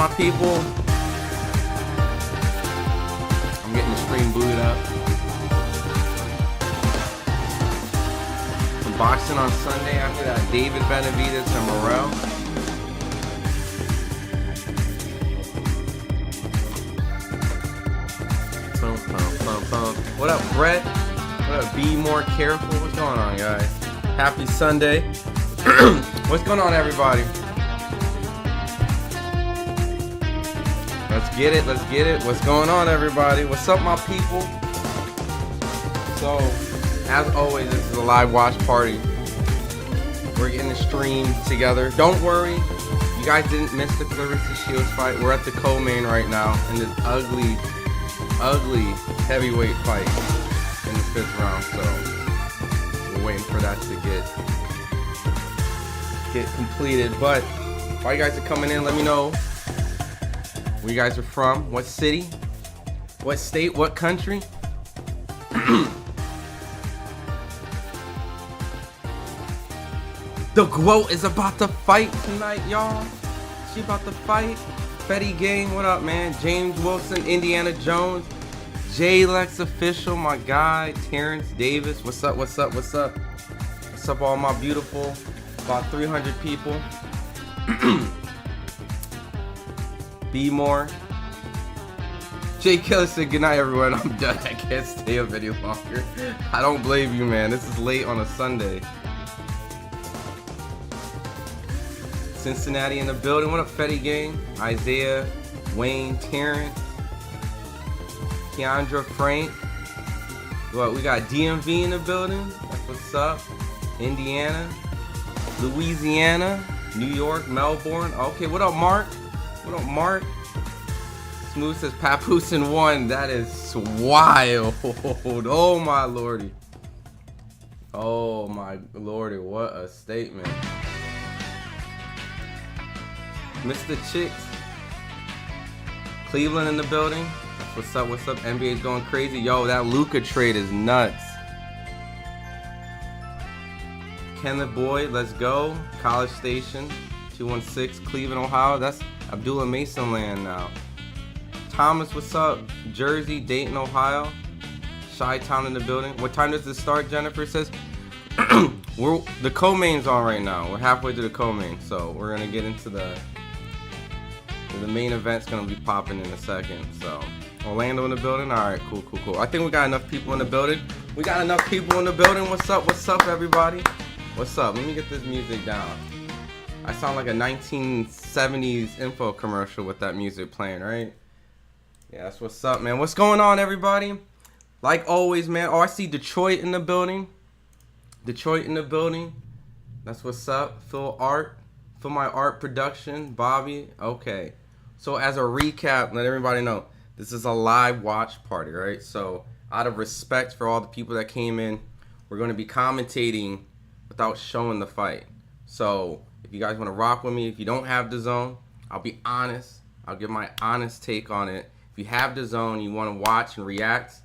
my people? I'm getting the stream booted up. Some boxing on Sunday after that David Benavidez and Morrell. What up, Brett? What up, Be More Careful? What's going on, guys? Happy Sunday. What's going on, everybody? Let's get it. Let's get it. What's going on, everybody? What's up, my people? So, as always, this is a live watch party. We're getting the stream together. Don't worry. You guys didn't miss the Claressa Shields fight. We're at the co-main right now in this ugly heavyweight fight in the 5th round. So, we're waiting for that to get completed. But while you guys are coming in, let me know where you guys are from, what city, what state, what country. The GOAT is about to fight tonight, y'all. She about to fight. Fetty Gang, what up, man? James Wilson, Indiana Jones, J-Lex Official, my guy, Terrence Davis. What's up, what's up, what's up? What's up, all my beautiful, about 300 people. Be more. Jay Kelly said, good night, everyone. I'm done. I can't stay up any longer. I don't blame you, man. This is late on a Sunday. Cincinnati in the building. What up, Fetty Gang? Isaiah, Wayne, Terrence, Keandra, Frank. What, we got DMV in the building. That's what's up. Indiana, Louisiana, New York, Melbourne. Okay, what up, Mark? What up, Mark? Smooth says Papoose in 1. That is wild. Oh my lordy. Oh my lordy. What a statement. Mr. Chicks. Cleveland in the building. What's up? What's up? NBA's going crazy. Yo, that Luka trade is nuts. Kenneth Boyd, let's go. College Station, 216, Cleveland, Ohio. That's Abdullah Mason land now. Thomas, what's up? Jersey, Dayton, Ohio. Chi-Town in the building. What time does this start? Jennifer says. The co-main's on right now. We're halfway through the co-main, so we're gonna get into the main event's gonna be popping in a second. So Orlando in the building. All right, cool. I think we got enough people in the building. What's up, everybody? What's up? Let me get this music down. I sound like a 1970s info commercial with that music playing, right? Yeah, that's what's up, man. What's going on, everybody? Like always, man. Oh, I see Detroit in the building. That's what's up. Phil my art production. Bobby. Okay. So as a recap, let everybody know, this is a live watch party, right? So out of respect for all the people that came in, we're going to be commentating without showing the fight. So if you guys want to rock with me, if you don't have DAZN, I'll be honest. I'll give my honest take on it. If you have DAZN, you want to watch and react,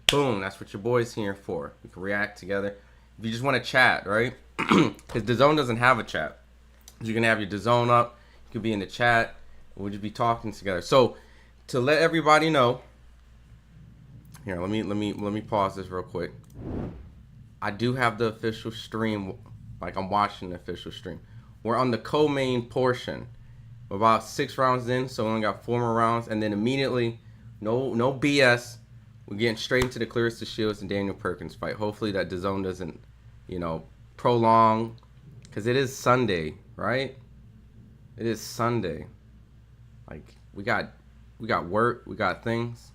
boom, that's what your boy's here for. We can react together. If you just want to chat, right? Because DAZN doesn't have a chat. You can have your DAZN up. You can be in the chat. We'll just be talking together. So to let everybody know, here, let me pause this real quick. I do have the official stream, like I'm watching the official stream. We're on the co-main portion. We're about 6 rounds in, so we only got 4 more rounds, and then immediately, no BS, we're getting straight into the Claressa Shields and Danielle Perkins fight. Hopefully that DAZN doesn't, prolong, because it is Sunday, right? It is Sunday. Like we got work, we got things.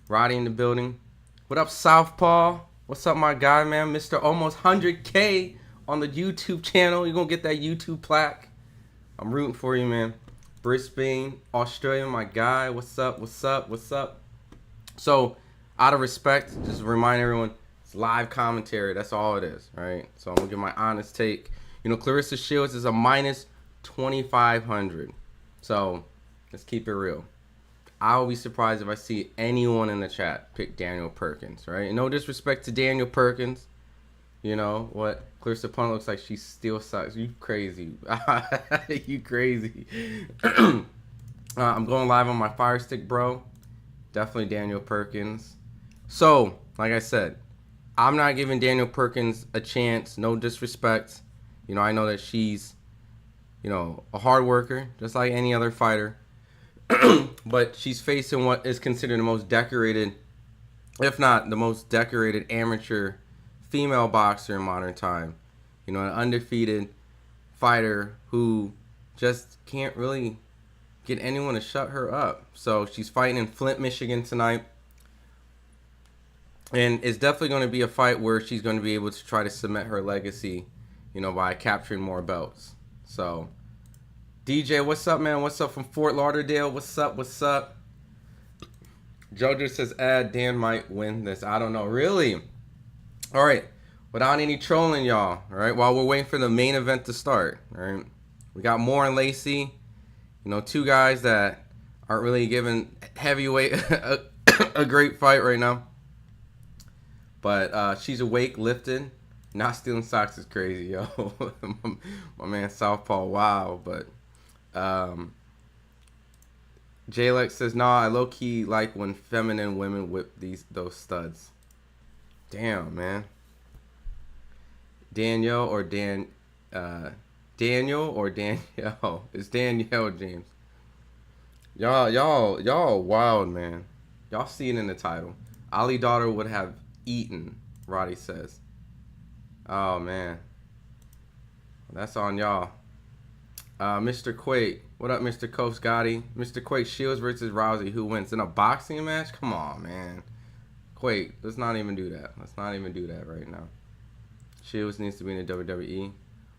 Roddy in the building. What up, Southpaw? What's up, my guy, man? Mr. Almost 100K on the YouTube channel. You're gonna get that YouTube plaque. I'm rooting for you, man. Brisbane, Australia, my guy. What's up? So, out of respect, just remind everyone, it's live commentary. That's all it is, right? So I'm gonna give my honest take. Claressa Shields is a minus 2,500. So let's keep it real. I'll be surprised if I see anyone in the chat pick Danielle Perkins, right? No disrespect to Danielle Perkins. What Claressa Pun looks like, she still sucks. You crazy. You crazy. I'm going live on my Fire Stick, bro. Definitely Danielle Perkins. So, like I said, I'm not giving Danielle Perkins a chance. No disrespect. I know that she's, a hard worker, just like any other fighter. But she's facing what is considered the most decorated, if not the most decorated amateur female boxer in modern time. An undefeated fighter who just can't really get anyone to shut her up. So she's fighting in Flint, Michigan tonight. And it's definitely going to be a fight where she's going to be able to try to cement her legacy, by capturing more belts. So, DJ, what's up, man? What's up from Fort Lauderdale? What's up? What's up? Jojo says, Dan might win this. I don't know. Really? All right. Without any trolling, y'all. All right. While we're waiting for the main event to start. All right. We got Moore and Lacey. Two guys that aren't really giving heavyweight a great fight right now. But she's awake, lifted. Not stealing socks is crazy, yo. my man Southpaw, wow. But J-Lex says, nah, I low-key like when feminine women whip those studs. Damn, man. Danielle or Danielle? It's Danielle, James. Y'all wild, man. Y'all see it in the title. Ali daughter would have eaten, Roddy says. Oh, man. That's on y'all. Mr. Quake. What up, Mr. Coach Gotti? Mr. Quake, Shields versus Rousey. Who wins? In a boxing match? Come on, man. Quake, let's not even do that. Let's not even do that right now. Shields needs to be in the WWE.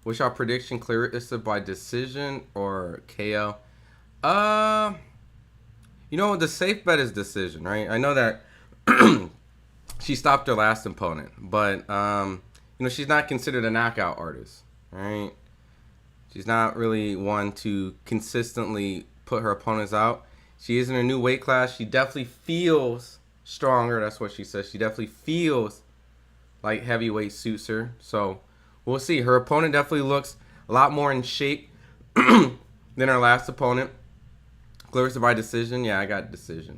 What's our prediction? Claressa by decision or KO? The safe bet is decision, right? I know that she stopped her last opponent, but she's not considered a knockout artist, right? She's not really one to consistently put her opponents out. She is in a new weight class. She definitely feels stronger. That's what she says. She definitely feels like heavyweight suits her. So we'll see. Her opponent definitely looks a lot more in shape than her last opponent. Claressa by decision. Yeah, I got decision,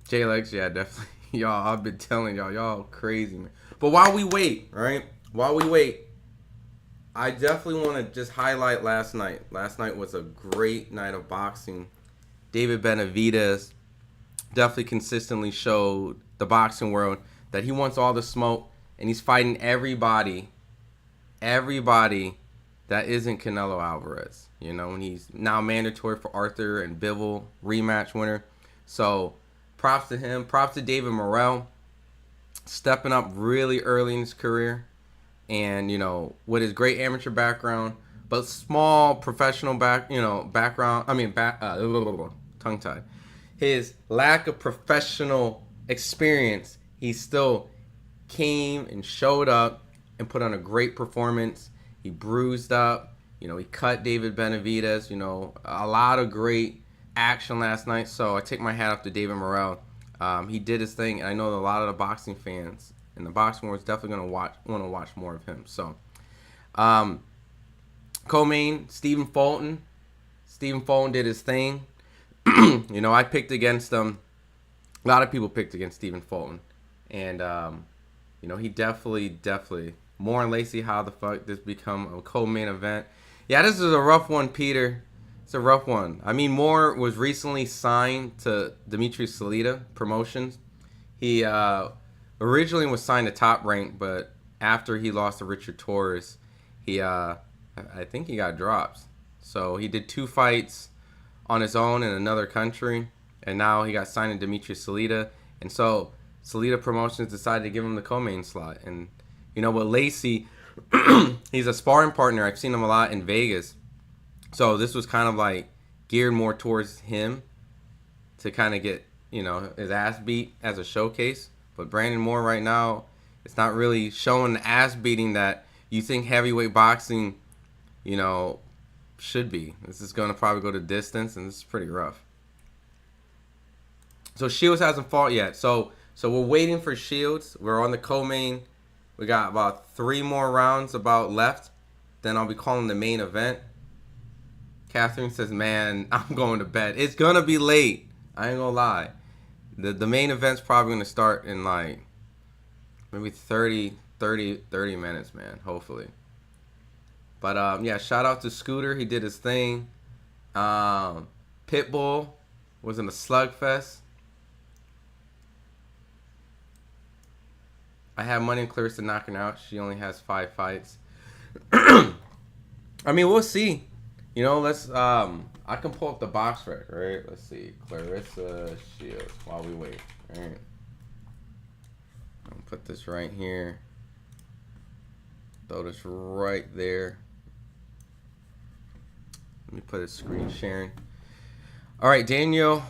J-Legs, yeah, definitely. Y'all, I've been telling y'all crazy, man. But while we wait, right? While we wait, I definitely want to just highlight last night. Last night was a great night of boxing. David Benavidez definitely consistently showed the boxing world that he wants all the smoke, and he's fighting everybody that isn't Canelo Alvarez. And he's now mandatory for Arthur and Bivol rematch winner. So props to him. Props to David Morrell, stepping up really early in his career. And, with his great amateur background, but small professional background. Tongue-tied. His lack of professional experience, he still came and showed up and put on a great performance. He bruised up. He cut David Benavidez. A lot of great action last night. So I take my hat off to David Morrell. He did his thing, and I know that a lot of the boxing fans and the boxing world is definitely going to want to watch more of him. So, co-main, Stephen Fulton. Stephen Fulton did his thing. I picked against him. A lot of people picked against Stephen Fulton. And, he definitely. Moore and Lacey, how the fuck this become a co-main event? Yeah, this is a rough one, Peter. It's a rough one. I mean, Moore was recently signed to Dimitri Salita Promotions. He originally was signed to Top Rank, but after he lost to Richard Torres, I think he got dropped. So he did 2 fights on his own in another country, and now he got signed to Dimitri Salita. And so Salita Promotions decided to give him the co-main slot. And with Lacey, he's a sparring partner. I've seen him a lot in Vegas. So this was kind of like geared more towards him to kind of get, his ass beat as a showcase. But Brandon Moore right now, it's not really showing the ass beating that you think heavyweight boxing, should be. This is going to probably go to distance, and this is pretty rough. So Shields hasn't fought yet. So we're waiting for Shields. We're on the co-main. We got about 3 more rounds left. Then I'll be calling the main event. Catherine says, man, I'm going to bed. It's going to be late. I ain't going to lie. The main event's probably going to start in like maybe 30 minutes, man. Hopefully. But yeah, shout out to Scooter. He did his thing. Pitbull was in a slugfest. I have money on Claressa knocking out. She only has 5 fights. I mean, we'll see. You know, let's I can pull up the box rec, right? Let's see. Claressa Shields while we wait. Alright. I'll put this right here. Throw this right there. Let me put a screen sharing. Alright, Danielle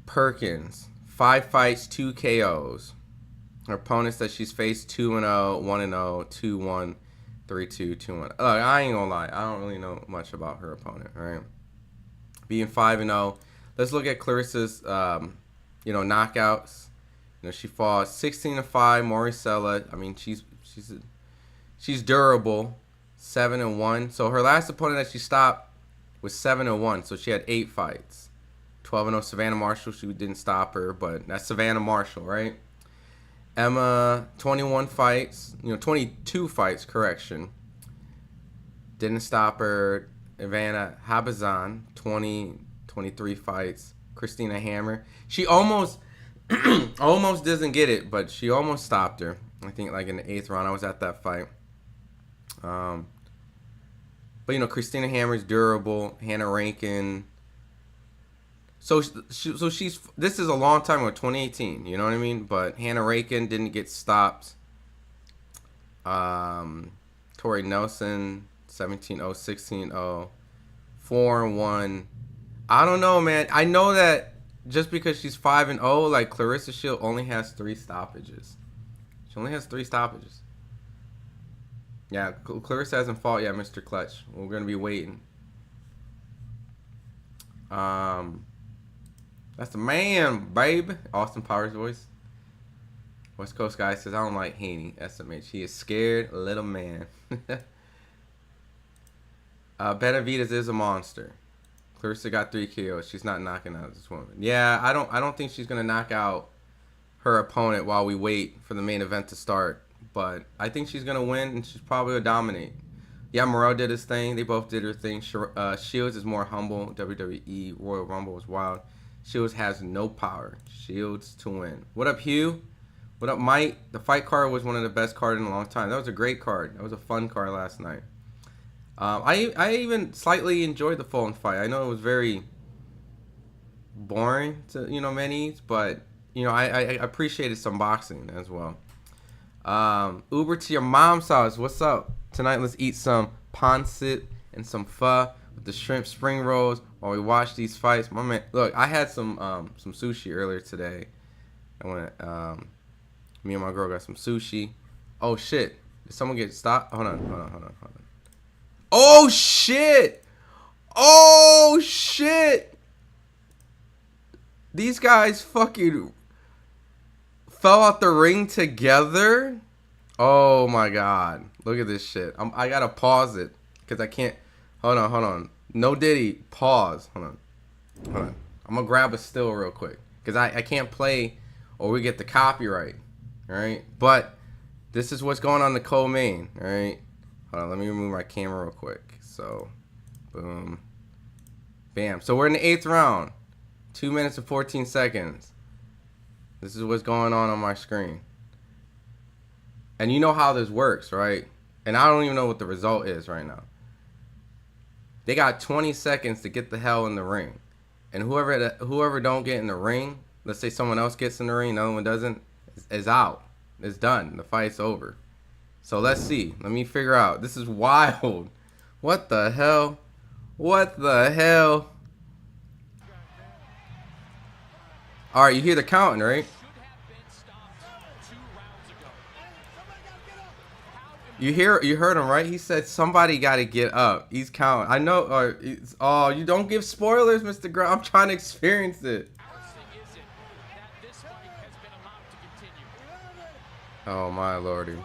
Perkins. 5 fights, 2 KOs. Her opponents that she's faced 2-0, 1-0, 2-1, 3-2, 2-1. Look, I ain't gonna lie. I don't really know much about her opponent, right? Being 5-0. Let's look at Claressa's, knockouts. You know, she fought 16-5, Mauricella. I mean, she's durable. 7-1. So her last opponent that she stopped was 7-1. So she had 8 fights. 12-0 Savannah Marshall. She didn't stop her, but that's Savannah Marshall, right? Emma, 21 fights, 22 fights, correction. Didn't stop her. Ivana Habazan, 23 fights. Christina Hammer. She almost doesn't get it, but she almost stopped her. I think like in the 8th round. I was at that fight. But, Christina Hammer's durable. Hannah Rankin. So she's, this is a long time ago, 2018, you know what I mean? But Hannah Rankin didn't get stopped. Tori Nelson, 17-0, 16-0, 4-1. I don't know, man. I know that just because she's 5-0, like Claressa Shields only has 3 stoppages. She only has 3 stoppages. Yeah, Claressa hasn't fought yet, Mr. Clutch. We're going to be waiting. That's the man, babe. Austin Powers voice. West Coast guy says, I don't like Haney. SMH. He is scared little man. Benavidez is a monster. Claressa got 3 KOs. She's not knocking out this woman. Yeah, I don't think she's gonna knock out her opponent while we wait for the main event to start. But I think she's gonna win, and she's probably gonna dominate. Yeah, Moreau did his thing. They both did their thing. Shields is more humble. WWE Royal Rumble was wild. Shields has no power. Shields to win. What up, Hugh? What up, Mike? The fight card was one of the best cards in a long time. That was a great card. That was a fun card last night. I even slightly enjoyed the Fulton fight. I know it was very boring to many, but I appreciated some boxing as well. Uber to your mom's house. What's up? Tonight, let's eat some pancit and some pho with the shrimp spring rolls while we watch these fights. My man, look, I had some sushi earlier today. I went, me and my girl got some sushi. Oh shit! Did someone get stopped? Hold on. Oh shit! Oh shit! These guys fucking fell out the ring together. Oh my god! Look at this shit. I gotta pause it because I can't. Hold on. No Diddy. Pause. Hold on. I'm gonna grab a still real quick because I can't play or we get the copyright. All right. But this is what's going on in the co-main. All right. Hold on. Let me remove my camera real quick. So, boom, bam. So we're in the 8th round. 2 minutes and 14 seconds. This is what's going on my screen. And you know how this works, right? And I don't even know what the result is right now. They got 20 seconds to get the hell in the ring. And whoever don't get in the ring, let's say someone else gets in the ring, no one doesn't, is out. It's done. The fight's over. So let's see. Let me figure out. This is wild. What the hell? What the hell? All right, you hear the counting, right? You heard him, right? He said somebody got to get up. He's counting. I know. Oh, you don't give spoilers, Mr. Grant. I'm trying to experience it. Oh my lordy,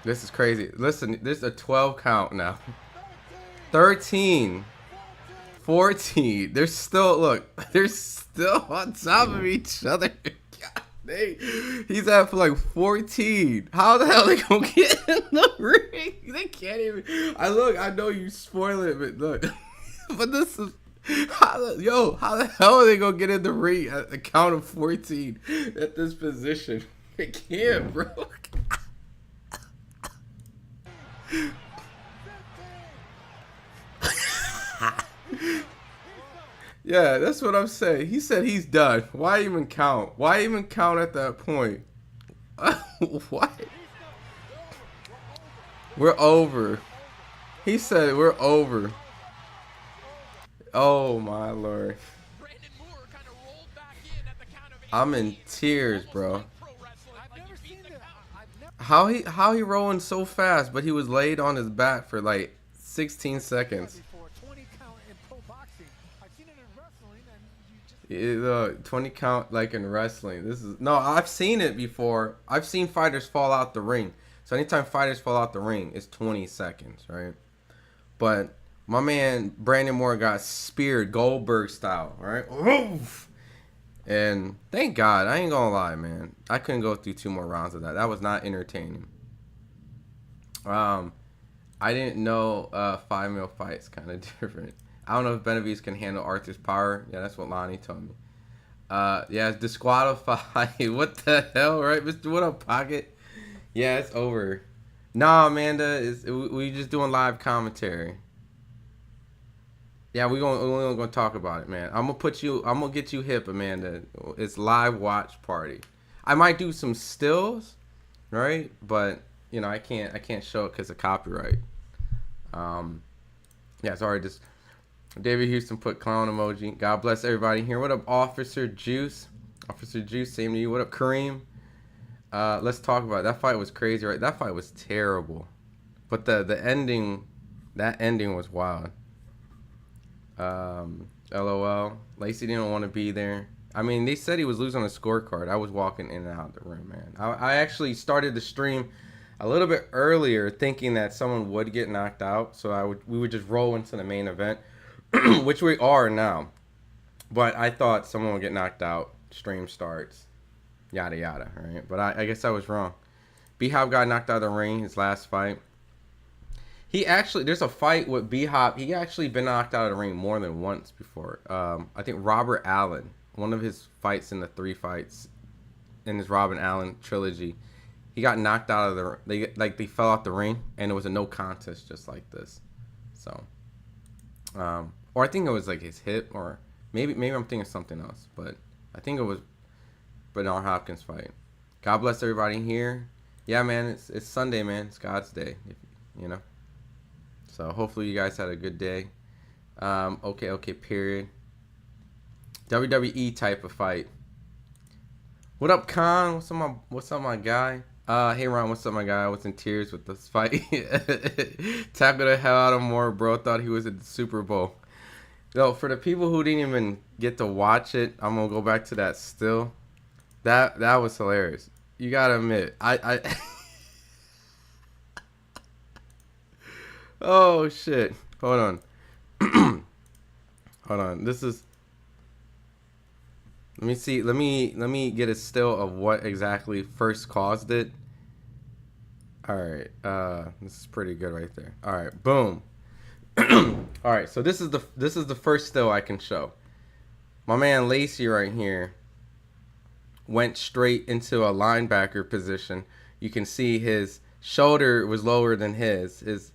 this is crazy. Listen, this is a 12 count now. 13. 14. They're still, look, they're still on top of each other. God, he's at for like 14. How the hell they gonna get in the ring? They can't even. I know you spoil it, but look. But this is, how the hell are they gonna get in the ring at the count of 14 at this position? They can't, bro. Yeah, that's what I'm saying. He said he's done. Why even count? Why even count at that point? What? We're over. He said we're over. Oh my Lord. I'm in tears, bro. How he rolling so fast, but he was laid on his back for like 16 seconds. 20 count like in wrestling. This is, no, I've seen it before. I've seen fighters fall out the ring. So anytime fighters fall out the ring, it's 20 seconds, right? But my man Brandon Moore got speared Goldberg style, right? Oof. And thank God, I ain't gonna lie, man. I couldn't go through 2 more rounds of that. That was not entertaining. I didn't know 5-mil fights kind of different. I don't know if Benavidez can handle Arthur's power. Yeah, that's what Lonnie told me. Yeah, it's disqualified. What the hell, right, Mr. What up, Pocket? Yeah, it's over. Nah, Amanda, we just doing live commentary. Yeah, we're gonna talk about it, man. I'm gonna get you hip, Amanda. It's live watch party. I might do some stills, right? But you know, I can't show it because of copyright. Yeah, sorry, just David Houston put clown emoji. God bless everybody here. What up, Officer Juice? Officer Juice, same to you. What up, Kareem? Let's talk about it. That fight was crazy, right? That fight was terrible. But the ending, that ending was wild. LOL. Lacey didn't want to be there. I mean, they said he was losing a scorecard. I was walking in and out of the room, man. I actually started the stream a little bit earlier thinking that someone would get knocked out. So we would just roll into the main event. Which we are now, but I thought someone would get knocked out. Stream starts, yada yada. All right, but I guess I was wrong. B-Hop got knocked out of the ring his last fight. There's a fight with B-Hop. He actually been knocked out of the ring more than once before. I think Robert Allen, one of his fights in the 3 fights in his Robin Allen trilogy, he got knocked out of they fell out the ring and it was a no contest just like this. So. Or I think it was like his hip, or maybe I'm thinking something else, but I think it was Bernard Hopkins fight. God bless everybody here. Yeah, man, it's Sunday, man. It's God's day, you know. So hopefully you guys had a good day. Okay, period. WWE type of fight. What up, Khan? What's up, my guy? Hey Ron, what's up, my guy? I was in tears with this fight. Tackle the hell out of Moore, bro. Thought he was at the Super Bowl. Yo, for the people who didn't even get to watch it, I'm gonna go back to that still. That was hilarious. You gotta admit, I oh shit. Hold on. Hold on. This is. Let me see. Let me get a still of what exactly first caused it. All right. This is pretty good right there. All right. Boom. All right. So this is the first still I can show. My man Lacey right here went straight into a linebacker position. You can see his shoulder was lower than his.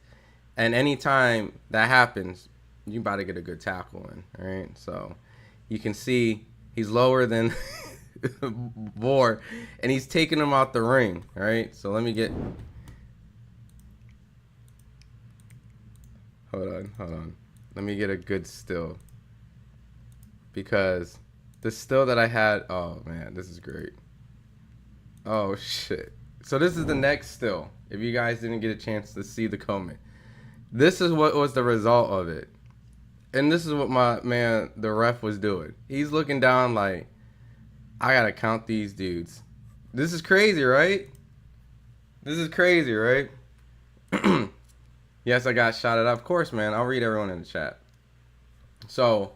And anytime that happens, you about to get a good tackle in. All right. So you can see. He's lower than Moore, and he's taking him out the ring, all right? So let me get... Hold on. Let me get a good still. Because the still that I had... Oh, man, this is great. Oh, shit. So this is the next still, if you guys didn't get a chance to see the comment. This is what was the result of it. And this is what my man, the ref, was doing. He's looking down like, I gotta count these dudes. This is crazy, right? This is crazy, right? Yes, I got shouted out. Of course, man. I'll read everyone in the chat. So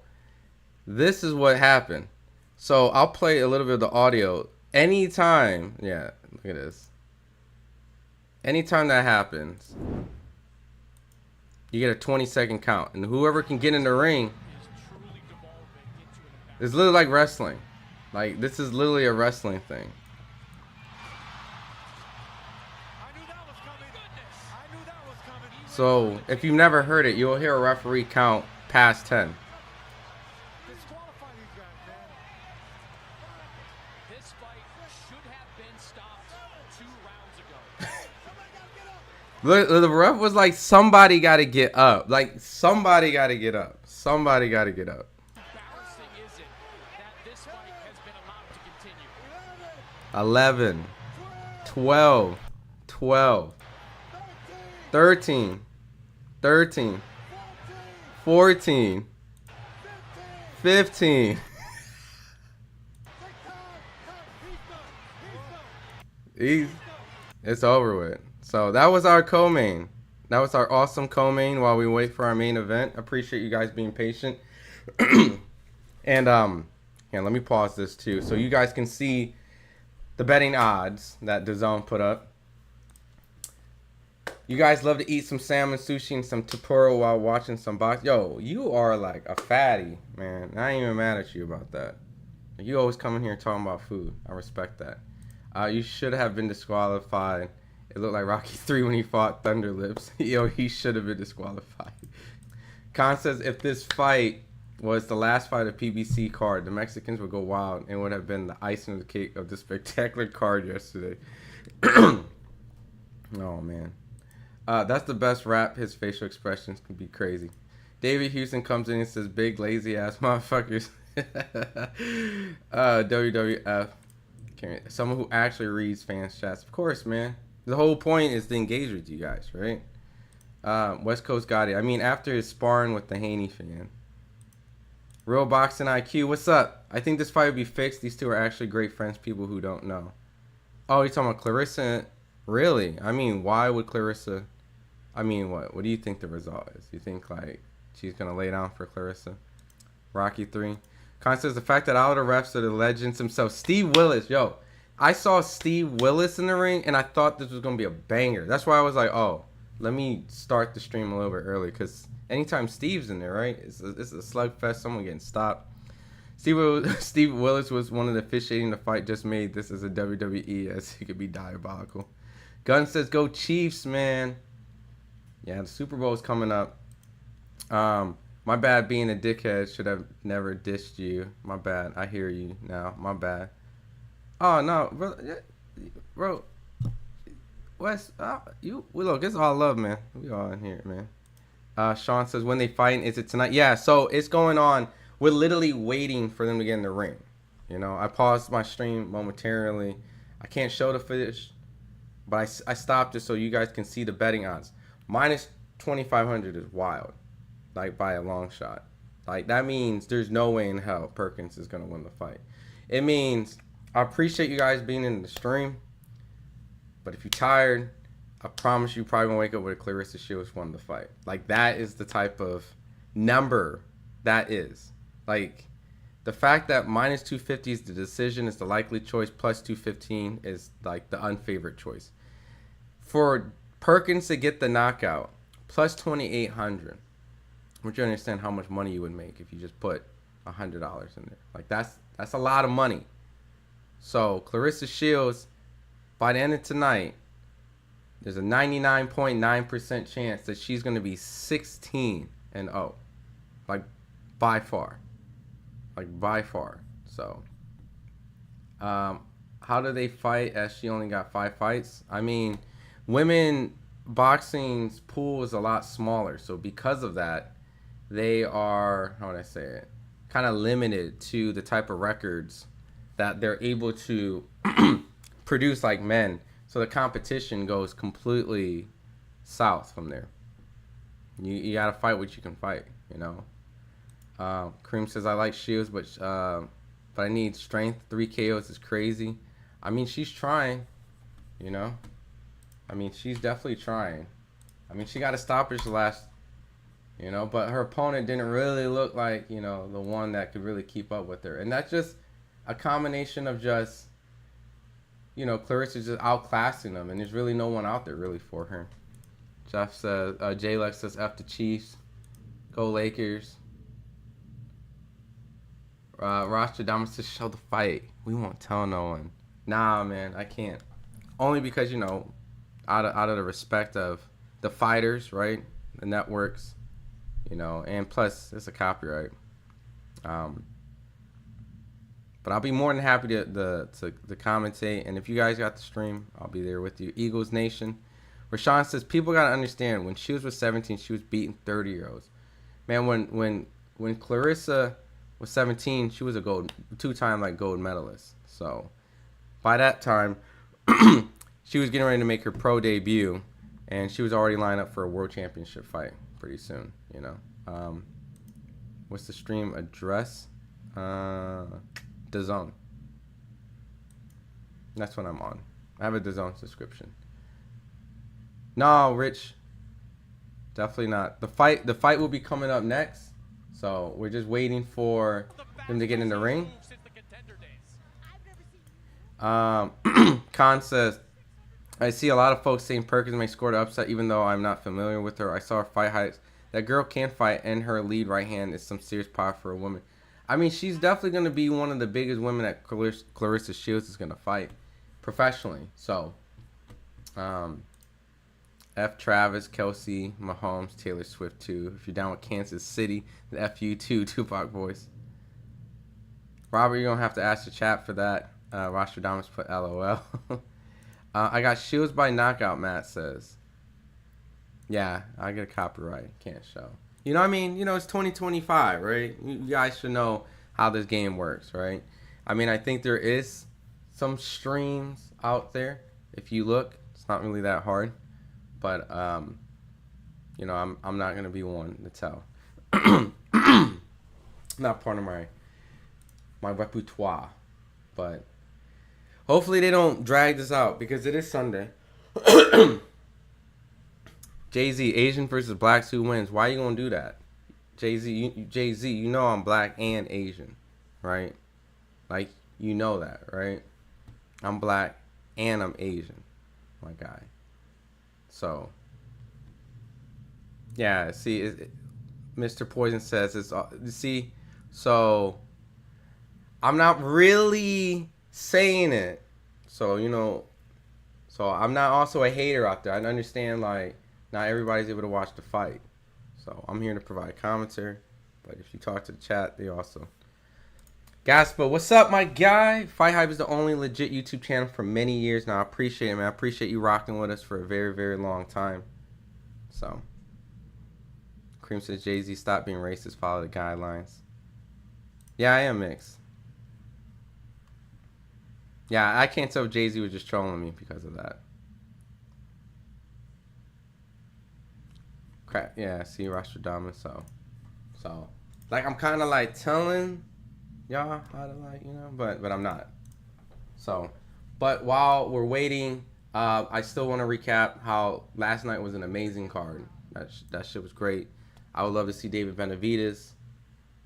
this is what happened. So I'll play a little bit of the audio. Anytime, yeah, look at this. Anytime that happens, you get a 20-second count. And whoever can get in the ring is literally like wrestling. Like, this is literally a wrestling thing. So, if you've never heard it, you'll hear a referee count past 10. This fight should have been stopped 2 rounds ago. The ref was like, somebody got to get up. Like, somebody got to get up. Somebody got to get up. Embarrassing is it that this fight has been allowed to continue? 11, 12, 12, 13, 13, 14, 15. It's over with. So that was our co-main. That was our awesome co-main while we wait for our main event. Appreciate you guys being patient. And yeah, let me pause this too so you guys can see the betting odds that DAZN put up. You guys love to eat some salmon, sushi, and some tempura while watching some box. Yo, you are like a fatty, man. I ain't even mad at you about that. You always come in here talking about food. I respect that. You should have been disqualified. It looked like Rocky 3 when he fought Thunder Lips. Yo, he should have been disqualified. Khan says if this fight was the last fight of PBC card, the Mexicans would go wild and would have been the icing on the cake of the spectacular card yesterday. Oh, man. That's the best rap. His facial expressions can be crazy. David Houston comes in and says, big lazy ass motherfuckers. WWF. Someone who actually reads fans chats. Of course, man. The whole point is to engage with you guys, right? West Coast got it. I mean, after his sparring with the Haney fan. Real Boxing IQ, what's up? I think this fight will be fixed. These two are actually great friends, people who don't know. Oh, you're talking about Claressa? Really? I mean, why would Claressa... I mean, what? What do you think the result is? You think, like, she's going to lay down for Claressa? Rocky 3. Con says the fact that all the refs are the legends themselves. Steve Willis, yo. I saw Steve Willis in the ring, and I thought this was going to be a banger. That's why I was like, oh, let me start the stream a little bit early, because anytime Steve's in there, right, it's a slugfest, someone getting stopped. Steve Willis was one of the officiating the fight, just made this as a WWE, as he could be diabolical. Gunn says, go Chiefs, man. Yeah, the Super Bowl is coming up. My bad being a dickhead. Should have never dissed you. My bad. I hear you now. My bad. Oh, no. Bro. Wes, look, it's all love, man. We all in here, man. Sean says, when they fight, is it tonight? Yeah, so it's going on. We're literally waiting for them to get in the ring. You know, I paused my stream momentarily. I can't show the footage, but I stopped it so you guys can see the betting odds. Minus 2,500 is wild, like by a long shot. Like, that means there's no way in hell Perkins is going to win the fight. It means I appreciate you guys being in the stream, but if you're tired, I promise you probably going to wake up with a Claressa Shields won the fight. Like, that is the type of number that is. Like, the fact that minus 250 is the decision is the likely choice, plus 215 is like the unfavored choice. For Perkins to get the knockout, plus 2,800. Would you understand how much money you would make if you just put $100 in there? Like, that's a lot of money. So Claressa Shields, by the end of tonight, there's a 99.9% chance that she's going to be 16-0, like by far, So, how do they fight? As she only got 5 fights. I mean, women boxing's pool is a lot smaller, so because of that, they are, how would I say it, kind of limited to the type of records that they're able to produce like men. So the competition goes completely south from there. You got to fight what you can fight, you know. Cream says, I like Shields, but I need strength. 3 KOs is crazy. I mean, she's trying, you know. I mean, she's definitely trying. I mean, she got a stoppage the last you know, but her opponent didn't really look like, you know, the one that could really keep up with her. And that's just a combination of just, you know, Claressa just outclassing them, and there's really no one out there really for her. Jeff says, J-Lex says, F the Chiefs. Go Lakers. Rostradamus says, show the fight. We won't tell no one. Nah, man, I can't. Only because, you know, out of the respect of the fighters, right? The networks, you know, and plus it's a copyright. But I'll be more than happy to commentate, and if you guys got the stream, I'll be there with you. Eagles Nation. Rashawn says, people gotta understand, when Shields was 17, she was beating 30-year-olds. Man, when Claressa was 17, she was a two-time like gold medalist. So by that time, she was getting ready to make her pro debut, and she was already lined up for a world championship fight pretty soon. You know, what's the stream address? DAZN. That's what I'm on. I have a DAZN subscription. No, Rich. Definitely not. The fight will be coming up next. So we're just waiting for him to get in the ring. Khan says, I see a lot of folks saying Perkins may score the upset even though I'm not familiar with her. I saw her fight highlights. That girl can fight, and her lead right hand is some serious power for a woman. I mean, she's definitely going to be one of the biggest women that Claressa Shields is going to fight professionally. So, F. Travis, Kelsey, Mahomes, Taylor Swift too. If you're down with Kansas City, the FU too, Tupac voice. Robert, you're going to have to ask the chat for that. Rostradamus put LOL. I got Shields by knockout, Matt says. Yeah, I get a copyright. Can't show. You know what I mean? You know, it's 2025, right? You guys should know how this game works, right? I mean, I think there is some streams out there. If you look, it's not really that hard. But, you know, I'm not going to be one to tell. Not part of my repertoire. But hopefully they don't drag this out because it is Sunday. Jay-Z, Asian versus blacks, who wins? Why are you going to do that? Jay-Z, you know I'm black and Asian, right? Like, you know that, right? I'm black and I'm Asian, my guy. So, yeah, see, Mr. Poison says, see, so I'm not really saying it. So, you know, so I'm not also a hater out there. I understand, like, not everybody's able to watch the fight. So I'm here to provide commentary. But if you talk to the chat, they also. Gaspa, what's up, my guy? FIghtHype is the only legit YouTube channel for many years now. I appreciate it, man. I appreciate you rocking with us for a very, very long time. So. Cream says, Jay-Z, stop being racist. Follow the guidelines. Yeah, I am mixed. Yeah, I can't tell if Jay-Z was just trolling me because of that. Crap. Yeah, see Rostradamus. So, like, I'm kind of like telling y'all how to, like, you know, but I'm not. So, but while we're waiting, I still want to recap how last night was an amazing card. That shit was great. I would love to see David Benavidez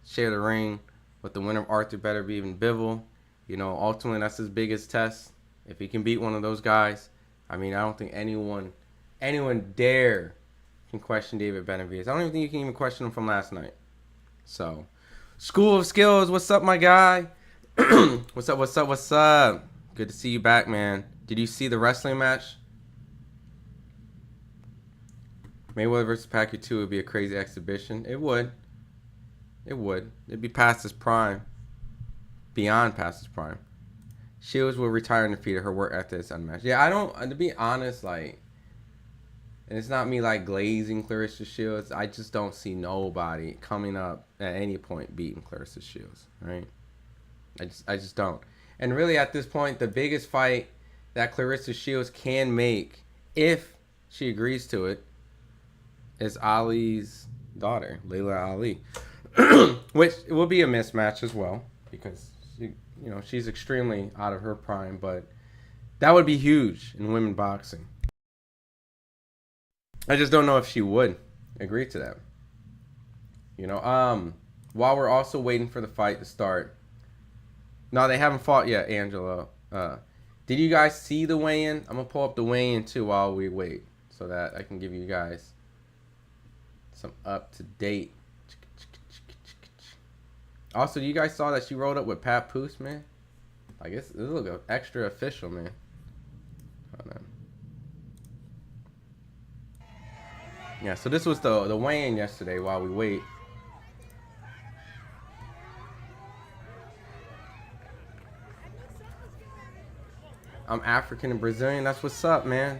share the ring with the winner of Arthur Beterbiev and Bivol. You know, ultimately that's his biggest test. If he can beat one of those guys, I mean, I don't think anyone dare can question David Benavidez. I don't even think you can even question him from last night. So, School of Skills, what's up, my guy? What's up? Good to see you back, man. Did you see the wrestling match? Mayweather versus Pacquiao 2 would be a crazy exhibition. It would. It'd be past his prime. Beyond past his prime. Shields will retire undefeated. Her work ethic is unmatched. Yeah, I don't, to be honest, like, and it's not me like glazing Claressa Shields. I just don't see nobody coming up at any point beating Claressa Shields, right? I just don't. And really at this point, the biggest fight that Claressa Shields can make, if she agrees to it, is Ali's daughter, Layla Ali. Which will be a mismatch as well, because she's extremely out of her prime, but that would be huge in women boxing. I just don't know if she would agree to that. You know, while we're also waiting for the fight to start. No, they haven't fought yet, Angela. Did you guys see the weigh-in? I'm going to pull up the weigh-in too while we wait so that I can give you guys some up-to-date. Also, you guys saw that she rolled up with Pat Poose, man? I guess this look extra official, man. Hold on. Yeah, so this was the weigh-in yesterday while we wait. I'm African and Brazilian. That's what's up, man.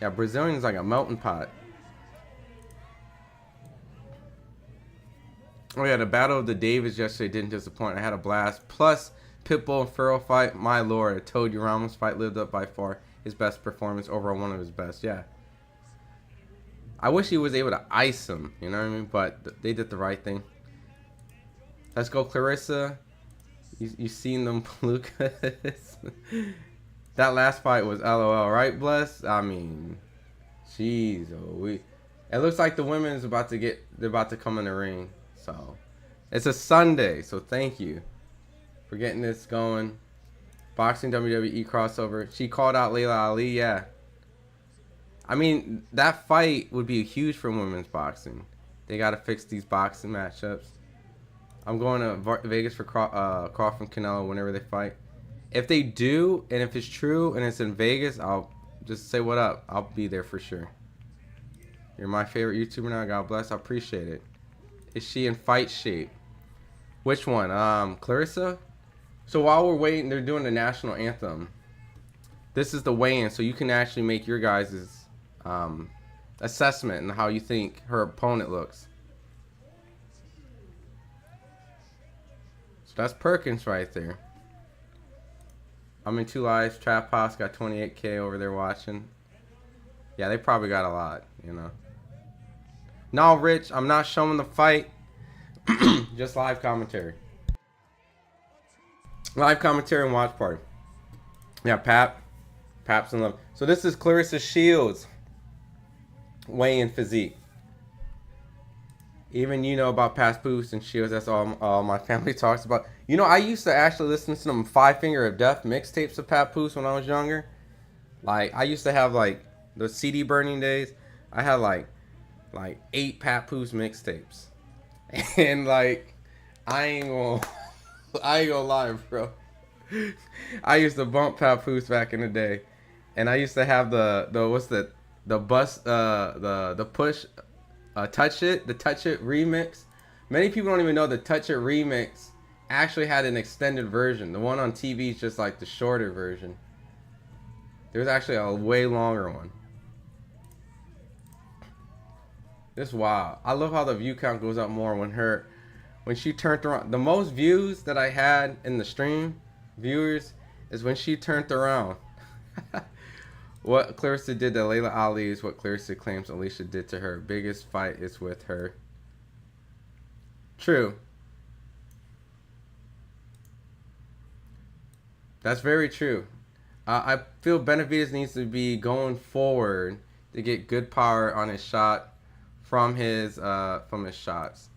Yeah, Brazilian is like a melting pot. Oh yeah, the Battle of the Davids yesterday didn't disappoint. I had a blast. Plus, Pitbull and Farrell fight. My lord, I told you Ramos fight lived up by far. His best performance over one of his best. Yeah. I wish he was able to ice him. You know what I mean? But they did the right thing. Let's go, Claressa. You seen them Lucas? That last fight was LOL, right, Bless? I mean, jeez, it looks like the women's they're about to come in the ring. So, it's a Sunday, so thank you for getting this going. Boxing WWE crossover. She called out Layla Ali, yeah. I mean, that fight would be huge for women's boxing. They got to fix these boxing matchups. I'm going to Vegas for Crawford and Canelo whenever they fight. If they do, and if it's true, and it's in Vegas, I'll just say what up. I'll be there for sure. You're my favorite YouTuber now. God bless. I appreciate it. Is she in fight shape? Which one? Claressa? So while we're waiting, they're doing the national anthem. This is the weigh-in, so you can actually make your guys' assessment and how you think her opponent looks. So that's Perkins right there. I'm in 2 lives. Trap House got 28K over there watching. Yeah, they probably got a lot, you know. No, Rich, I'm not showing the fight. Just live commentary. Live commentary and watch party. Yeah, Pap's in love. So this is Claressa Shields. Weigh-in physique. Even you know about Pat Poose and Shields. That's all my family talks about. You know, I used to actually listen to some Five Finger of Death mixtapes of Pat Poose when I was younger. Like, I used to have, like, the CD burning days. I had, like 8 Pat Poose mixtapes. And, like, I ain't gonna lie, bro. I used to bump Pat Poose back in the day. And I used to have the Touch It remix. Many people don't even know the Touch It remix actually had an extended version. The one on TV is just like the shorter version. There's actually a way longer one. This wild. I love how the view count goes up more when she turned around. The most views that I had in the stream, viewers, is when she turned around. What Claressa did to Layla Ali is what Claressa claims Alicia did to her. Biggest fight is with her. True. That's very true. I feel Benavidez needs to be going forward to get good power on his shot from his shots.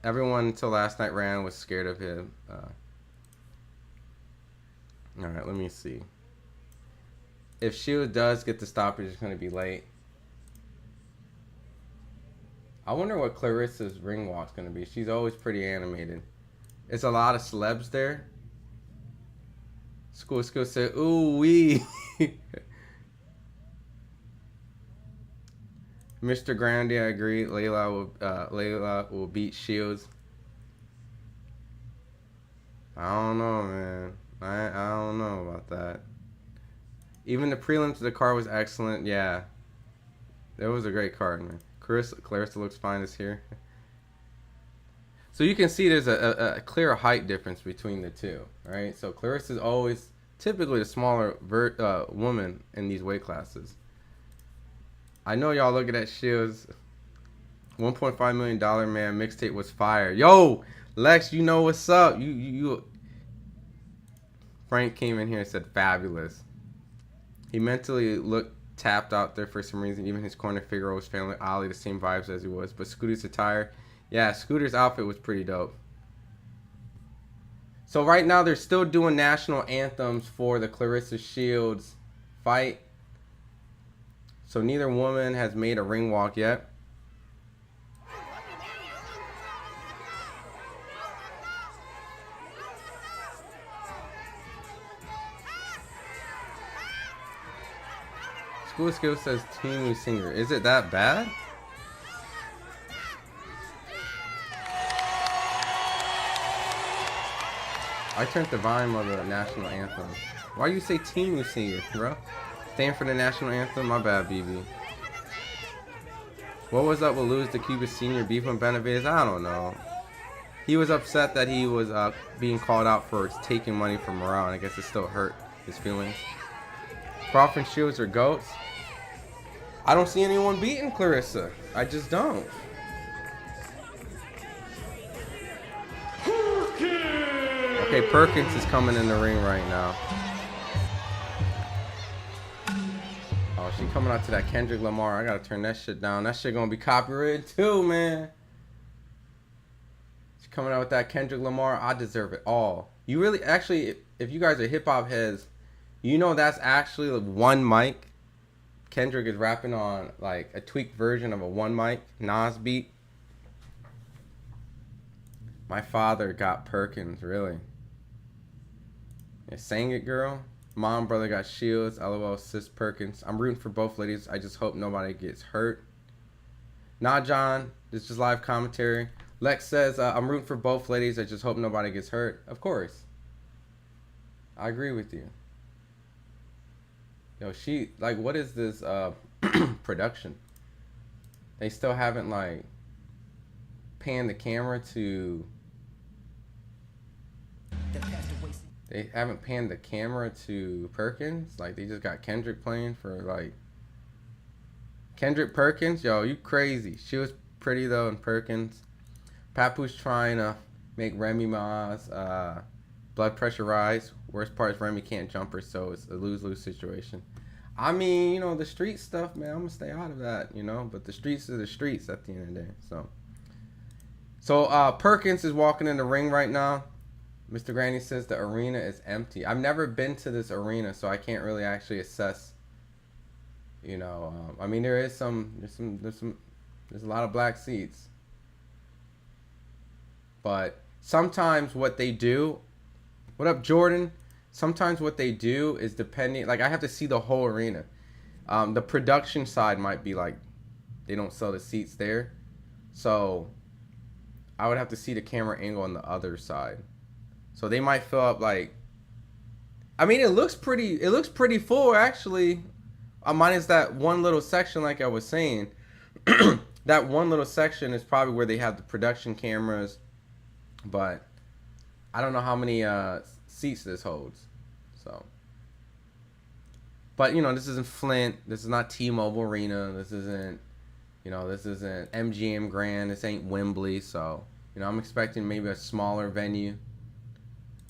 Everyone until last night was scared of him. All right, let me see. If Shield does get the stoppage, it's going to be late. I wonder what Claressa's ring walk's going to be. She's always pretty animated. It's a lot of celebs there. School said, ooh wee. Mr. Grande, I agree. Layla will beat Shields. I don't know, man. I don't know about that. Even the prelims to the card was excellent. Yeah. It was a great card, man. Claressa looks fine this here. So you can see there's a clear height difference between the two, right? So Claressa is always typically the smaller woman in these weight classes. I know y'all looking at Shields. $1.5 million man mixtape was fire. Yo, Lex, you know what's up. You Frank came in here and said fabulous. He mentally looked tapped out there for some reason. Even his corner figure was feeling like Ali, the same vibes as he was. But Scooter's attire, yeah, Scooter's outfit was pretty dope. So right now they're still doing national anthems for the Claressa Shields fight. So neither woman has made a ring walk yet. School Skill says Team Singer. Is it that bad? I turned the volume of the national anthem. Why you say Team Singer, bro? Stand for the national anthem? My bad, BB. What was up with Lewis the Cuba Senior beef with Benavides? I don't know. He was upset that he was being called out for taking money from Morale, and I guess it still hurt his feelings. Crawford Shields are GOATs. I don't see anyone beating Claressa. I just don't. Okay, Perkins is coming in the ring right now. Oh, she coming out to that Kendrick Lamar. I gotta turn that shit down. That shit gonna be copyrighted too, man. She coming out with that Kendrick Lamar. I deserve it all. You really, actually, if you guys are hip hop heads, you know that's actually like one mic. Kendrick is rapping on like a tweaked version of a one mic Nas beat. My father got Perkins, really. Yeah, sang it, girl. Mom, brother got Shields. LOL, sis Perkins. I'm rooting for both ladies. I just hope nobody gets hurt. Nah, John. This is just live commentary. Lex says, I'm rooting for both ladies. I just hope nobody gets hurt. Of course. I agree with you. Yo, she, like, what is this production? They still haven't, like, panned the camera to... They haven't panned the camera to Perkins. Like, they just got Kendrick playing for, like... Kendrick Perkins? Yo, you crazy. She was pretty, though, in Perkins. Papoose trying to make Remy Ma's blood pressure rise. Worst part is Remy can't jump her, so it's a lose-lose situation. I mean, you know, the street stuff, man, I'm going to stay out of that, you know. But the streets are the streets at the end of the day, So Perkins is walking in the ring right now. Mr. Granny says the arena is empty. I've never been to this arena, so I can't really actually assess. You know, I mean, there's a lot of black seats. But sometimes what they do, what up, Jordan? Sometimes what they do is depending, like I have to see the whole arena. The production side might be like, they don't sell the seats there. So I would have to see the camera angle on the other side. So they might fill up like, I mean, it looks pretty full actually. Minus that one little section like I was saying. That one little section is probably where they have the production cameras. But I don't know how many seats this holds. So, but you know, this isn't Flint. This is not T-Mobile Arena. This isn't, you know, this isn't MGM Grand. This ain't Wembley. So, you know, I'm expecting maybe a smaller venue.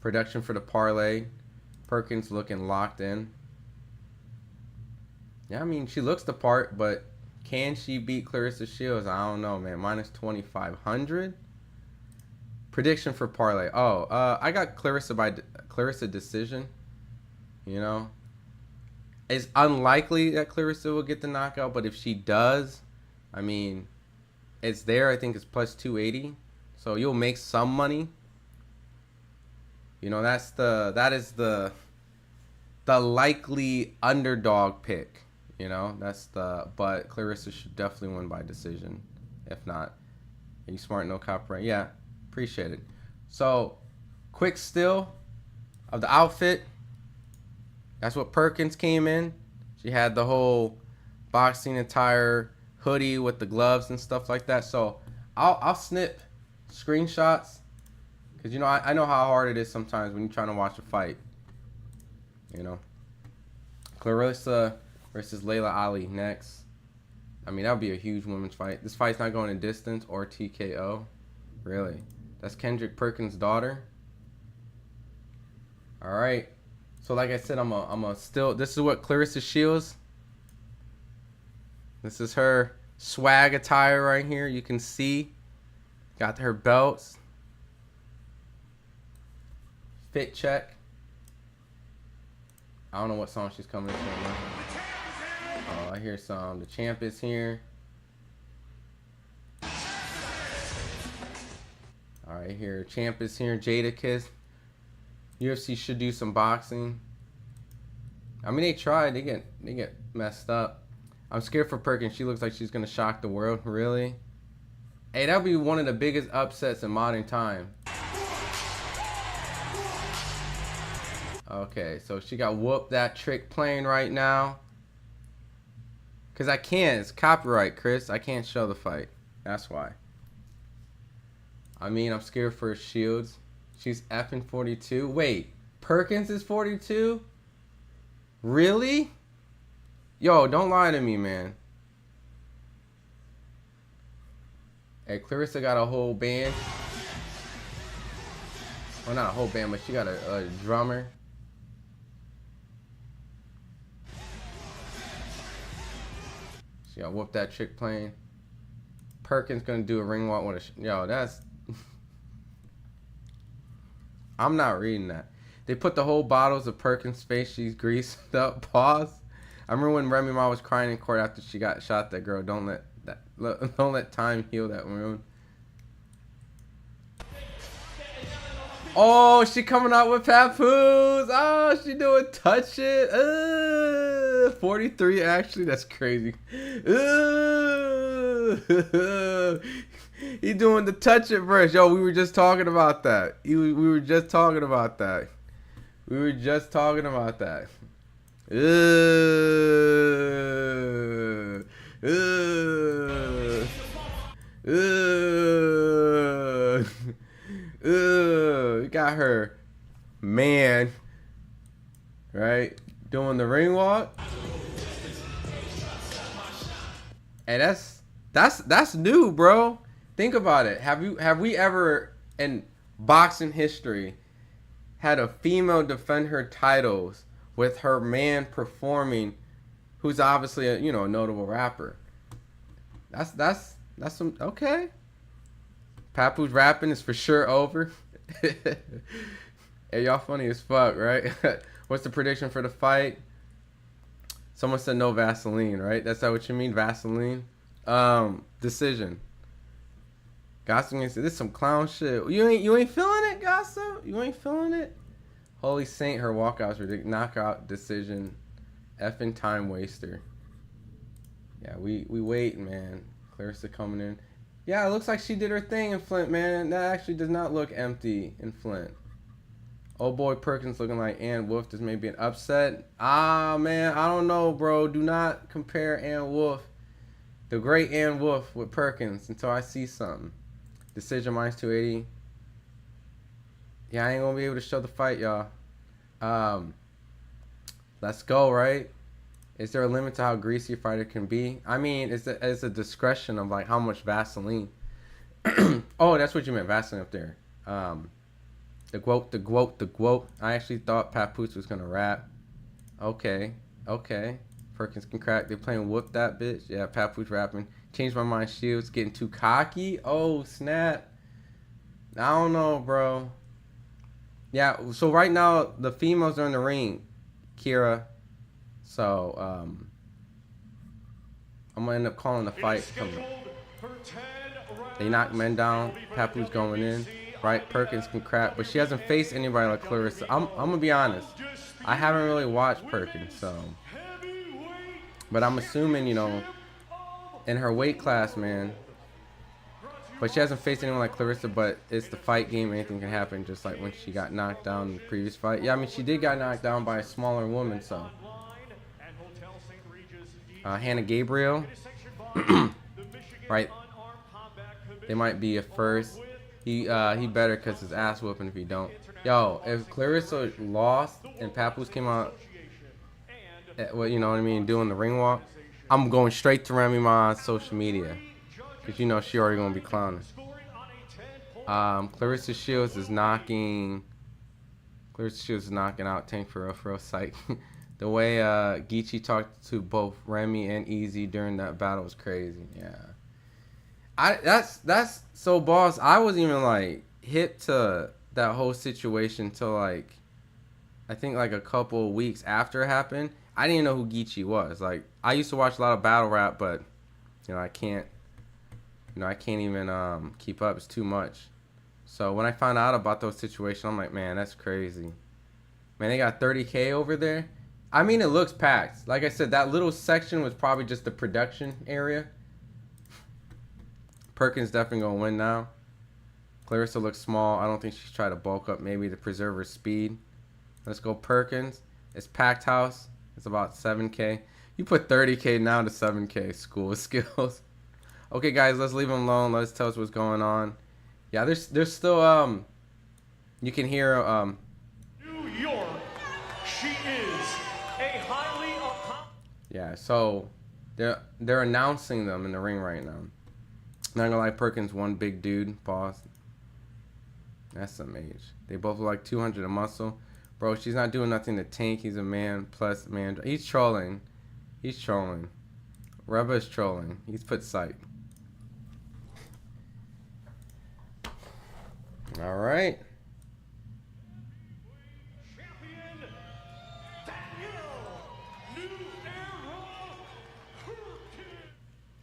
Production for the parlay. Perkins looking locked in. Yeah, I mean, she looks the part, but can she beat Claressa Shields? I don't know, man. Minus 2,500. Prediction for parlay. Oh, I got Claressa decision. You know, it's unlikely that Claressa will get the knockout, but if she does, I mean, it's there. I think it's plus 280, so you'll make some money. You know, that is the likely underdog pick. You know, but Claressa should definitely win by decision. If not, are you smart? No copyright. Yeah. Appreciate it. So, quick still of the outfit. That's what Perkins came in. She had the whole boxing attire hoodie with the gloves and stuff like that. So, I'll snip screenshots because, you know, I know how hard it is sometimes when you're trying to watch a fight. You know, Claressa versus Layla Ali next. I mean, that would be a huge women's fight. This fight's not going in distance or TKO. Really? That's Kendrick Perkins' daughter. All right. So like I said, I'm a still. This is what Claressa Shields. This is her swag attire right here. You can see. Got her belts. Fit check. I don't know what song she's coming to sing. Oh, I hear some. The champ is here. Alright, here. Champ is here. Jada Kiss. UFC should do some boxing. I mean, they tried. They get messed up. I'm scared for Perkins. She looks like she's gonna shock the world. Really? Hey, that'll be one of the biggest upsets in modern time. Okay, so she got whooped that trick playing right now. Cause I can't. It's copyright, Chris. I can't show the fight. That's why. I mean, I'm scared for Shields. She's effing 42. Wait, Perkins is 42? Really? Yo, don't lie to me, man. Hey, Claressa got a whole band. Well, not a whole band, but she got a drummer. She got whooped that trick playing. Perkins gonna do a ring walk with a... Yo, that's... I'm not reading that. They put the whole bottles of Perkins' face. She's greased up. Pause. I remember when Remy Ma was crying in court after she got shot. That girl, don't let time heal that wound. Oh, she coming out with papoose. Oh, she doing touch it. 43 actually. That's crazy. He doing the touch it verse. Yo, we were just talking about that. We were just talking about that. We were just talking about that. Got her man, right, doing the ring walk. Hey, that's new, bro. Think about it. Have we ever in boxing history had a female defend her titles with her man performing, who's obviously a notable rapper? That's some okay. Papoose rapping is for sure over. Hey, y'all funny as fuck, right? What's the prediction for the fight? Someone said no Vaseline, right? That's not what you mean, Vaseline? Decision. Gossip said this is some clown shit. You ain't feeling it, Gossip? You ain't feeling it? Holy Saint, her walkout's ridiculous. Knockout decision. Effing time waster. Yeah, we wait, man. Claressa coming in. Yeah, it looks like she did her thing in Flint, man. That actually does not look empty in Flint. Oh boy, Perkins looking like Ann Wolf. This may be an upset. Ah, man, I don't know, bro. Do not compare Ann Wolf, the great Ann Wolf, with Perkins until I see something. Decision minus 280. Yeah, I ain't gonna be able to show the fight, y'all. Let's go, right? Is there a limit to how greasy a fighter can be? I mean, it's a discretion of like how much Vaseline. Oh, that's what you meant, Vaseline up there. The quote. I actually thought Papoose was gonna rap. Okay. Perkins can crack. They're playing whoop that bitch. Yeah, Papoose rapping. Changed my mind. Shields getting too cocky. Oh snap. I don't know, bro. Yeah. So right now the females are in the ring. Kira. So, I'm going to end up calling the fight. They knock men down. Papoose going in. Right? Perkins can crap. But she hasn't faced anybody like Claressa. I'm going to be honest. I haven't really watched Perkins, so. But I'm assuming, in her weight class, man. But she hasn't faced anyone like Claressa, but it's the fight game. Anything can happen, just like when she got knocked down in the previous fight. Yeah, I mean, she did get knocked down by a smaller woman, so. Hannah Gabriel, right? They might be a first. He better cause his ass whooping if he don't. Yo, if Claressa lost and Papoose came out, well, you know what I mean, doing the ring walk, I'm going straight to Remy Ma on social media, cause she already gonna be clowning. Claressa Shields is knocking out Tank for real psych. The way Geechee talked to both Remy and Easy during that battle was crazy. Yeah. That's so, boss. I wasn't even like hip to that whole situation till like I think like a couple of weeks after it happened. I didn't even know who Geechee was. Like I used to watch a lot of battle rap, but I can't even keep up. It's too much. So when I found out about those situations, I'm like, man, that's crazy. Man, they got 30K over there. I mean, it looks packed. Like I said, that little section was probably just the production area. Perkins definitely going to win now. Claressa looks small. I don't think she's trying to bulk up maybe to preserve her speed. Let's go Perkins. It's packed house. It's about 7K. You put 30K now to 7K. School of skills. Okay, guys, let's leave them alone. Let's tell us what's going on. Yeah, there's still, you can hear, New York, she is a highly accomplished. Yeah, so they're announcing them in the ring right now. Not gonna lie, Perkins one big dude, boss. That's some age. They both look like 200 of muscle. Bro, she's not doing nothing to tank. He's a man plus man. He's trolling. He's trolling. Reba is trolling. He's put sight. All right. Champion Danielle Perkins.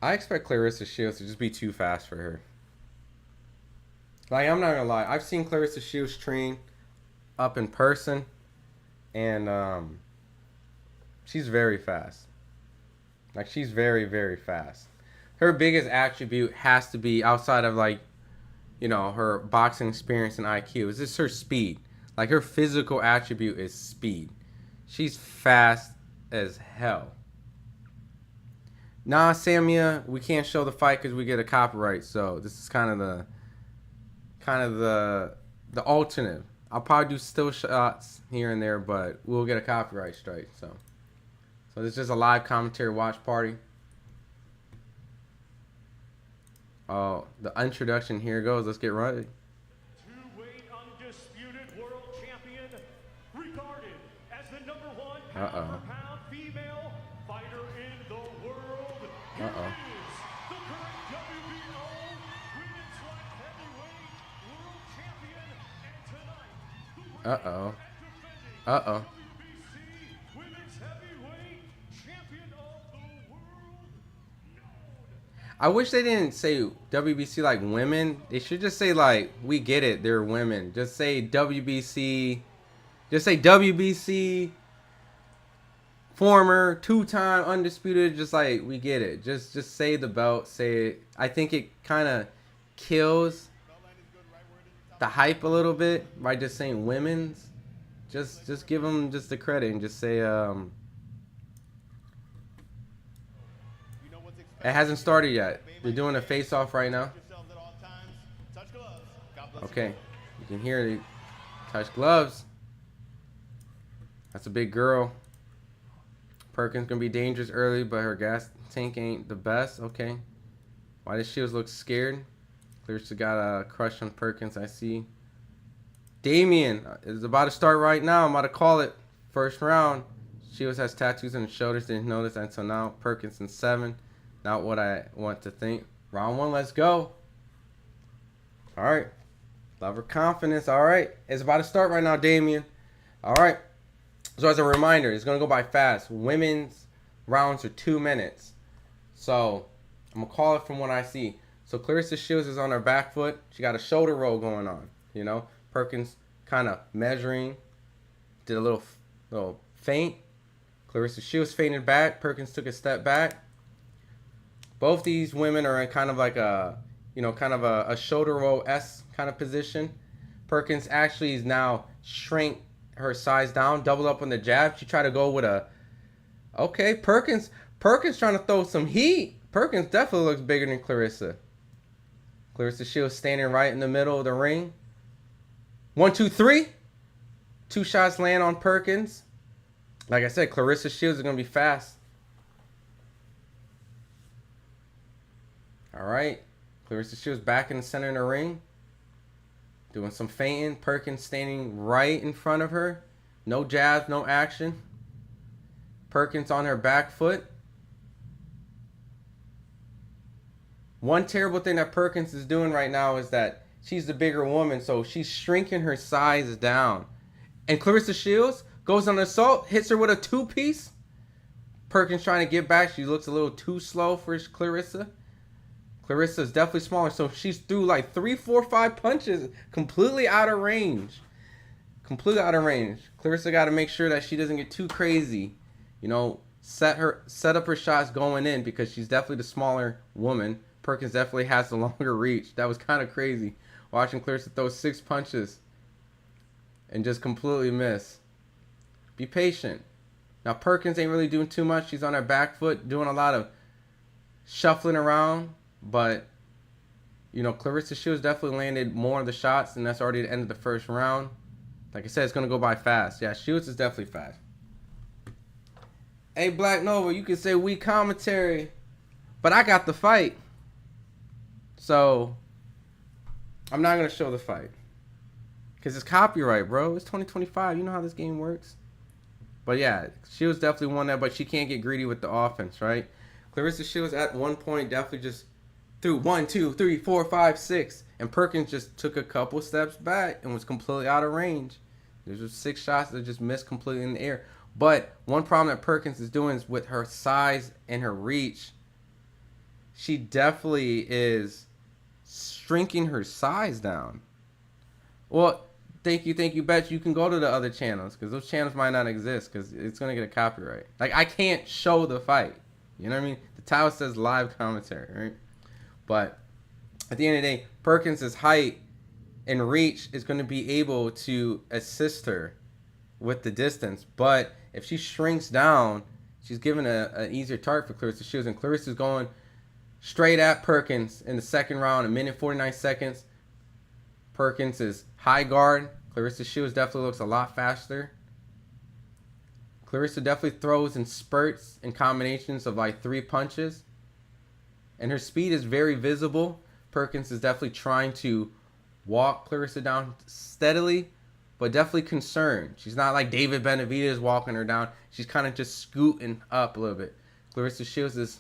I expect Claressa Shields to just be too fast for her. Like, I'm not gonna lie. I've seen Claressa Shields train up in person, and she's very fast. Like, she's very, very fast. Her biggest attribute has to be, outside of, like, her boxing experience and IQ, is just her speed. Like, her physical attribute is speed. She's fast as hell. Nah, Samia, we can't show the fight because we get a copyright. So this is kind of the alternate. I'll probably do still shots here and there, but we'll get a copyright strike. So this is just a live commentary watch party. Oh, the introduction here goes. Let's get ready. Two-weight undisputed world champion, regarded as the #1 Uh-oh. pound-for-pound female fighter in the world. Here Uh-oh. is the current WBO women's light heavyweight world champion, and tonight the Uh-oh. and defending Uh-oh. WBC women's heavyweight champion of the world. I wish they didn't say WBC like women. They should just say like, we get it, they're women. Just say WBC. Just say WBC former 2-time undisputed. Just like, we get it. Just say the belt. Say it. I think it kind of kills the hype a little bit by just saying women's. Just give them just the credit and just say it hasn't started yet. They're doing a face-off right now. Okay. You can hear it. Touch gloves. That's a big girl. Perkins going to be dangerous early, but her gas tank ain't the best. Okay. Why does Shields look scared? Claressa got a crush on Perkins, I see. Damien is about to start right now. I'm about to call it. First round. Shields has tattoos on his shoulders. Didn't notice until now. Perkins in 7. Not what I want to think. Round 1, let's go. All right. Love her confidence. All right. It's about to start right now, Damien. All right. So as a reminder, it's going to go by fast. Women's rounds are 2 minutes. So I'm going to call it from what I see. So Claressa Shields is on her back foot. She got a shoulder roll going on. Perkins kind of measuring. Did a little feint. Claressa Shields feinted back. Perkins took a step back. Both these women are in kind of like a shoulder roll-esque kind of position. Perkins actually is now shrank her size down, doubled up on the jab. She tried to go with okay, Perkins trying to throw some heat. Perkins definitely looks bigger than Claressa. Claressa Shields standing right in the middle of the ring. 1, 2, 3. 2 shots land on Perkins. Like I said, Claressa Shields is going to be fast. All right. Claressa Shields back in the center of the ring. Doing some feinting. Perkins standing right in front of her. No jabs, no action. Perkins on her back foot. One terrible thing that Perkins is doing right now is that she's the bigger woman, so she's shrinking her size down. And Claressa Shields goes on an assault, hits her with a two-piece. Perkins trying to get back. She looks a little too slow for Claressa. Claressa is definitely smaller, so she's threw like 3, 4, 5 punches completely out of range. Completely out of range. Claressa got to make sure that she doesn't get too crazy. You know, set up her shots going in because she's definitely the smaller woman. Perkins definitely has the longer reach. That was kind of crazy watching Claressa throw 6 punches and just completely miss. Be patient. Now Perkins ain't really doing too much. She's on her back foot doing a lot of shuffling around. But, you know, Claressa Shields definitely landed more of the shots, and that's already the end of the first round. Like I said, it's going to go by fast. Yeah, Shields is definitely fast. Hey, Black Nova, you can say weak commentary, but I got the fight. So, I'm not going to show the fight. Because it's copyright, bro. It's 2025. You know how this game works. But, yeah, Shields definitely won that, but she can't get greedy with the offense, right? Claressa Shields at one point definitely just threw 1, 2, 3, 4, 5, 6. And Perkins just took a couple steps back and was completely out of range. There's just 6 shots that just missed completely in the air. But one problem that Perkins is doing is with her size and her reach. She definitely is shrinking her size down. Well, thank you, Bet. You can go to the other channels because those channels might not exist because it's going to get a copyright. Like, I can't show the fight. You know what I mean? The title says live commentary, right? But at the end of the day, Perkins' height and reach is going to be able to assist her with the distance. But if she shrinks down, she's given an easier target for Claressa Shields. And Claressa's going straight at Perkins in the second round, 1:49 seconds. Perkins is high guard. Claressa Shields definitely looks a lot faster. Claressa definitely throws in spurts and combinations of like 3 punches. And her speed is very visible. Perkins is definitely trying to walk Claressa down steadily, but definitely concerned. She's not like David Benavidez walking her down. She's kind of just scooting up a little bit. Claressa Shields is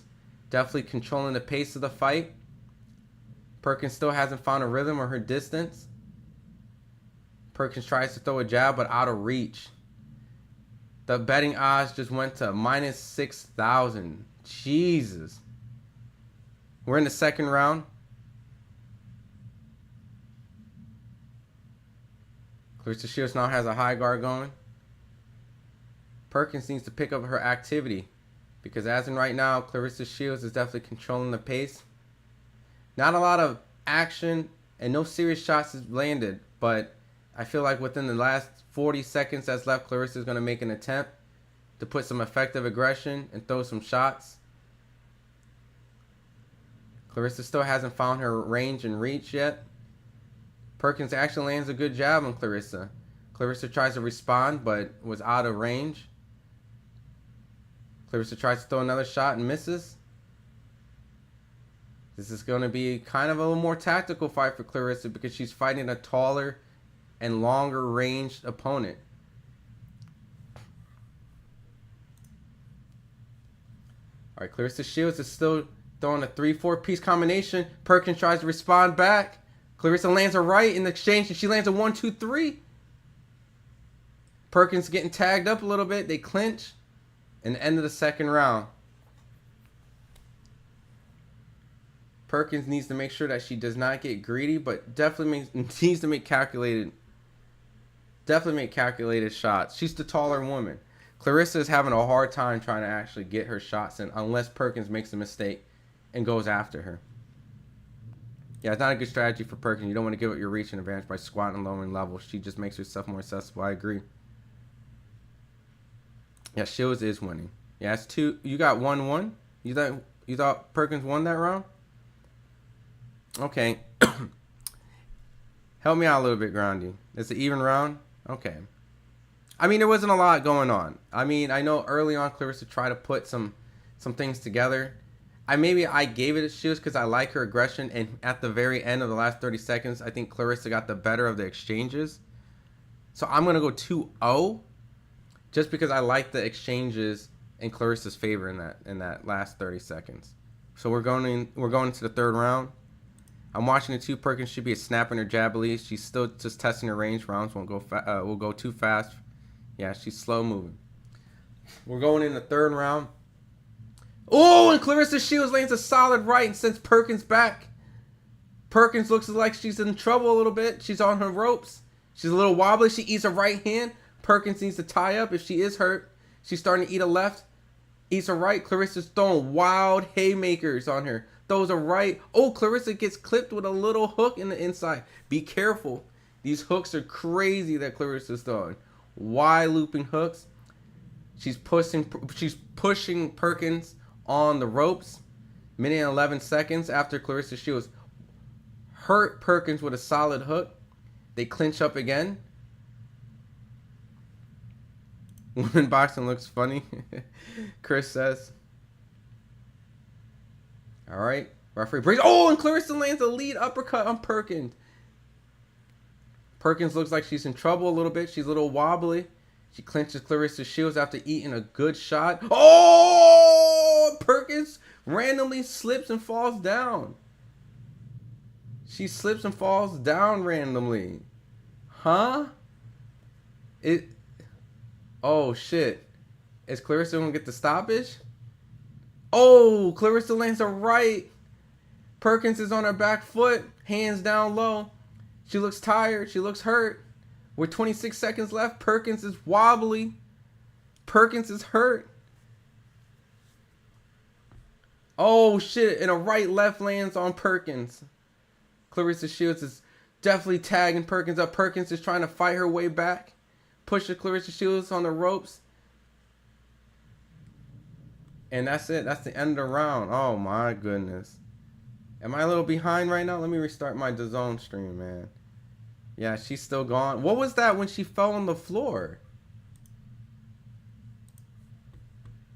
definitely controlling the pace of the fight. Perkins still hasn't found a rhythm or her distance. Perkins tries to throw a jab, but out of reach. The betting odds just went to minus 6,000. Jesus. We're in the second round. Claressa Shields now has a high guard going. Perkins needs to pick up her activity because as in right now, Claressa Shields is definitely controlling the pace. Not a lot of action and no serious shots is landed, but I feel like within the last 40 seconds that's left, Claressa is going to make an attempt to put some effective aggression and throw some shots. Claressa still hasn't found her range and reach yet. Perkins actually lands a good jab on Claressa. Claressa tries to respond, but was out of range. Claressa tries to throw another shot and misses. This is going to be kind of a little more tactical fight for Claressa because she's fighting a taller and longer ranged opponent. All right, Claressa Shields is still throwing a 3-4 piece combination. Perkins tries to respond back. Claressa lands a right in the exchange, and she lands a 1-2-3. Perkins getting tagged up a little bit. They clinch. And the end of the second round. Perkins needs to make sure that she does not get greedy, but definitely needs to make calculated shots. She's the taller woman. Claressa is having a hard time trying to actually get her shots in unless Perkins makes a mistake and goes after her. Yeah, it's not a good strategy for Perkins. You don't want to give up your reach and advantage by squatting and lowering levels. She just makes herself more accessible. I agree. Yeah, Shields is winning. Yeah, it's 2. You got 1-1. You thought Perkins won that round? Okay. Help me out a little bit, Groundy. It's an even round? Okay. I mean, there wasn't a lot going on. I mean, I know early on Claressa tried to put some things together. Maybe I gave it to Shields because I like her aggression, and at the very end of the last 30 seconds, I think Claressa got the better of the exchanges. So I'm going to go 2-0 just because I like the exchanges in Clarissa's favor in that last 30 seconds. So we're going into the third round. I'm watching it too. Perkins should be a snap in her jab at least. She's still just testing her range. Rounds won't go will go too fast. Yeah, she's slow moving. We're going in the third round. Oh, and Claressa Shields lands a solid right and sends Perkins back. Perkins looks like she's in trouble a little bit. She's on her ropes. She's a little wobbly. She eats a right hand. Perkins needs to tie up if she is hurt. She's starting to eat a left. Eats a right. Clarissa's throwing wild haymakers on her. Throws a right. Oh, Claressa gets clipped with a little hook in the inside. Be careful. These hooks are crazy that Clarissa's throwing. Wide looping hooks. She's pushing Perkins on the ropes. Minute and 11 seconds after Claressa Shields hurt Perkins with a solid hook. They clinch up again. Women boxing looks funny. Chris says. All right. Referee breaks. Oh, and Claressa lands a lead uppercut on Perkins. Perkins looks like she's in trouble a little bit. She's a little wobbly. She clinches Claressa Shields after eating a good shot. Oh! Perkins randomly slips and falls down. She slips and falls down randomly. Huh? Oh, shit. Is Claressa going to get the stoppage? Oh, Claressa lands a right. Perkins is on her back foot. Hands down low. She looks tired. She looks hurt. With 26 seconds left, Perkins is wobbly. Perkins is hurt. Oh, shit. And a right-left lands on Perkins. Claressa Shields is definitely tagging Perkins up. Perkins is trying to fight her way back. Pushes Claressa Shields on the ropes. And that's it. That's the end of the round. Oh, my goodness. Am I a little behind right now? Let me restart my DAZN stream, man. Yeah, she's still gone. What was that when she fell on the floor?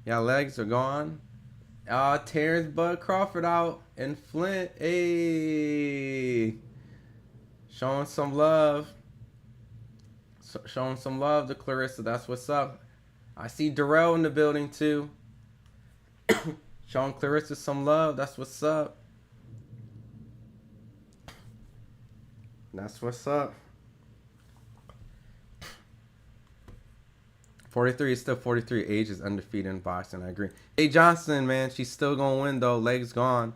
Yeah, legs are gone. Tears Bud Crawford out in Flint. Hey. Showing some love. Showing some love to Claressa. That's what's up. I see Darrell in the building too. Showing Claressa some love. That's what's up. That's what's up. 43 is still 43. Age is undefeated in boxing. I agree. Hey Johnson, man, she's still gonna win though. Legs gone.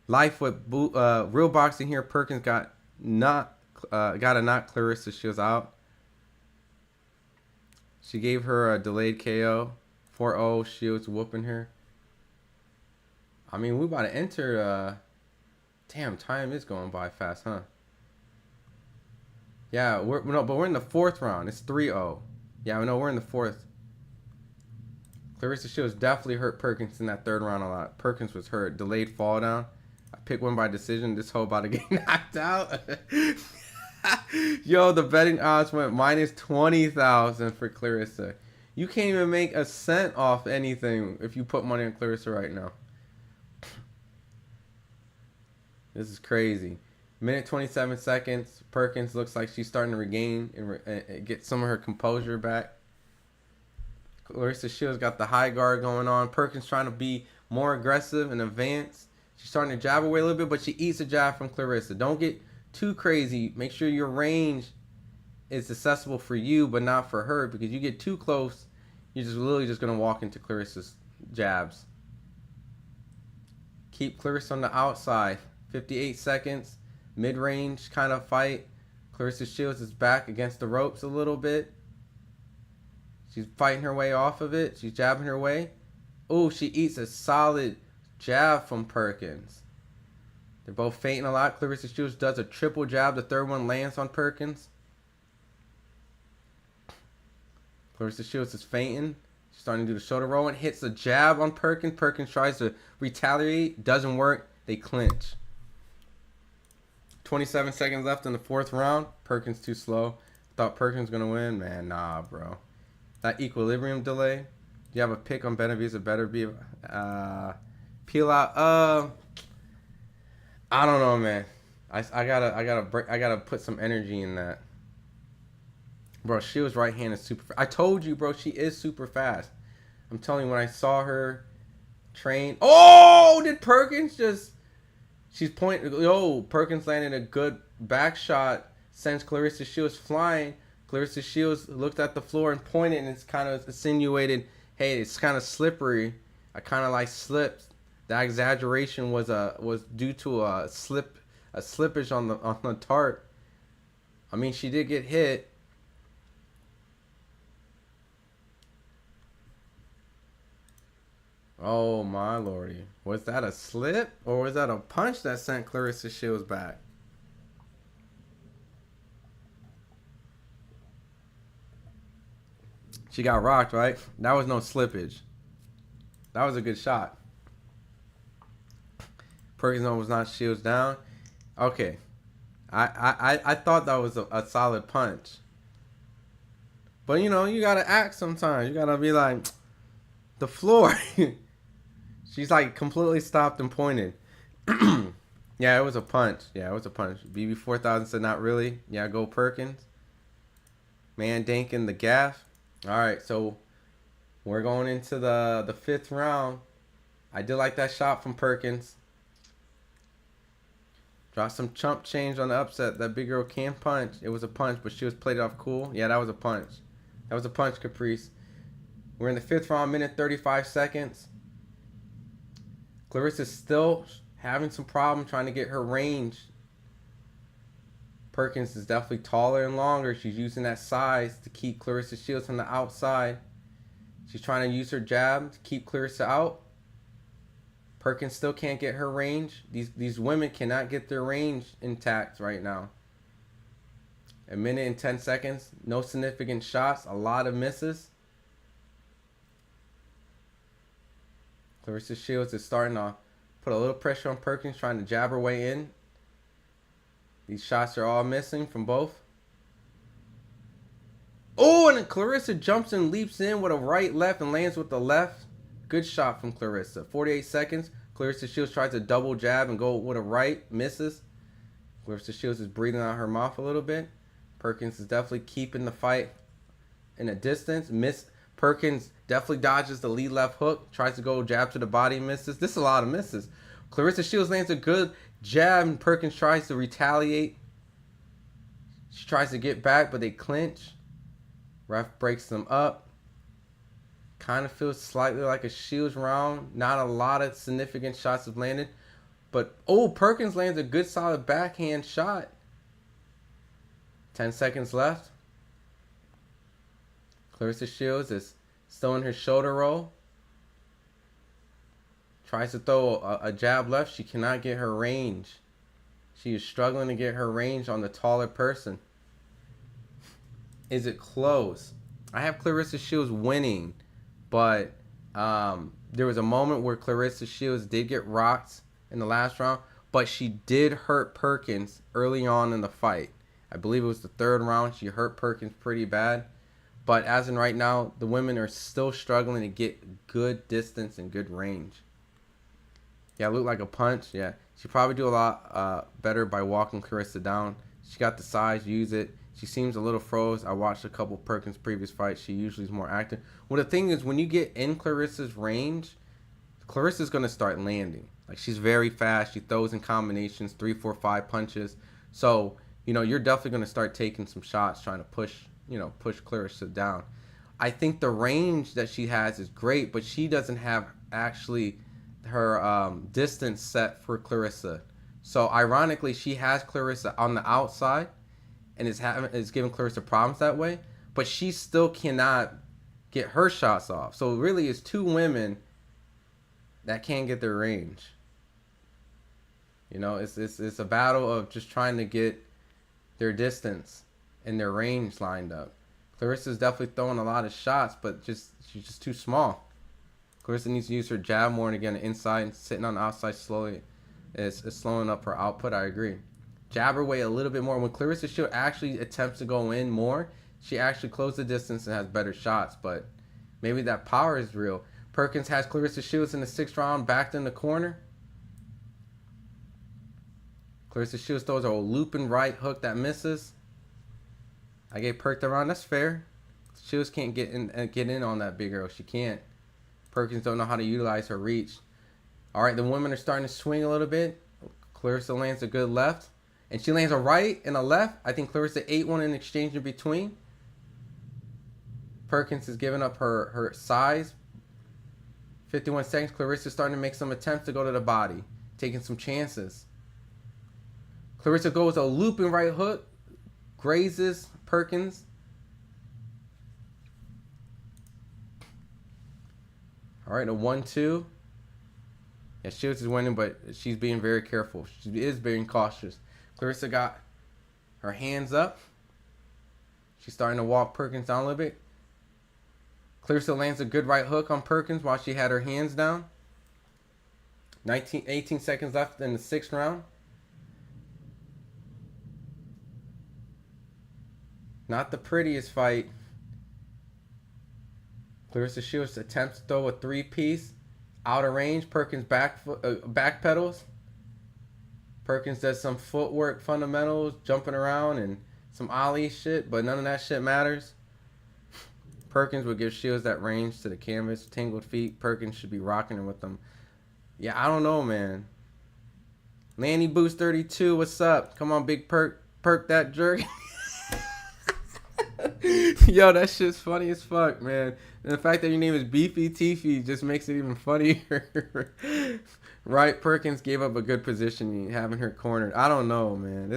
Life with real boxing here. Perkins got to knock Claressa Shields out. She gave her a delayed KO. 4-0. Shields whooping her. I mean, we about to enter. Damn, time is going by fast, huh? Yeah, but we're in the fourth round. It's 3-0. Yeah, I know we're in the fourth. Claressa Shields definitely hurt Perkins in that third round a lot. Perkins was hurt. Delayed fall down. I picked one by decision. This whole about to get knocked out. Yo, the betting odds went minus 20,000 for Claressa. You can't even make a cent off anything if you put money on Claressa right now. This is crazy. Minute 27 seconds. Perkins looks like she's starting to regain and get some of her composure back. Claressa Shields got the high guard going on. Perkins trying to be more aggressive and advance. She's starting to jab away a little bit, but she eats a jab from Claressa. Don't get too crazy. Make sure your range is accessible for you, but not for her, because you get too close, you're just literally just going to walk into Claressa's jabs. Keep Claressa on the outside. 58 seconds. Mid-range kind of fight. Claressa Shields is back against the ropes a little bit. She's fighting her way off of it. She's jabbing her way. Oh, she eats a solid jab from Perkins. They're both fainting a lot. Claressa Shields does a triple jab. The third one lands on Perkins. Claressa Shields is fainting. She's starting to do the shoulder roll and hits a jab on Perkins. Perkins tries to retaliate. Doesn't work. They clinch. 27 seconds left in the fourth round. Perkins too slow. Thought Perkins going to win. Man, nah, bro. That equilibrium delay. Do you have a pick on Benavidez? It better be peel out. I don't know, man. I gotta put some energy in that. Bro, Shields' right hand is super fast. I told you, bro, she is super fast. I'm telling you, when I saw her train. Oh, did Perkins just... She's pointing... Yo, Perkins landed a good back shot, sends Claressa Shields flying. Claressa Shields looked at the floor and pointed, and it's kind of insinuated, hey, it's kind of slippery. I kind of like slipped. That exaggeration was due to a slippage on the tarp. I mean, she did get hit. Oh my lordy. Was that a slip or was that a punch that sent Claressa Shields back? She got rocked, right? That was no slippage. That was a good shot. Perkins was not Shields down. Okay. I thought that was a solid punch. But, you know, you got to act sometimes. You got to be like, the floor. She's like completely stopped and pointed. Yeah, it was a punch. Yeah, it was a punch. BB4000 said not really. Yeah, go Perkins. Man danking the gaff. All right, so we're going into the 5th round. I did like that shot from Perkins. Dropped some chump change on the upset. That big girl can punch. It was a punch, but she was played it off cool. Yeah, that was a punch. That was a punch, Caprice. We're in the 5th round, minute 35 seconds. Claressa's still having some problem trying to get her range. Perkins is definitely taller and longer. She's using that size to keep Claressa Shields on the outside. She's trying to use her jab to keep Claressa out. Perkins still can't get her range. These women cannot get their range intact right now. A minute and 10 seconds. No significant shots. A lot of misses. Claressa Shields is starting to put a little pressure on Perkins, trying to jab her way in. These shots are all missing from both. Oh, and then Claressa jumps and leaps in with a right, left, and lands with the left. Good shot from Claressa. 48 seconds. Claressa Shields tries to double jab and go with a right. Misses. Claressa Shields is breathing out her mouth a little bit. Perkins is definitely keeping the fight in a distance. Perkins definitely dodges the lead left hook. Tries to go jab to the body. Misses. This is a lot of misses. Claressa Shields lands a good jab, and Perkins tries to retaliate. She tries to get back, but they clinch. Ref breaks them up. Kind of feels slightly like a Shields round. Not a lot of significant shots have landed. But, oh, Perkins lands a good solid backhand shot. 10 seconds left. Claressa Shields is still in her shoulder roll. Tries to throw a jab left. She cannot get her range. She is struggling to get her range on the taller person. Is it close? I have Claressa Shields winning. But there was a moment where Claressa Shields did get rocked in the last round. But she did hurt Perkins early on in the fight. I believe it was the 3rd round. She hurt Perkins pretty bad. But as in right now, the women are still struggling to get good distance and good range. Yeah, it looked like a punch. Yeah, she probably do a lot better by walking Claressa down. She got the size, use it. She seems a little froze. I watched a couple of Perkins' previous fights. She usually is more active. Well, the thing is, when you get in Claressa's range, Claressa's going to start landing. Like, she's very fast. She throws in combinations, 3, 4, 5 punches. So, you know, you're definitely going to start taking some shots, trying to push Claressa down. I think the range that she has is great, but she doesn't have actually her distance set for Claressa. So, ironically, she has Claressa on the outside and is giving Claressa problems that way, but she still cannot get her shots off. So, really, it's 2 women that can't get their range. You know, it's a battle of just trying to get their distance and their range lined up. Claressa's definitely throwing a lot of shots, but she's just too small. Claressa needs to use her jab more and again inside, and sitting on the outside slowly is slowing up her output. I agree. Jab her way a little bit more. When Claressa Shields actually attempts to go in more, she actually closes the distance and has better shots, but maybe that power is real. Perkins has Claressa Shields in the 6th round, backed in the corner. Claressa Shields throws a looping right hook that misses. I gave Perk the round. That's fair. Shields can't get in on that big girl. She can't. Perkins don't know how to utilize her reach. All right, the women are starting to swing a little bit. Claressa lands a good left. And she lands a right and a left. I think Claressa ate one in exchange in between. Perkins is giving up her size. 51 seconds. Claressa starting to make some attempts to go to the body. Taking some chances. Claressa goes a looping right hook. Grazes Perkins. All right, a 1-2. Yeah, Shields is winning, but she's being very careful. She is being cautious. Claressa got her hands up. She's starting to walk Perkins down a little bit. Claressa lands a good right hook on Perkins while she had her hands down. 18 seconds left in the 6th round. Not the prettiest fight. Claressa Shields attempts to throw a 3-piece. Out of range. Perkins back pedals. Perkins does some footwork fundamentals, jumping around and some ollie shit, but none of that shit matters. Perkins would give Shields that range to the canvas. Tangled feet. Perkins should be rocking her with them. Yeah, I don't know, man. Lanny Boost 32, what's up? Come on, Big Perk. Perk that jerk. Yo, that shit's funny as fuck, man. And the fact that your name is Beefy Teefy just makes it even funnier. Right, Perkins gave up a good position, having her cornered. I don't know, man.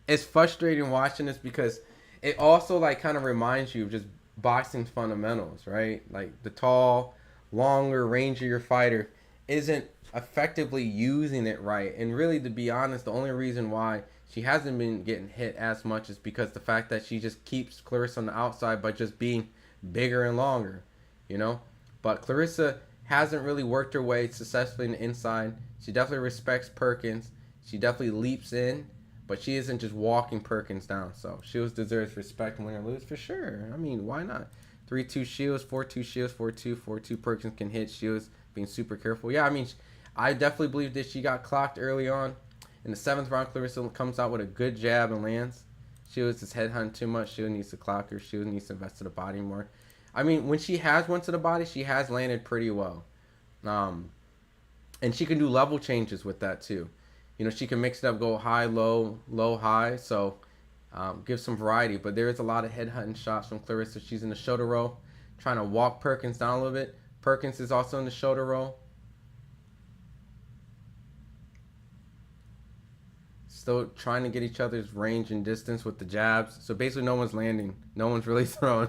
It's frustrating watching this because it also like kind of reminds you of just boxing fundamentals, right? Like the tall, longer, rangier fighter isn't effectively using it right. And really, to be honest, the only reason why she hasn't been getting hit as much is because the fact that she just keeps Claressa on the outside by just being bigger and longer, you know? But Claressa hasn't really worked her way successfully in the inside. She definitely respects Perkins. She definitely leaps in, but she isn't just walking Perkins down. So Shields deserves respect, win or lose for sure. I mean, why not? 3-2 Shields, 4-2 Shields, 4-2, 4-2 Perkins can hit. Shields being super careful. Yeah, I mean, I definitely believe that she got clocked early on. In the 7th round, Claressa comes out with a good jab and lands. Shields is headhunting too much. Shields needs to clock her. Shields needs to invest to the body more. I mean, when she has went to the body, she has landed pretty well. And she can do level changes with that too. You know, she can mix it up, go high, low, low, high. So give some variety. But there is a lot of headhunting shots from Claressa. She's in the shoulder roll, trying to walk Perkins down a little bit. Perkins is also in the shoulder roll. Still trying to get each other's range and distance with the jabs. So basically no one's landing. No one's really throwing.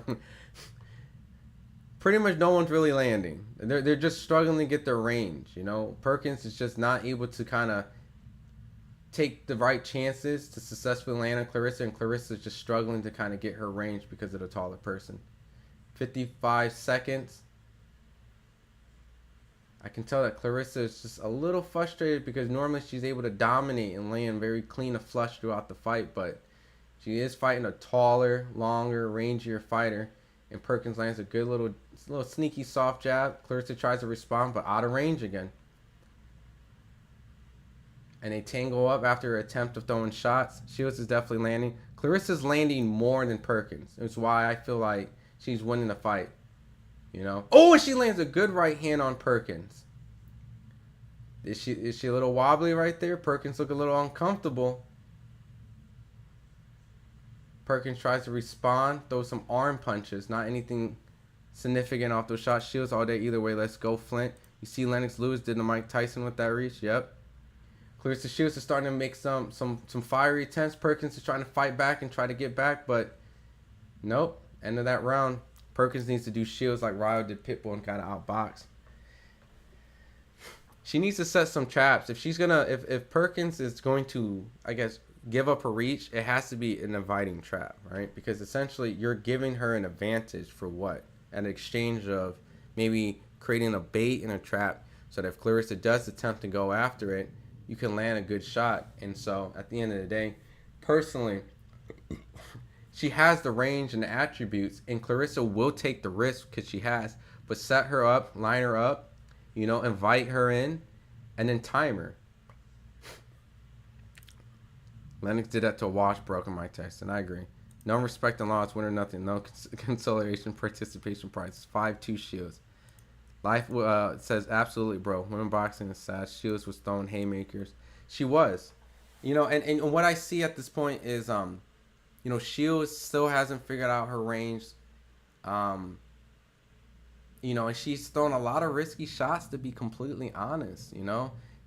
Pretty much no one's really landing. They're just struggling to get their range, you know. Perkins is just not able to kind of take the right chances to successfully land on Claressa, and Claressa is just struggling to kind of get her range because of the taller person. 55 seconds. I can tell that Claressa is just a little frustrated because normally she's able to dominate and land very clean and flush throughout the fight, but she is fighting a taller, longer, rangier fighter, and Perkins lands a good little sneaky soft jab. Claressa tries to respond, but out of range again. And they tangle up after her attempt of throwing shots. Shields is definitely landing. Claressa's landing more than Perkins. It's why I feel like she's winning the fight. You know? Oh, and she lands a good right hand on Perkins. Is she a little wobbly right there? Perkins look a little uncomfortable. Perkins tries to respond, throw some arm punches. Not anything significant off those shots. Shields all day either way. Let's go, Flint. You see Lennox Lewis did the Mike Tyson with that reach. Yep. Claressa Shields is starting to make some fiery attempts. Perkins is trying to fight back and try to get back, but nope. End of that round. Perkins needs to do Shields like Ryo did Pitbull and kind of outbox. She needs to set some traps. If Perkins is going to, I guess, give up her reach, it has to be an inviting trap, right? Because essentially you're giving her an advantage for what? An exchange of maybe creating a bait and a trap so that if Claressa does attempt to go after it, you can land a good shot. And so at the end of the day, personally, she has the range and the attributes, and Claressa will take the risk because she has. But set her up, line her up, you know, invite her in, and then time her. Lennox did that to Wash, broken Mike Tyson. I agree. No respect and loss, win or nothing. No consolation, participation prize. 5-2 Shields. Life says absolutely, bro. Women boxing is sad. Shields was throwing haymakers. She was, and what I see at this point is Shields still hasn't figured out her range. And she's thrown a lot of risky shots, to be completely honest.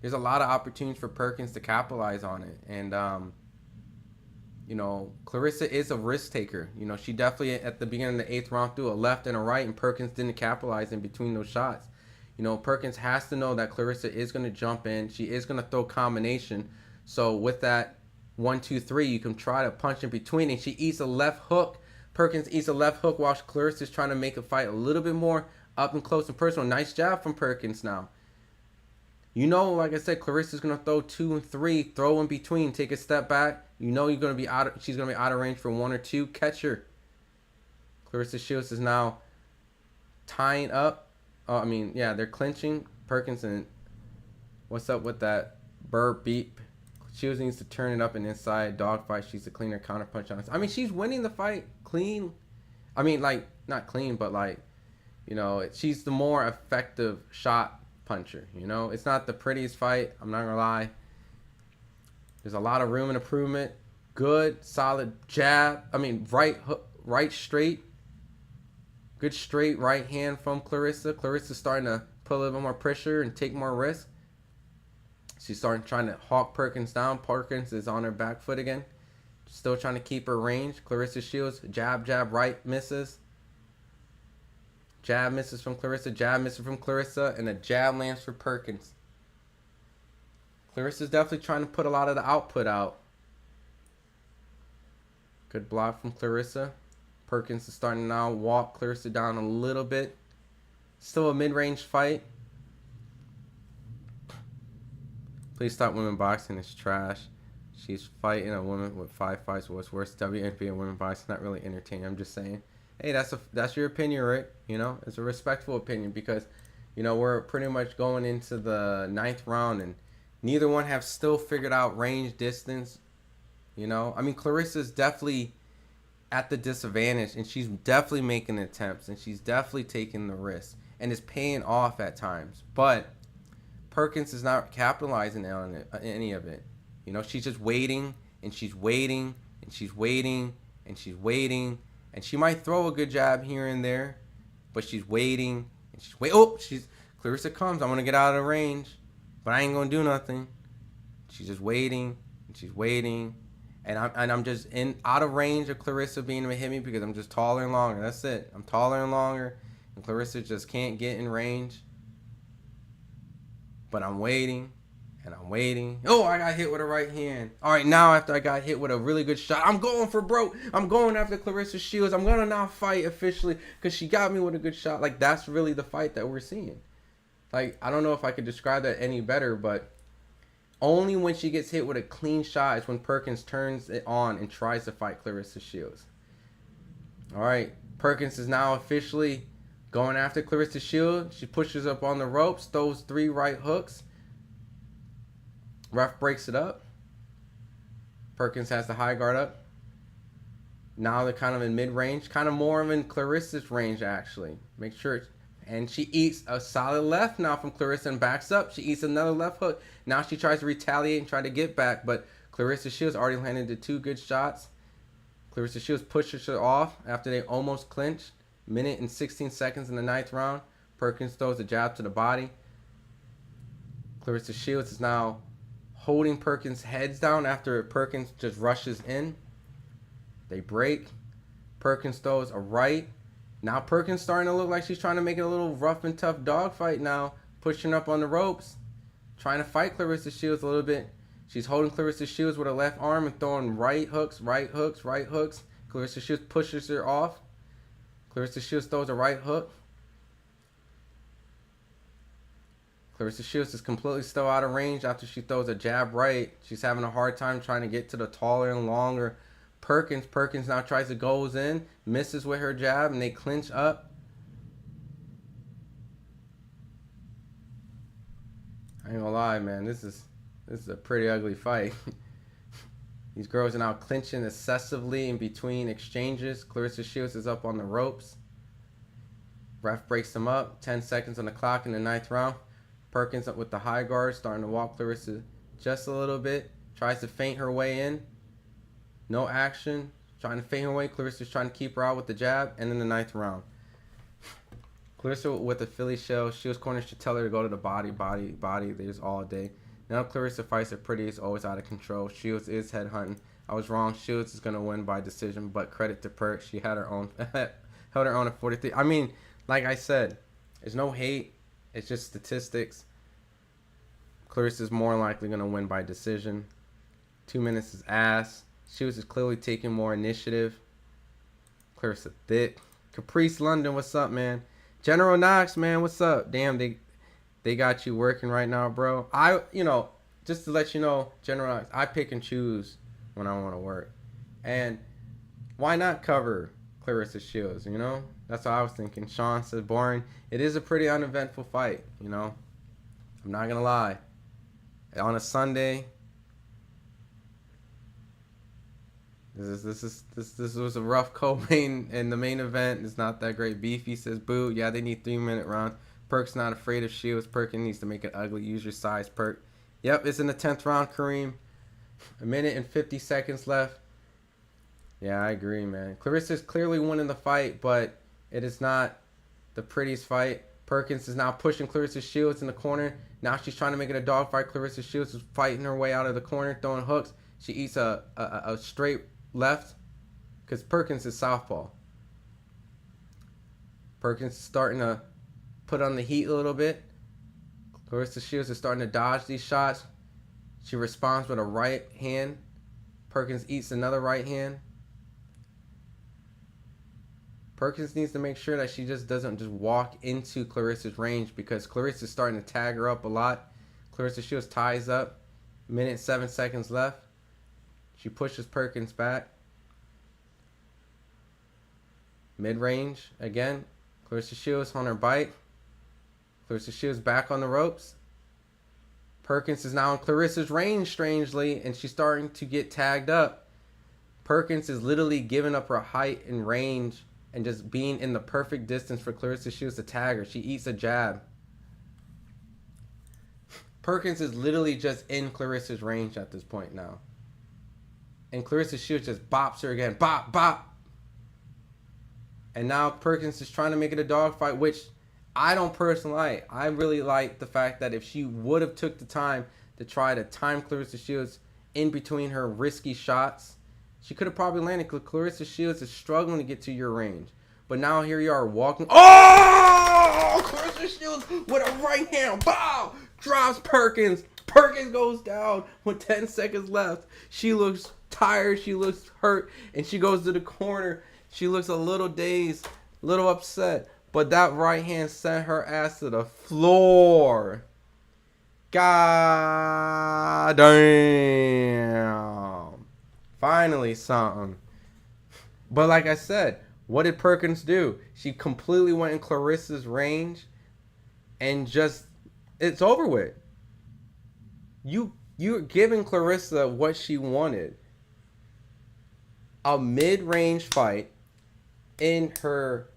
There's a lot of opportunities for Perkins to capitalize on it, and Claressa is a risk taker. She definitely at the beginning of the 8th round threw a left and a right, and Perkins didn't capitalize in between those shots. Perkins has to know that Claressa is going to jump in. She is going to throw combination. So with that 1, 2, 3, you can try to punch in between, and she eats a left hook. Perkins eats a left hook while Claressa is trying to make a fight a little bit more up and close and personal. Nice jab from Perkins now. Like I said, Claressa's going to throw 2 and 3, throw in between, take a step back. You're going to be she's going to be out of range for 1 or 2. Catch her. Claressa Shields is now tying up. They're clinching. Perkins and what's up with that burp beep? Shields needs to turn it up and inside dogfight. She's a cleaner counterpunch on us. She's winning the fight clean. Not clean, but she's the more effective shot puncher. It's not the prettiest fight. I'm not gonna lie. There's a lot of room and improvement. Good, solid jab. Right hook, right straight. Good straight right hand from Claressa. Claressa's starting to put a little bit more pressure and take more risk. She's trying to hawk Perkins down. Perkins is on her back foot again. Still trying to keep her range. Claressa Shields, jab, right, misses. Jab misses from Claressa. Jab misses from Claressa. And a jab lands for Perkins. Claressa's definitely trying to put a lot of the output out. Good block from Claressa. Perkins is starting to now walk Claressa down a little bit. Still a mid-range fight. Please stop women boxing. It's trash. She's fighting a woman with 5 fights. What's worse, WNBA and women boxing? Not really entertaining. I'm just saying. Hey, that's your opinion, right? It's a respectful opinion because, we're pretty much going into the 9th round and neither one have still figured out range, distance. Claressa's definitely at the disadvantage and she's definitely making attempts and she's definitely taking the risk and it's paying off at times. But Perkins is not capitalizing on any of it. She's just waiting and she's waiting and she's waiting and she's waiting. And she might throw a good jab here and there, but she's waiting and she's Claressa comes. I'm gonna get out of range, but I ain't gonna do nothing. She's just waiting and she's waiting, and I'm just out of range of Claressa being able to hit me because I'm just taller and longer. That's it. I'm taller and longer, and Claressa just can't get in range. But I'm waiting. And I'm waiting. Oh, I got hit with a right hand. All right, now after I got hit with a really good shot, I'm going for broke. I'm going after Claressa Shields. I'm going to now fight officially because she got me with a good shot. That's really the fight that we're seeing. I don't know if I could describe that any better, but only when she gets hit with a clean shot is when Perkins turns it on and tries to fight Claressa Shields. All right, Perkins is now officially going after Claressa Shields. She pushes up on the ropes, throws 3 right hooks. Ref breaks it up. Perkins has the high guard up. Now they're kind of in mid-range. Kind of more in Claressa's range, actually. Make sure. And she eats a solid left now from Claressa and backs up. She eats another left hook. Now she tries to retaliate and try to get back. But Claressa Shields already landed the 2 good shots. Claressa Shields pushes her off after they almost clinched. Minute and 16 seconds in the 9th round. Perkins throws a jab to the body. Claressa Shields is now holding Perkins' heads down after Perkins just rushes in. They break. Perkins throws a right. Now Perkins starting to look like she's trying to make it a little rough and tough dogfight now. Pushing up on the ropes. Trying to fight Claressa Shields a little bit. She's holding Claressa Shields with her left arm and throwing right hooks, right hooks, right hooks. Claressa Shields pushes her off. Claressa Shields throws a right hook. Claressa Shields is completely still out of range after she throws a jab right. She's having a hard time trying to get to the taller and longer Perkins. Perkins now tries to goes in, misses with her jab, and they clinch up. I ain't gonna lie, man. This is a pretty ugly fight. These girls are now clinching excessively in between exchanges. Claressa Shields is up on the ropes. Ref breaks him up. 10 seconds on the clock in the 9th round. Perkins up with the high guard, starting to walk Claressa just a little bit. Tries to feint her way in. No action. Trying to feint her way. Claressa's trying to keep her out with the jab. And then the 9th round. Claressa with the Philly shell. Shields corner should tell her to go to the body. There's all day. Now Claressa fights her pretty. Is always out of control. Shields is headhunting. I was wrong. Shields is going to win by decision. But credit to Perk. She had her own. Held her own at 43. I mean, like I said, there's no hate. It's just statistics. Claressa is more likely going to win by decision. 2 minutes is ass. Shields is clearly taking more initiative. Claressa thick. Caprice London, what's up, man? General Knox, man, what's up? Damn, they got you working right now, bro. Just to let you know, General Knox, I pick and choose when I want to work. And why not cover Claressa Shields, you know? That's what I was thinking. Sean said boring. It is a pretty uneventful fight, you know? I'm not going to lie. On a Sunday, this was a rough co-main, and the main event is not that great. Beefy says, boo. Yeah, they need 3-minute rounds. Perk's not afraid of Shields. Perk needs to make it ugly. Use your size, Perk. Yep, it's in the 10th round, Kareem. 1 minute and 50 seconds left. Yeah, I agree, man. Claressa's clearly winning the fight, but it is not the prettiest fight. Perkins is now pushing Claressa Shields in the corner. Now she's trying to make it a dogfight. Claressa Shields is fighting her way out of the corner, throwing hooks. She eats a straight left because Perkins is southpaw. Perkins is starting to put on the heat a little bit. Claressa Shields is starting to dodge these shots. She responds with a right hand. Perkins eats another right hand. Perkins needs to make sure that she just doesn't just walk into Claressa's range because Claressa's starting to tag her up a lot. Claressa Shields ties up. 1 minute, 7 seconds left. She pushes Perkins back. Mid-range again. Claressa Shields on her bite. Claressa Shields back on the ropes. Perkins is now in Claressa's range, strangely, and she's starting to get tagged up. Perkins is literally giving up her height and range and just being in the perfect distance for Claressa Shields to tag her. She eats a jab. Perkins is literally just in Claressa's range at this point now. And Claressa Shields just bops her again. Bop, bop. And now Perkins is trying to make it a dogfight, which I don't personally like. I really like the fact that if she would have took the time to try to time Claressa Shields in between her risky shots, she could have probably landed because Claressa Shields is struggling to get to your range. But now here you are walking. Oh! Claressa Shields with a right hand. Bow! Drops Perkins. Perkins goes down with 10 seconds left. She looks tired. She looks hurt. And she goes to the corner. She looks a little dazed, a little upset. But that right hand sent her ass to the floor. God damn. Finally something. But like I said, what did Perkins do? She completely went in Claressa's range and just, it's over with. You're giving Claressa what she wanted. A mid-range fight in her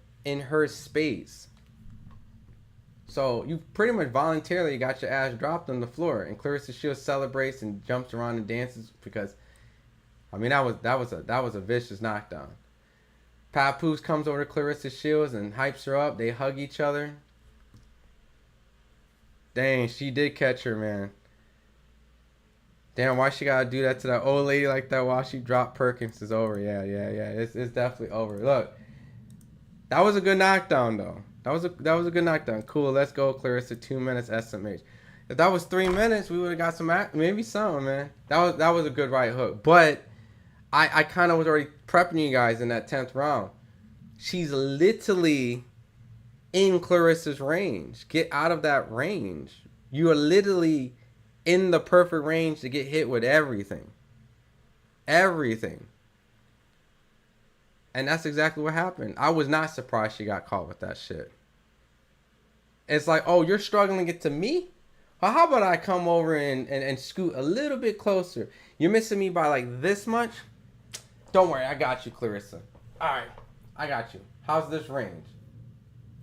space. So you pretty much voluntarily got your ass dropped on the floor, and Claressa Shields celebrates and jumps around and dances because, I mean, that was a vicious knockdown. Papoose comes over to Claressa Shields and hypes her up. They hug each other. Dang, she did catch her, man. Damn, why she gotta do that to that old lady like that while she dropped Perkins? Is over. Yeah. It's definitely over. Look, that was a good knockdown though. That was a good knockdown. Cool. Let's go, Claressa. 2 minutes SMH. If that was 3 minutes, we would have got some maybe something, man. That was a good right hook. But I kind of was already prepping you guys in that 10th round. She's literally in Claressa's range. Get out of that range. You are literally in the perfect range to get hit with everything. Everything. And that's exactly what happened. I was not surprised she got caught with that shit. It's like, oh, you're struggling to get to me? Well, how about I come over and scoot a little bit closer? You're missing me by like this much? Don't worry, I got you, Claressa. All right, I got you. How's this range?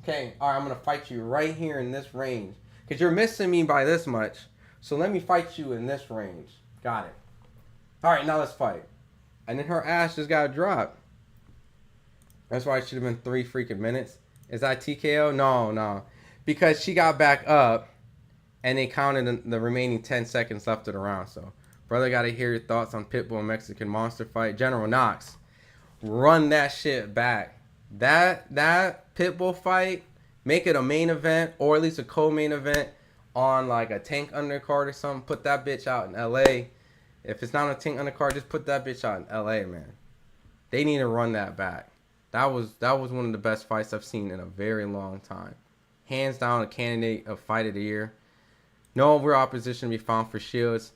Okay, all right, I'm gonna fight you right here in this range. Because you're missing me by this much. So let me fight you in this range. Got it. All right, now let's fight. And then her ass just got dropped. That's why it should have been 3 freaking minutes. Is that TKO? No, no. Because she got back up and they counted the remaining 10 seconds left of the round. So, brother, got to hear your thoughts on Pitbull and Mexican Monster fight. General Knox, run that shit back. That Pitbull fight, make it a main event or at least a co-main event on like a Tank undercard or something. Put that bitch out in LA. If it's not a Tank undercard, just put that bitch out in LA, man. They need to run that back. That was one of the best fights I've seen in a very long time. Hands down a candidate of Fight of the Year. No real opposition to be found for Shields.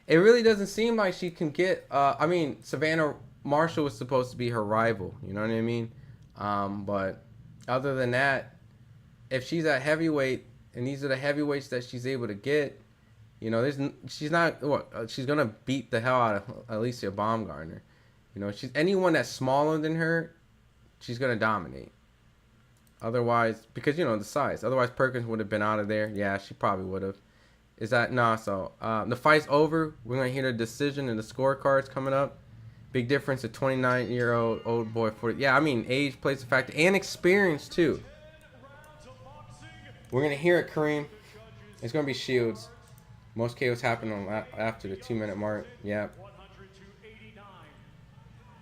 It really doesn't seem like she can get... I mean, Savannah Marshall was supposed to be her rival. You know what I mean? But other than that, if she's at heavyweight, and these are the heavyweights that she's able to get, you know, she's not... she's going to beat the hell out of Alicia Baumgartner. You know, she's anyone that's smaller than her, she's going to dominate. Otherwise, because, you know, the size. Otherwise, Perkins would have been out of there. Yeah, she probably would have. Is that... Nah, so the fight's over. We're going to hear the decision and the scorecards coming up. Big difference, a 29-year-old old boy. 40. Yeah, I mean, age plays a factor. And experience, too. We're going to hear it, Kareem. It's going to be Shields. Most KOs happen after the 2-minute mark. Yeah. 100 to 89.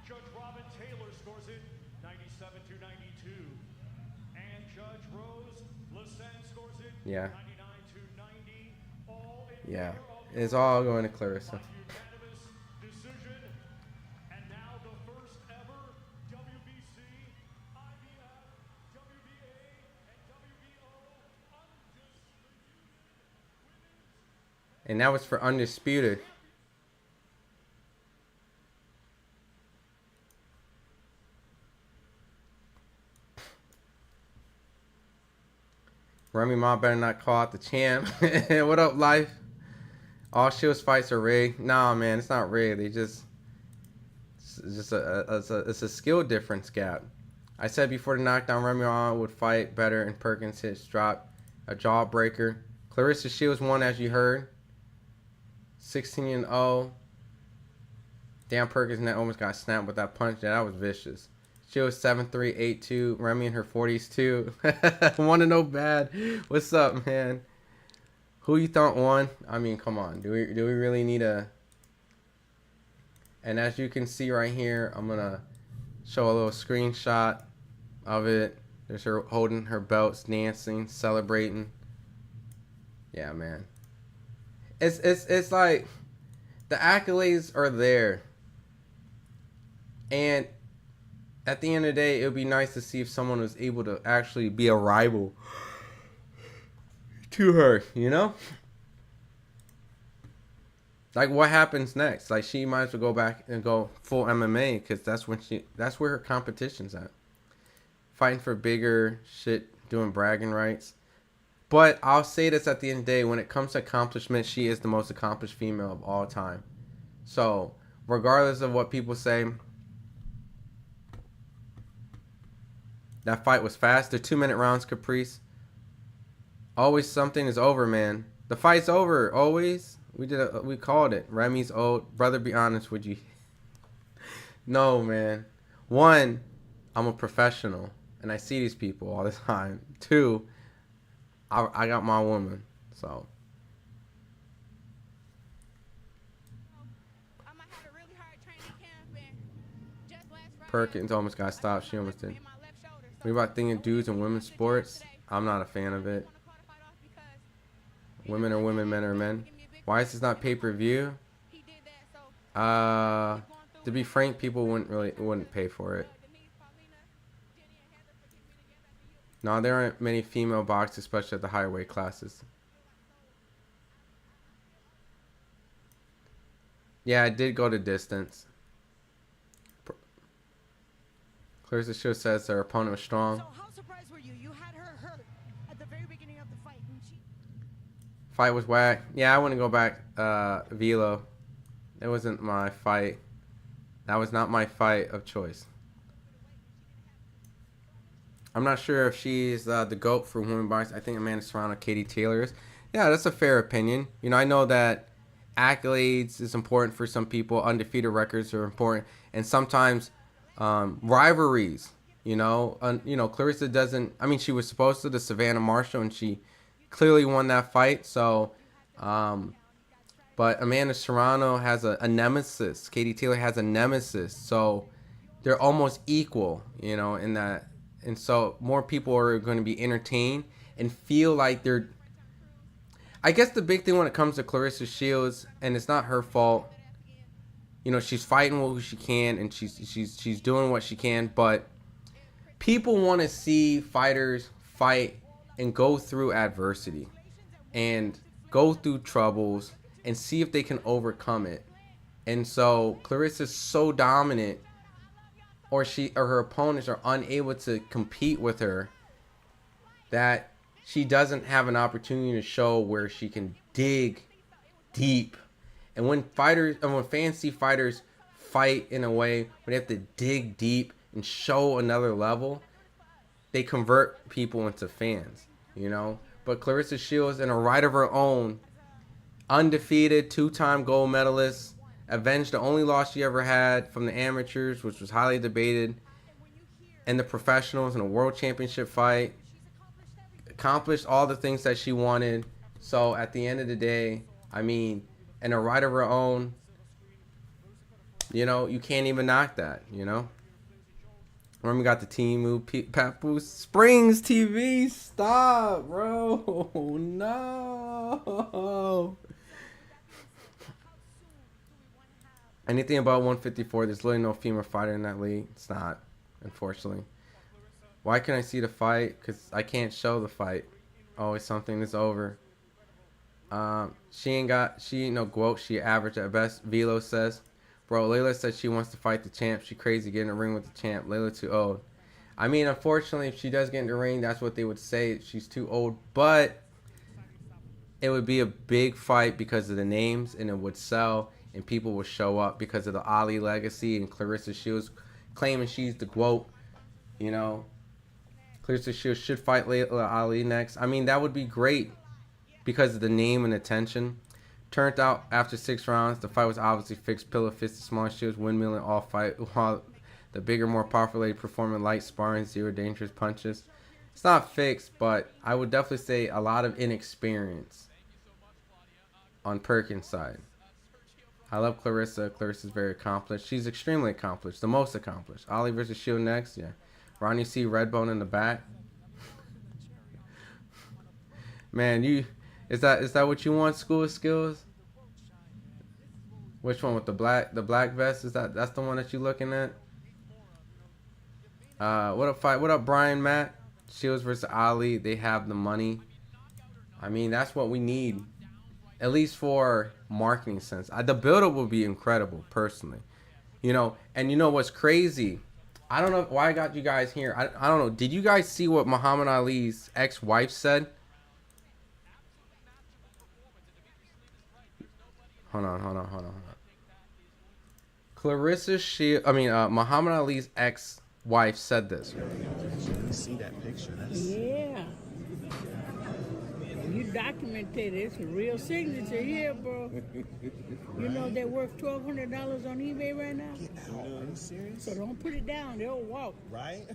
Judge Robin Taylor scores it 97 to 92. And Judge Rose Lassen scores it Yeah. 99 to 90. All in Yeah. favor of It's all going to Claressa. unanimous decision. And now the first ever WBC, IBF, WBA, and WBO undisputed women's. And that was for Undisputed. Remy Ma better not call out the champ. What up, life? All Shields fights are rigged. Nah, man, it's not rigged. They just... It's just it's a skill difference gap. I said before the knockdown, Remy Ma would fight better and Perkins hits drop a jawbreaker. Claressa Shields won, as you heard. 16-0. Damn, Perkins net almost got snapped with that punch. Yeah, that was vicious. Shields 7-3, 8-2. Remy in her 40s too. Want to know bad? What's up, man? Who you thought won? I mean, come on. Do we really need a... And as you can see right here, I'm gonna show a little screenshot of it. There's her holding her belts, dancing, celebrating. Yeah, man. It's like the accolades are there, and at the end of the day, it would be nice to see if someone was able to actually be a rival to her. You know, like what happens next? Like she might as well go back and go full MMA because that's where her competition's at. Fighting for bigger shit, doing bragging rights. But I'll say this at the end of the day, when it comes to accomplishment, she is the most accomplished female of all time. So, regardless of what people say, that fight was fast. They're 2-minute rounds, Caprice. Always something is over, man. The fight's over, always. We called it. Remy's old. Brother, be honest with you. No, man. 1, I'm a professional, and I see these people all the time. 2, I got my woman, so. Perkins almost got stopped. She almost did. We about thinking dudes in women's sports. I'm not a fan of it. Women are women, men are men. Why is this not pay-per-view? To be frank, people wouldn't pay for it. No, there aren't many female boxers, especially at the higher weight classes. Yeah, I did go to distance. Claressa Shields says her opponent was strong. So how surprised were you? You had her hurt at the very beginning of the fight, didn't she? Fight was whack. Yeah, I wouldn't go back. Velo. It wasn't my fight. That was not my fight of choice. I'm not sure if she's the GOAT for women boxing. I think Amanda Serrano, Katie Taylor is. Yeah, that's a fair opinion. You know, I know that accolades is important for some people. Undefeated records are important, and sometimes rivalries. You know, Claressa doesn't. I mean, she was supposed to Savannah Marshall, and she clearly won that fight. So, but Amanda Serrano has a nemesis. Katie Taylor has a nemesis. So they're almost equal. You know, in that. And so more people are going to be entertained and feel like they're. I guess the big thing when it comes to Claressa Shields, and it's not her fault. You know, she's fighting who she can, and she's doing what she can. But people want to see fighters fight and go through adversity, and go through troubles, and see if they can overcome it. And so Claressa's so dominant. Or her opponents are unable to compete with her, that she doesn't have an opportunity to show where she can dig deep. And when fans see fighters fight in a way where they have to dig deep and show another level, they convert people into fans, you know. But Claressa Shields, in a right of her own, undefeated, 2-time gold medalist, avenged the only loss she ever had from the amateurs, which was highly debated, and the professionals in a world championship fight. Accomplished all the things that she wanted. So at the end of the day, I mean, in a right of her own, you know, you can't even knock that, you know. Remember, we got the team move, Papu Springs TV. Stop, bro. No. Anything about 154, there's literally no female fighter in that league. It's not, unfortunately. Why can't I see the fight? Because I can't show the fight. Always something that's over. She ain't no GOAT. She average at best. Velo says. Bro, Layla said she wants to fight the champ. She crazy getting in the ring with the champ. Layla too old. I mean, unfortunately, if she does get in the ring, that's what they would say. She's too old. But it would be a big fight because of the names, and it would sell. And people will show up because of the Ali legacy, and Claressa Shields claiming she's the GOAT. You know, Claressa Shields should fight Layla Ali next. I mean, that would be great because of the name and attention. Turned out after 6 rounds, the fight was obviously fixed. Pillow fisted, small Shields, windmilling all fight, while the bigger, more powerful lady performing light sparring, 0 dangerous punches. It's not fixed, but I would definitely say a lot of inexperience on Perkins' side. I love Claressa. Claressa's very accomplished. She's extremely accomplished. The most accomplished. Ali versus Shield next. Yeah. Ronnie C. Redbone in the back. Man, is that what you want? School of Skills? Which one with the black vest? That's the one that you looking at? What up fight? What up Brian Matt? Shields versus Ali. They have the money. I mean, that's what we need. At least for marketing sense. The build-up will be incredible, personally. You know, and you know what's crazy? I don't know why I got you guys here. I don't know. Did you guys see what Muhammad Ali's ex-wife said? Hold on. Claressa Shields, Muhammad Ali's ex-wife said this. You see that picture? Yeah. You documented it. It's a real signature here, bro. You know they're worth $1,200 on eBay right now? Get out. Are you serious? So don't put it down. They'll walk. Right?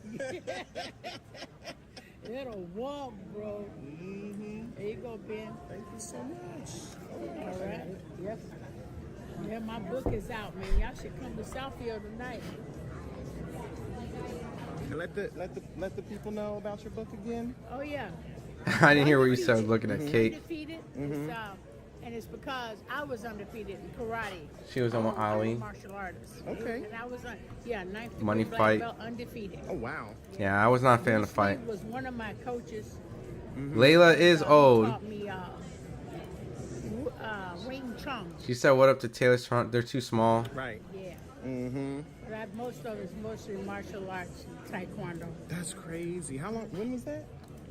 It'll walk, bro. Mm-hmm. There you go, Ben. Thank you so much. All right. Yep. Yeah, my book is out, man. Y'all should come to Southfield tonight. And let the people know about your book again. Oh, yeah. I didn't hear what you said. Looking at Kate. Undefeated. And it's because I was undefeated in karate. She was on Ali. Martial artist. Okay. And I was ninth Money degree fight. black belt, undefeated. Oh wow. Yeah, I was not a fan of the fight. Was one of my coaches. Layla is old. Taught me Wing Chun. She said, "What up to Taylor's front? They're too small." Right. Yeah. Mm-hmm. But most of it's mostly martial arts, taekwondo. That's crazy. How long? When was that?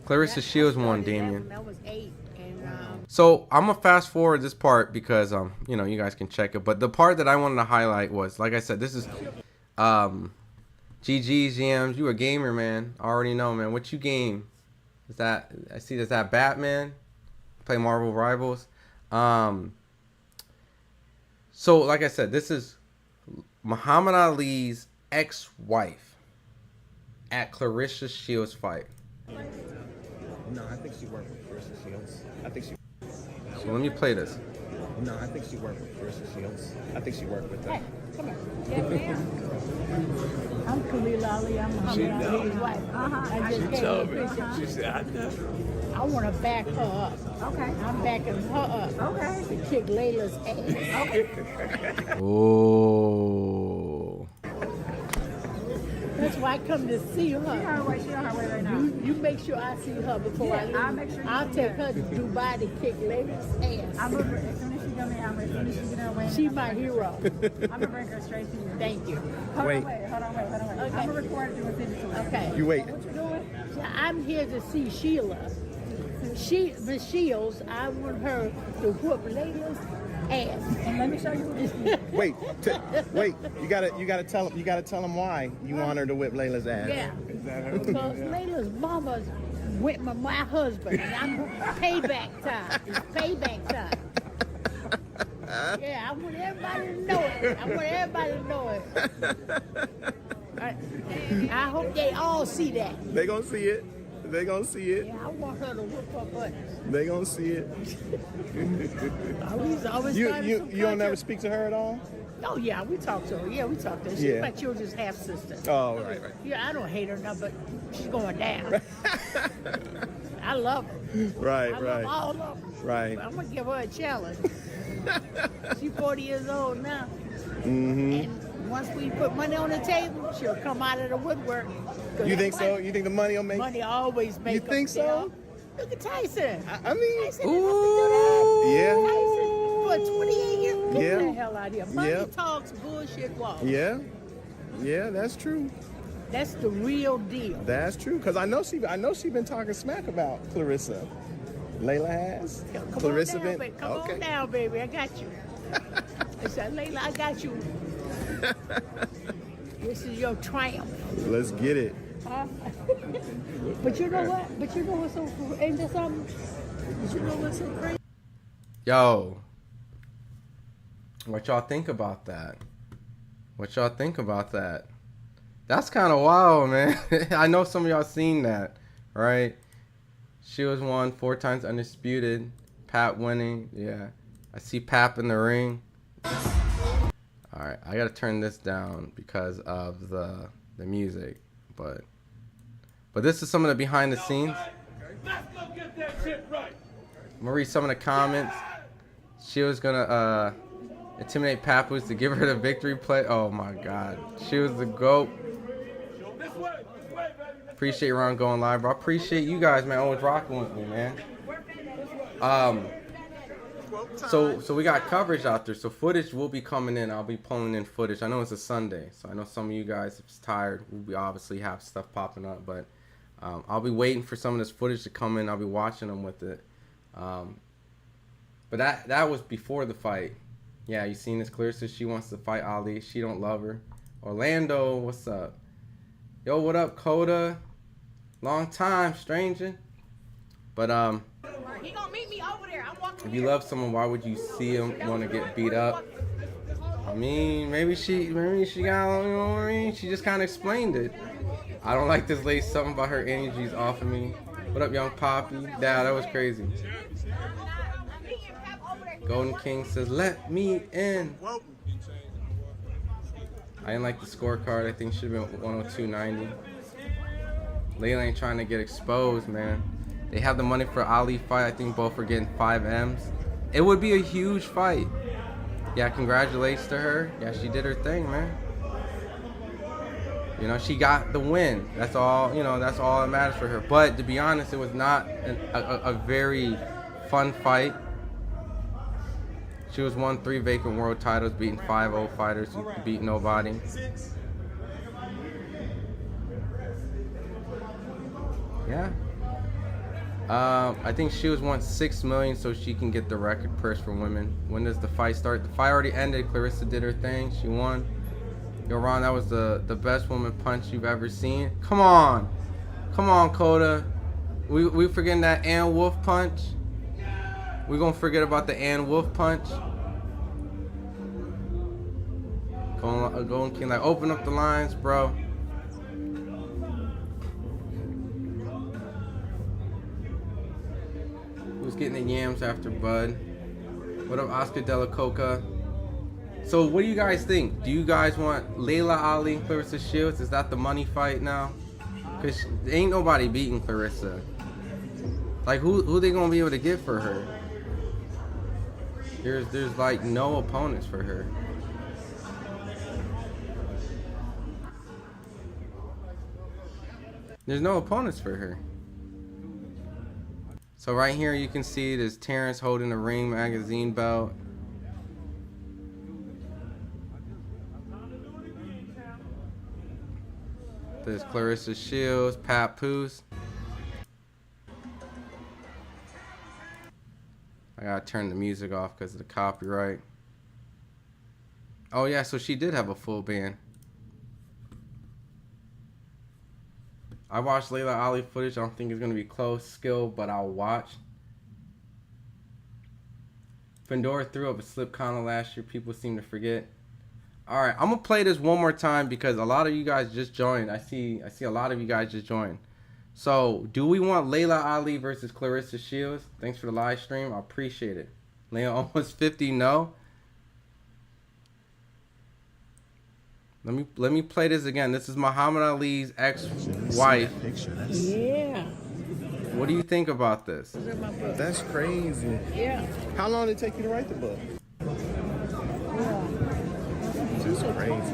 Claressa Shields won, Damien. That was 8. And So I'm gonna fast forward this part because you know, you guys can check it. But the part that I wanted to highlight was, like I said, this is GG's, GMs. You a gamer, man. I already know, man. What you game? Is that, I see, is that Batman? Play Marvel Rivals. So, like I said, this is Muhammad Ali's ex-wife at Claressa Shields' fight. No, I think she worked with Claressa Shields. I think she. So let me play this. No, I think she worked with Claressa Shields. I think she worked with her. Hey, come here. Yes, ma'am. I'm Khalil Ali. I'm Muhammad Ali's wife. I just gave her a picture. She said, I know. I want to back her up. Okay. I'm backing her up. Okay. To kick Layla's ass. Oh. That's why I come to see her. She on her way right now. You make sure I see her before I leave. I'll make sure you I'll see take her. her to Dubai to kick Layla's ass. I'm gonna, as soon as she come in, as soon as she get her way. She's my hero. I'm gonna bring her straight to you. Thank you. Hold Wait. on, wait. Okay. I'm gonna record you and send it to her. Okay. You wait. What you doing? I'm here to see Sheila. Miss Shields, I want her to whoop Layla's ass. And let me show you what this is. Wait, wait. You gotta tell him why you want her to whip Layla's ass. Yeah. Because Layla's mama with my husband. And I'm payback time. It's payback time. Yeah, I want everybody to know it. I hope they all see that. They gonna see it. They gonna see it. Yeah, I want her to whoop her butt. They gonna see it. Always You starting some don't never content. speak to her at all? Oh yeah, we talk to her. Yeah, we talk to her. She's Yeah. my children's half sister. Oh, right. Yeah, I don't hate her now, but she's going down. I love her. Right, I love all of them. right. I'm gonna give her a challenge. She's 40 years old now. Mm-hmm. And once we put money on the table, she'll come out of the woodwork. 'Cause You that think so? money- You think the money will make? Money always makes. You think so? Look at Tyson. I mean, Tyson didn't have to do that. yeah, Tyson, for 28 years, get Yeah. the hell out of here. Money Yeah. talks, bullshit walks. yeah, that's true. That's the real deal. That's true. Cause I know she been talking smack about Claressa. Layla has. Come Claressa on down, been. baby. Come Okay. on down, baby. I got you. I said, Layla, I got you. This is your triumph. Let's get it. Huh? But you know what? What's so ain't that something? But you know what's so crazy? Yo. What y'all think about that? That's kind of wild, man. I know some of y'all seen that, right? She was won 4 times undisputed. Pat winning. Yeah. I see Pap in the ring. Alright, I gotta turn this down because of the music. But this is some of the behind the scenes. Let's go get that shit right. I'm gonna read some of the comments. She was gonna intimidate Papoose to give her the victory play. Oh my god. She was the GOAT. This way, baby. Appreciate Ron going live, bro. I appreciate you guys, man, always rocking with me, man. So we got coverage out there. So footage will be coming in. I'll be pulling in footage. I know it's a Sunday, so I know some of you guys, if it's tired, we obviously have stuff popping up, but I'll be waiting for some of this footage to come in. I'll be watching them with it. But that was before the fight. Yeah, you seen this? Claressa, she wants to fight Ali. She don't love her. Orlando, what's up? Yo, what up, Coda? Long time, stranger. But He gonna meet me over there. I'm walking if you love someone, why would you see them want to get beat up? I mean, maybe she got, you know what I mean? She just kind of explained it. I don't like this lady. Something about her energy's off of me. What up, young Poppy? Dad, that was crazy. Golden King says, let me in. I didn't like the scorecard. I think it should have been 102.90. Layla ain't trying to get exposed, man. They have the money for Ali fight. I think both are getting 5 M's. It would be a huge fight. Yeah, congratulations to her. Yeah, she did her thing, man. You know, she got the win. That's all, you know, that's all that matters for her. But to be honest, it was not a very fun fight. She was won 3 vacant world titles, beating 5-0 fighters who beat nobody. Yeah. I think she was won $6 million so she can get the record purse for women. When does the fight start? The fight already ended. Claressa did her thing. She won. Yo, Ron, that was the best woman punch you've ever seen. Come on, Coda. We forgetting that Ann Wolf punch. We gonna forget about the Ann Wolf punch. Going King, like open up the lines, bro. Who's getting the yams after Bud? What up, Oscar De La Coca? So what do you guys think? Do you guys want Layla Ali, Claressa Shields? Is that the money fight now? Cause ain't nobody beating Claressa. Like who they gonna be able to get for her? There's like no opponents for her. There's no opponents for her. So right here you can see there's Terrence holding the Ring magazine belt. There's Claressa Shields, Papoose. I gotta turn the music off because of the copyright. Oh yeah, so she did have a full band. I watched Layla Ali footage. I don't think it's gonna be close skill, but I'll watch. Fedora threw up a slip kind of last year. People seem to forget. All right, I'm gonna play this one more time because a lot of you guys just joined. I see a lot of you guys just joined. So, do we want Layla Ali versus Claressa Shields? Thanks for the live stream. I appreciate it. Layla almost 50. No. Let me play this again. This is Muhammad Ali's ex-wife. Yeah. What do you think about this? That's crazy. Yeah. How long did it take you to write the book? Just crazy.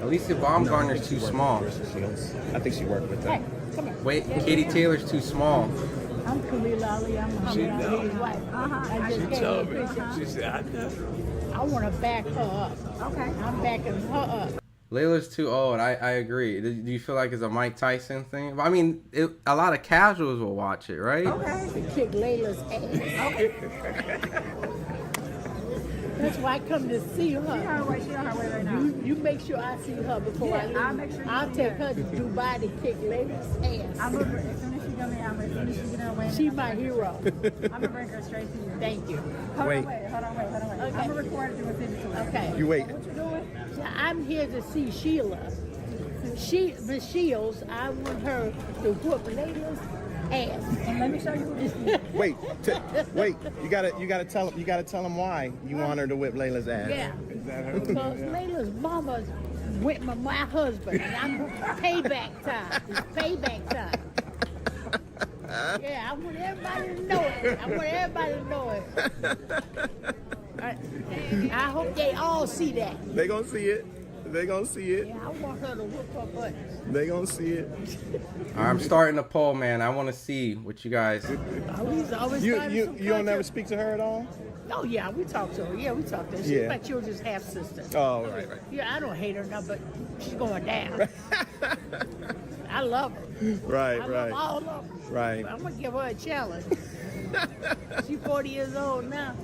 Alicia Baumgartner's too small. I think she worked with Hey, them. come here. Wait, Katie Taylor's too small. I'm Khalil Ali. I'm Muhammad Ali's wife. I just gave her a picture. She said, I know. I want to back her up. Okay. I'm backing her up. Layla's too old. I agree. Do you feel like it's a Mike Tyson thing? I mean, a lot of casuals will watch it, right? Okay. To kick Layla's ass. Okay. That's why I come to see her. She's on her way. She's on her way right now. You make sure I see her before I leave. I'll make sure you I'll see take her. her to Dubai to kick Layla's ass. I'm over as soon as she comes in. As soon as she get on her way. She's my hero. I'm gonna bring her straight to you. Thank you. Hold Wait. on, wait. Okay. I'm gonna record it and send it to her. Okay. You wait. What you doing? Yeah, I'm here to see Sheila. Miss Shields, I want her to whoop Layla's ass. And let me show you what Wait, wait. You gotta tell them why you want her to whip Layla's ass. Yeah. Because Layla's mama with my husband, and I'm payback time. It's payback time. Yeah, I want everybody to know it. I hope they all see that. They gonna see it. Yeah, I want her to whoop her butt. They gonna see it. All right, I'm starting the poll, man. I want to see what you guys. Always You finding some don't never content. speak to her at all? Oh yeah, we talk to her. Yeah, we talk to her. She's Yeah. my children's half sister. Oh, right. Yeah, I don't hate her now, but she's going down. I love her. Right, I right. love all of them. Right. I'm gonna give her a challenge. She's 40 years old now.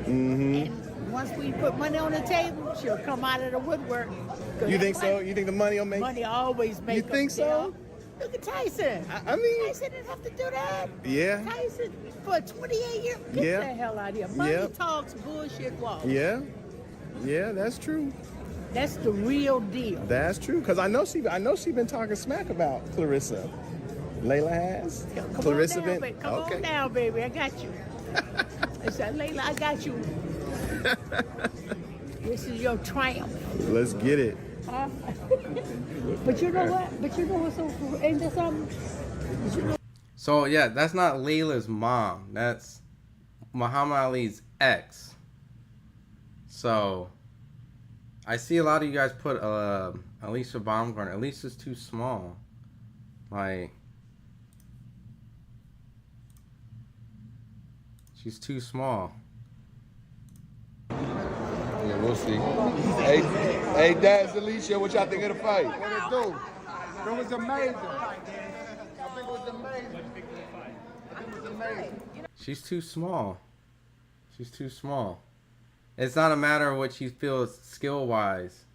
Mm-hmm. And once we put money on the table, she'll come out of the woodwork. You think so? You think the money will make? Money always makes. You think so? Look at Tyson. I mean, Tyson didn't have to do that. yeah, Tyson for 28 years. Get Yeah. the hell out of here. Money Yep. talks, bullshit walks. yeah, that's true. That's the real deal. That's true. Cause I know she been talking smack about Claressa. Layla has. Come Claressa on down, been. baby. Come on down, baby. I got you. I said, Layla, I got you. This is your triumph. Let's get it. Huh? But you know what? But you know what's so? Ain't that something? But you know, So yeah, that's not Layla's mom. That's Muhammad Ali's ex. So I see a lot of you guys put Alicia Baumgartner. Alicia's too small. Like she's too small. Yeah, we'll see. Hey, Dad's Alicia, what y'all think of the fight? What it do? It was amazing. I think it was amazing. She's too small. She's too small. It's not a matter of what she feels skill wise.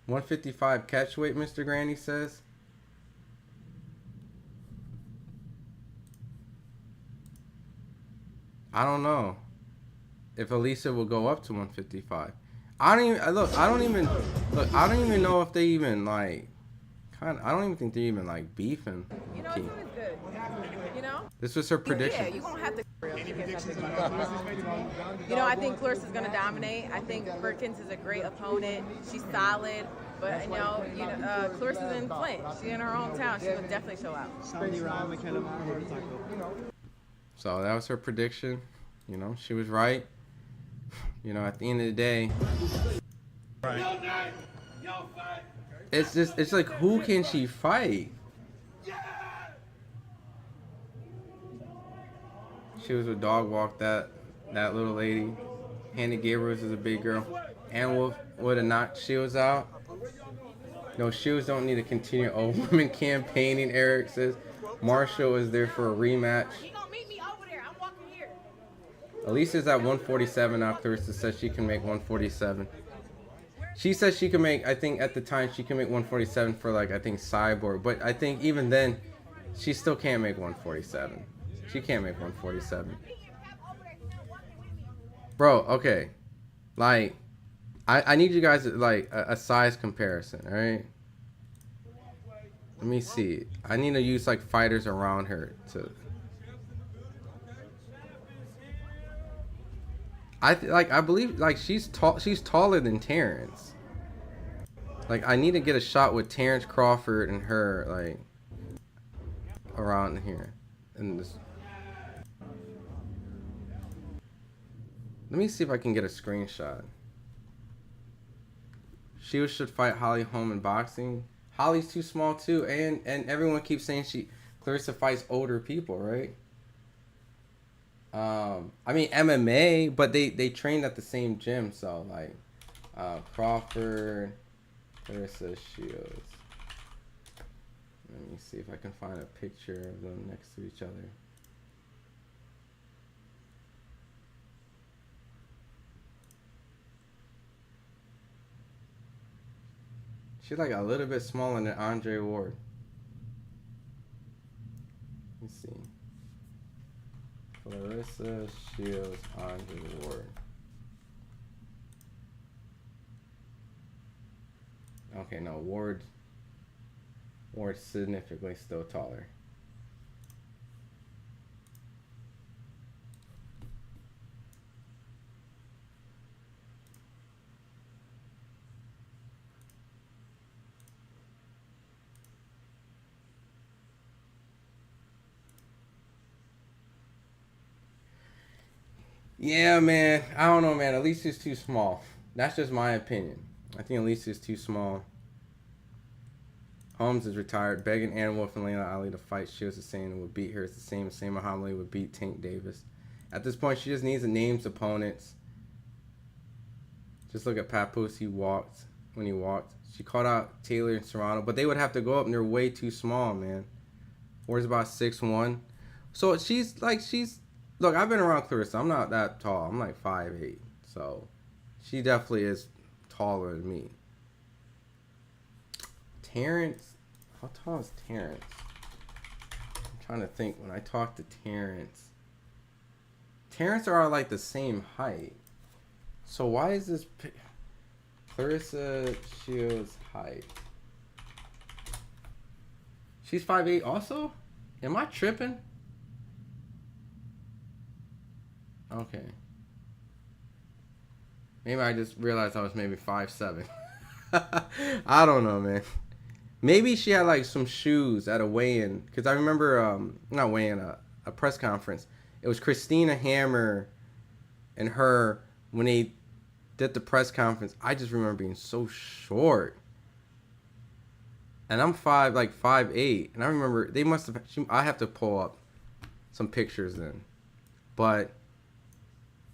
155 catch weight, Mr. Granny says. I don't know if Alicia will go up to 155. I don't even know if they even like I don't even think they're even like beefing. You know, it's good. You know? This was her prediction. Yeah, you won't have to. You know, I think Clarissa's going to dominate. I think Perkins is a great opponent. She's solid. But, Clarissa's in Flint. She's in her hometown. She will definitely show out. So that was her prediction. You know, she was right. You know, at the end of the day, it's like, who can she fight? She was a dog walk that little lady. Hannah Gabriels is a big girl. And Wolf would have knocked Shields out. No, Shields don't need to continue. Oh, women campaigning, Eric says. Marshall is there for a rematch. Alicia's at 147 now. Claressa says she can make 147. She says she can make, I think at the time, she can make 147 for like, I think Cyborg. But I think even then, she still can't make 147. She can't make 147. Bro, okay. Like, I need you guys to, like, a size comparison, alright? Let me see. I need to use, like, fighters around her to... I believe, like, she's taller than Terrence. Like, I need to get a shot with Terrence Crawford and her, like, around here. In this... Let me see if I can get a screenshot. She should fight Holly Holm in boxing. Holly's too small too, and everyone keeps saying Claressa fights older people, right? I mean MMA, but they trained at the same gym, so like Crawford, Claressa Shields. Let me see if I can find a picture of them next to each other. She's like a little bit smaller than Andre Ward. Let's see. Claressa Shields, Andre Ward. Okay, no, Ward's significantly still taller. Yeah, man. I don't know, man. Alicia's too small. That's just my opinion. I think Alicia's too small. Holmes is retired. Begging Ann Wolf and Layla Ali to fight. Shields is saying it would beat her. It's the same as Sam Muhammad would beat Tank Davis. At this point, she just needs to name opponents. Just look at Papoose. He walked when he walked. She called out Taylor and Serrano, but they would have to go up, and they're way too small, man. Ward's about 6'1". So look, I've been around Claressa. I'm not that tall. I'm like 5'8". So she definitely is taller than me. Terrence, how tall is Terrence? I'm trying to think. When I talk to Terrence are like the same height. So why is this Claressa Shields height? She's 5'8" also? Am I tripping? Okay. Maybe I just realized I was maybe 5'7". I don't know, man. Maybe she had like some shoes at a weigh-in. Because I remember, not weigh-in, a press conference. It was Christina Hammer and her when they did the press conference. I just remember being so short. And I'm 5'8". And I remember they must have, I have to pull up some pictures then. But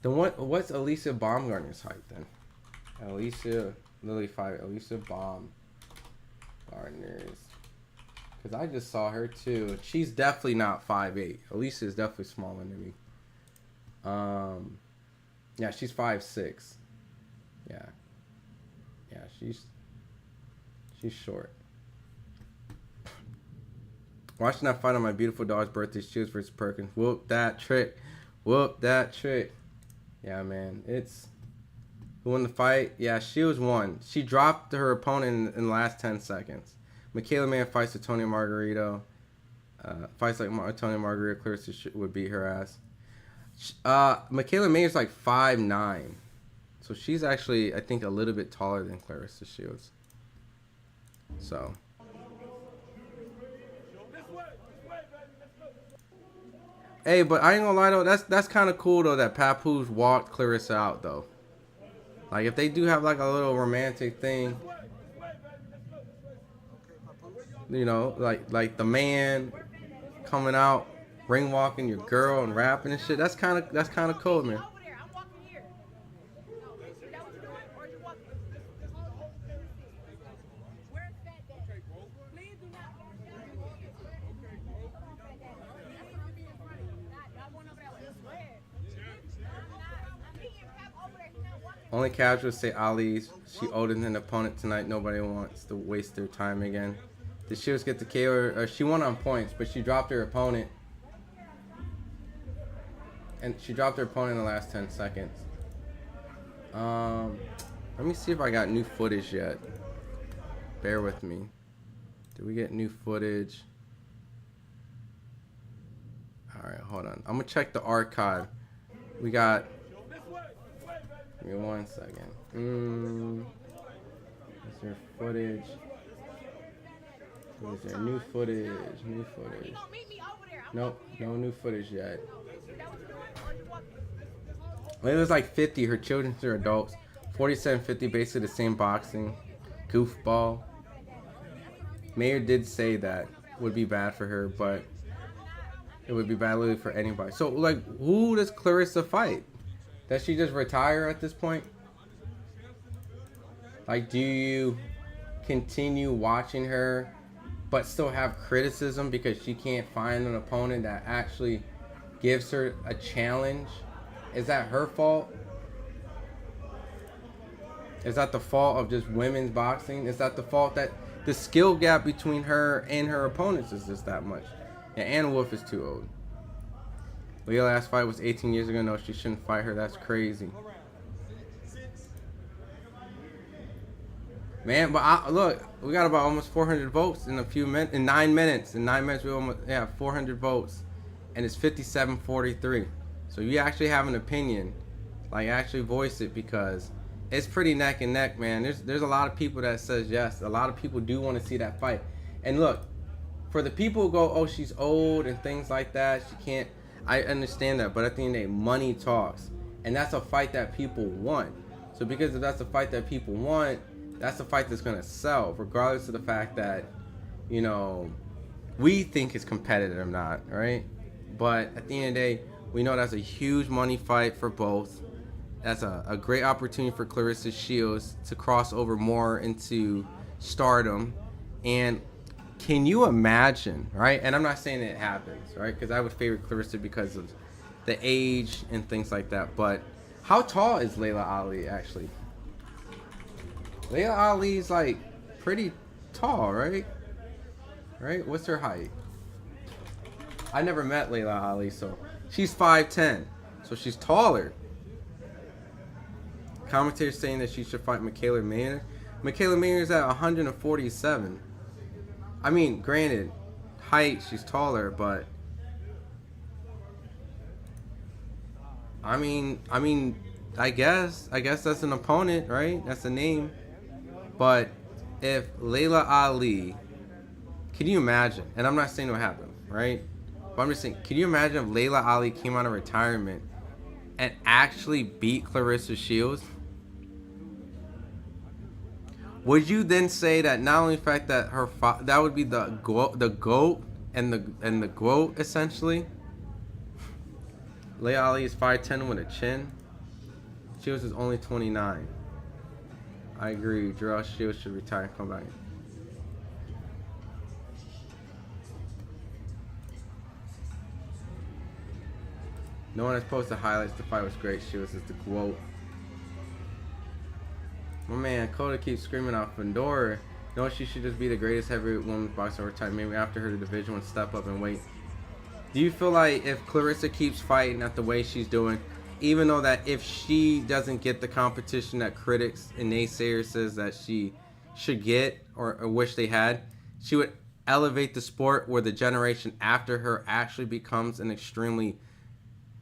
what's Alicia Baumgartner's height then? Alicia Baumgartner's. Because I just saw her too. She's definitely not 5'8". Alicia is definitely smaller than me. Yeah, she's 5'6". Yeah. Yeah, she's short. Watching that fight on my beautiful daughter's birthday, Shields versus Perkins. Whoop that trick. Whoop that trick. Yeah, man. It's who won the fight? Yeah, Shields won. She dropped her opponent in the last 10 seconds. Michaela Mann fights Antonio Margarito. Fights like Antonio Margarito. Claressa would beat her ass. Michaela Mann is like 5'9". So she's actually, I think, a little bit taller than Claressa Shields. So. Hey, but I ain't gonna lie though, that's kind of cool though that Papoose walked Claressa out though. Like if they do have like a little romantic thing, you know, like the man coming out, ring walking your girl and rapping and shit. That's kind of cool, man. Only casuals say Ali's. She older than the opponent tonight. Nobody wants to waste their time again. Did Shields get the KO? Or she won on points, but she dropped her opponent. And she dropped her opponent in the last 10 seconds. Let me see if I got new footage yet. Bear with me. Did we get new footage? Alright, hold on. I'm going to check the archive. We got... Give me 1 second. Is there footage? Is there new footage? New footage. Nope, no new footage yet. Well, it was like 50. Her children are adults. 47-50, basically the same boxing. Goofball. Mayor did say that would be bad for her, but it would be bad literally for anybody. So, like, who does Claressa fight? Does she just retire at this point? Like, do you continue watching her but still have criticism because she can't find an opponent that actually gives her a challenge? Is that her fault? Is that the fault of just women's boxing? Is that the fault that the skill gap between her and her opponents is just that much? Yeah, Ann Wolf is too old. Leah's last fight was 18 years ago. No, she shouldn't fight her. That's crazy. Man, but look, we got about almost 400 votes in a few minutes. In 9 minutes. In 9 minutes, we almost 400 votes, and it's 57-43. So you actually have an opinion, like actually voice it, because it's pretty neck and neck, man. There's a lot of people that says yes. A lot of people do want to see that fight. And look, for the people who go, oh, she's old and things like that, she can't. I understand that, but at the end of the day, money talks, and that's a fight that people want. So because if that's a fight that people want, that's a fight that's gonna sell, regardless of the fact that, you know, we think it's competitive or not, right? But at the end of the day, we know that's a huge money fight for both. That's a great opportunity for Claressa Shields to cross over more into stardom. And can you imagine, right? And I'm not saying that it happens, right? Because I would favor Claressa because of the age and things like that. But how tall is Laila Ali actually? Laila Ali's like pretty tall, right? Right? What's her height? I never met Laila Ali, so she's 5'10", so she's taller. Commentators saying that she should fight Michaela Mann. Michaela Mann is at 147. I mean, granted, height, she's taller, but I mean, I guess that's an opponent, right? That's a name. But if Laila Ali, can you imagine? And I'm not saying what happened, right? But I'm just saying, can you imagine if Laila Ali came out of retirement and actually beat Claressa Shields? Would you then say that not only the fact that her that would be the GOAT and the GOAT essentially? Laila Ali is 5'10" with a chin. Shields is only 29. I agree. Gerald Shields should retire and come back. No one has posted highlights. The fight was great. Shields is the quote. My man Coda keeps screaming out Fedora. No, she should just be the greatest heavyweight women's boxer over time. Maybe after her, the division would step up and wait. Do you feel like if Claressa keeps fighting at the way she's doing, even though that if she doesn't get the competition that critics and naysayers says that she should get or wish they had, she would elevate the sport where the generation after her actually becomes an extremely,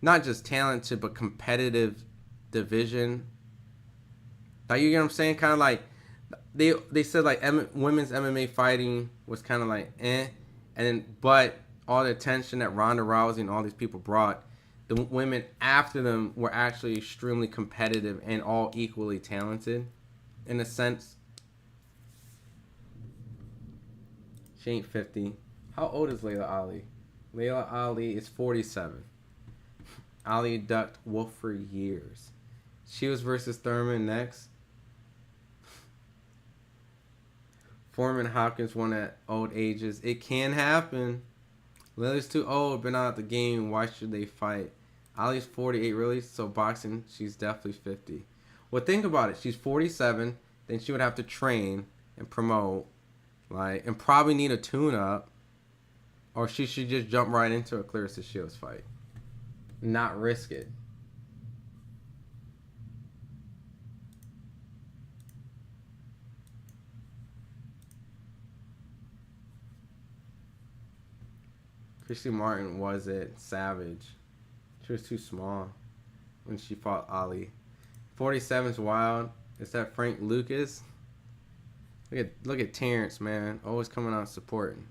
not just talented, but competitive division? Like, you get what I'm saying? Kind of like, they said like women's MMA fighting was kind of like and then but all the attention that Ronda Rousey and all these people brought, the women after them were actually extremely competitive and all equally talented, in a sense. She ain't 50. How old is Layla Ali? Layla Ali is 47. Ali ducked Wolf for years. Shields versus Thurman next. Foreman Hopkins won at old ages. It can happen. Lily's too old, been out of the game. Why should they fight? Ali's 48, really? So boxing, she's definitely 50. Well, think about it. She's 47. Then she would have to train and promote, like, and probably need a tune-up. Or she should just jump right into a Claressa Shields fight. Not risk it. Christy Martin wasn't savage. She was too small when she fought Ali. 47's wild. Is that Frank Lucas? Look at Terrence, man. Always coming out supporting.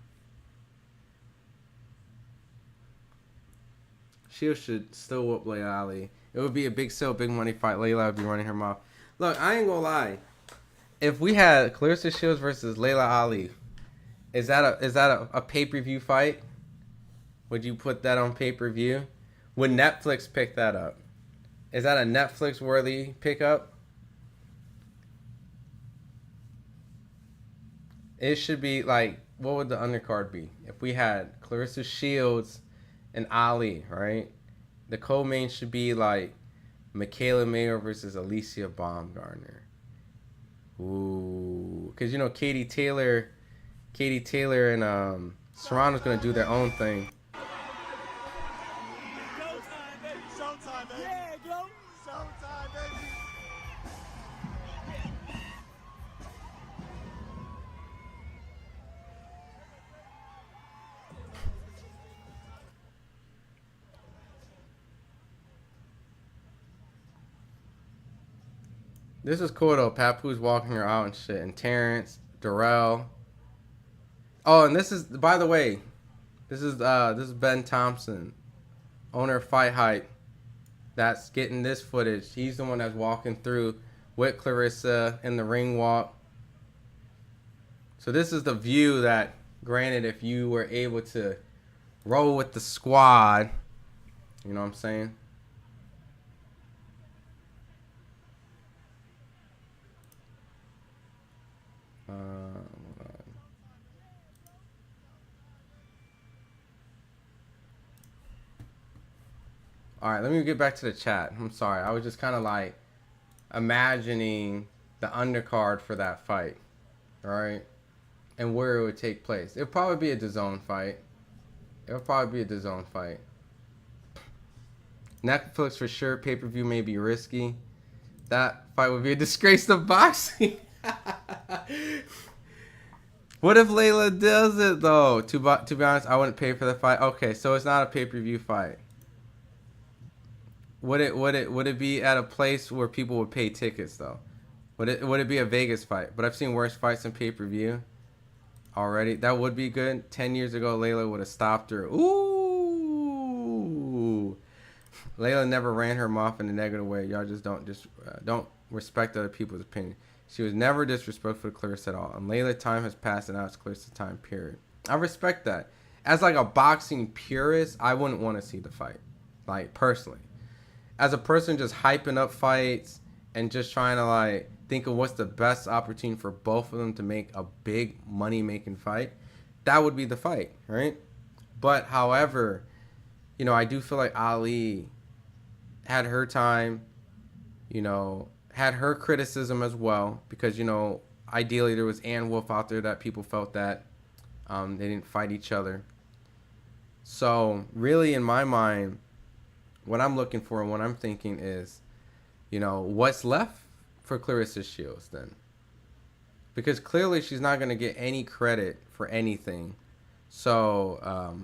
She should still whoop Layla Ali. It would be a big sell, big money fight. Layla would be running her mouth. Look, I ain't gonna lie. If we had Claressa Shields versus Layla Ali, is that a pay-per-view fight? Would you put that on pay-per-view? Would Netflix pick that up? Is that a Netflix-worthy pickup? It should be like, what would the undercard be? If we had Claressa Shields and Ali, right? The co-main should be like Michaela Mayer versus Alicia Baumgartner. Ooh. Because, you know, Katie Taylor and Serrano's going to do their own thing. This is cool though. Papoose walking her out and shit. And Terrence, Darrell. Oh, and this is, by the way, this is Ben Thompson, owner of FIghtHype, that's getting this footage. He's the one that's walking through with Claressa in the ring walk. So this is the view that, granted, if you were able to roll with the squad, you know what I'm saying? Alright, let me get back to the chat. I'm sorry. I was just kind of like imagining the undercard for that fight. Alright? And where it would take place. It'll probably be a DAZN fight. Netflix for sure. Pay-per-view may be risky. That fight would be a disgrace to boxing. What if Layla does it though? To be honest, I wouldn't pay for the fight. Okay, so it's not a pay-per-view fight. Would it be at a place where people would pay tickets though? Would it be a Vegas fight? But I've seen worse fights in pay-per-view already. That would be good. 10 years ago, Layla would have stopped her. Ooh. Layla never ran her mouth in a negative way. Y'all just don't respect other people's opinion. She was never disrespectful to Claressa at all. And Layla, time has passed, and now it's Claressa time, period. I respect that. As like a boxing purist, I wouldn't want to see the fight. Like, personally. As a person just hyping up fights and just trying to like think of what's the best opportunity for both of them to make a big money-making fight, that would be the fight, right? But however, you know, I do feel like Ali had her time, you know, had her criticism as well, because, you know, ideally there was Ann Wolf out there that people felt that they didn't fight each other. So really, in my mind, what I'm looking for and what I'm thinking is, you know, what's left for Claressa Shields then? Because clearly she's not going to get any credit for anything. So,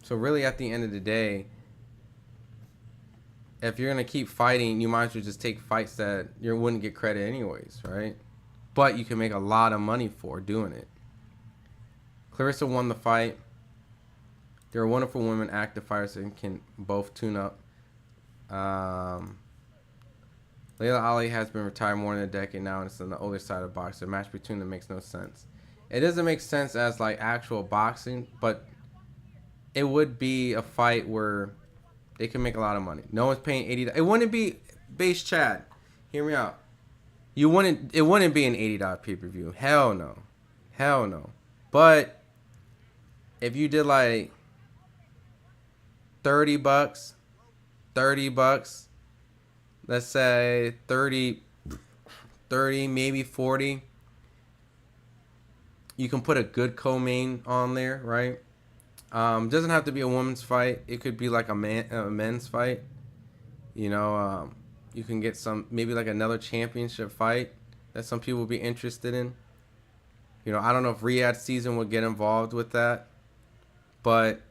so really at the end of the day, if you're going to keep fighting, you might as well just take fights that you wouldn't get credit anyways, right? But you can make a lot of money for doing it. Claressa won the fight. There are wonderful women, active fighters, and can both tune up. Layla Ali has been retired more than a decade now, and it's on the older side of boxing. A match between them makes no sense. It doesn't make sense as like actual boxing, but it would be a fight where they can make a lot of money. No one's paying $80. It wouldn't be base Chad. Hear me out. It wouldn't be an $80 pay-per-view. Hell no. Hell no. But if you did like $30, let's say 30, maybe 40, you can put a good co-main on there, right? Doesn't have to be a women's fight. It could be like a men's fight. You know, you can get maybe like another championship fight that some people would be interested in. You know, I don't know if Riyadh season would get involved with that, but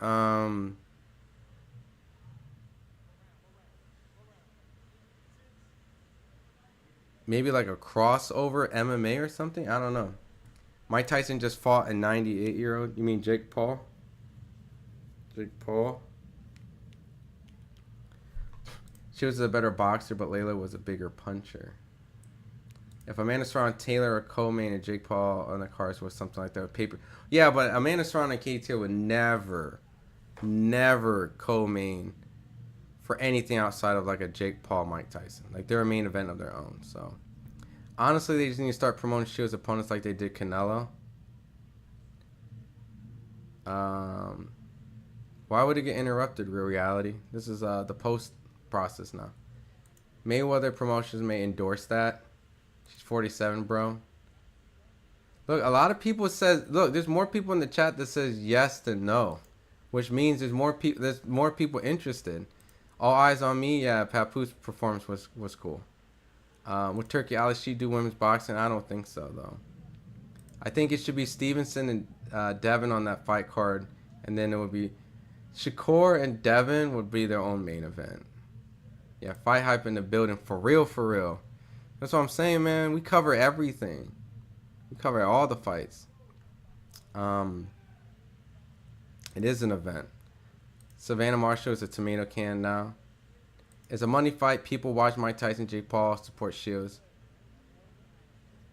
maybe like a crossover MMA or something. I don't know. Mike Tyson just fought a 98-year-old. You mean Jake Paul? Jake Paul. She was a better boxer, but Layla was a bigger puncher. If Amanda Serrano, Taylor, or co-main and Jake Paul on the cards was something like that, paper. Yeah, but Amanda Serrano and Katie Taylor would never co-main for anything outside of like a Jake Paul, Mike Tyson. Like they're a main event of their own. So honestly, they just need to start promoting Shields opponents like they did Canelo. Why would it get interrupted? Real reality. This is the post process now. Mayweather Promotions may endorse that. She's 47, bro. Look, a lot of people says, look, there's more people in the chat that says yes than no, which means there's more people interested. All eyes on me. Yeah, Papoose' performance was cool. With Turkey Ali, she do women's boxing? I don't think so though. I think it should be Stevenson and Devin on that fight card, and then it would be Shakur and Devin would be their own main event. Yeah, FIghtHype in the building for real, for real. That's what I'm saying, man. We cover everything. We cover all the fights. It is an event. Savannah Marshall is a tomato can now. It's a money fight. People watch Mike Tyson, Jake Paul, support Shields.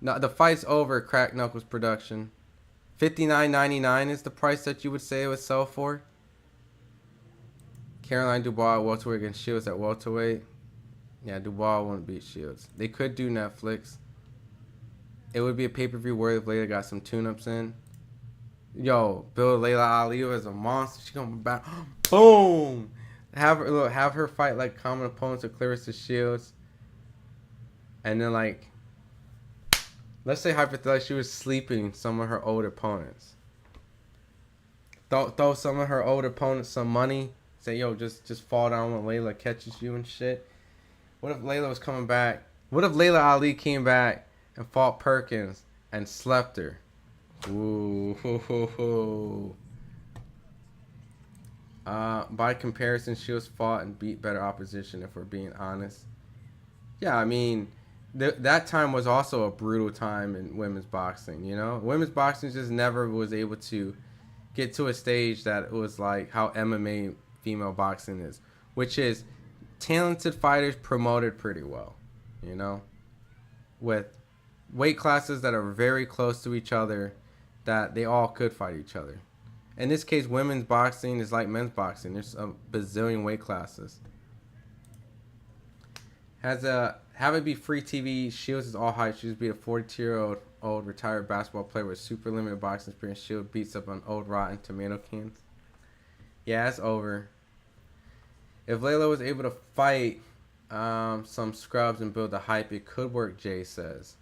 No, the fight's over. Crack Knuckles production. $59.99 is the price that you would say it would sell for. Caroline Dubois at welterweight against Shields at welterweight. Yeah, Dubois wouldn't beat Shields. They could do Netflix. It would be a pay-per-view worthy if Layla got some tune-ups in. Yo, build Layla Ali as a monster. She gonna back. Boom. Have her fight like common opponents with Claressa Shields. And then like, let's say hypothetically she was sleeping some of her old opponents. Throw some of her old opponents some money. Say, yo, just fall down when Layla catches you and shit. What if Layla was coming back? What if Layla Ali came back and fought Perkins and slept her? Ooh. By comparison, Shields fought and beat better opposition, if we're being honest. Yeah, I mean, that time was also a brutal time in women's boxing, you know? Women's boxing just never was able to get to a stage that it was like how MMA female boxing is, which is talented fighters promoted pretty well, you know, with weight classes that are very close to each other, that they all could fight each other. In this case, women's boxing is like men's boxing. There's a bazillion weight classes. Have it be free TV. Shields is all hype. She used to be a 42-year-old retired basketball player with super limited boxing experience. Shields beats up on old rotten tomato cans. Yeah, it's over. If Layla was able to fight some scrubs and build a hype, it could work, Jay says.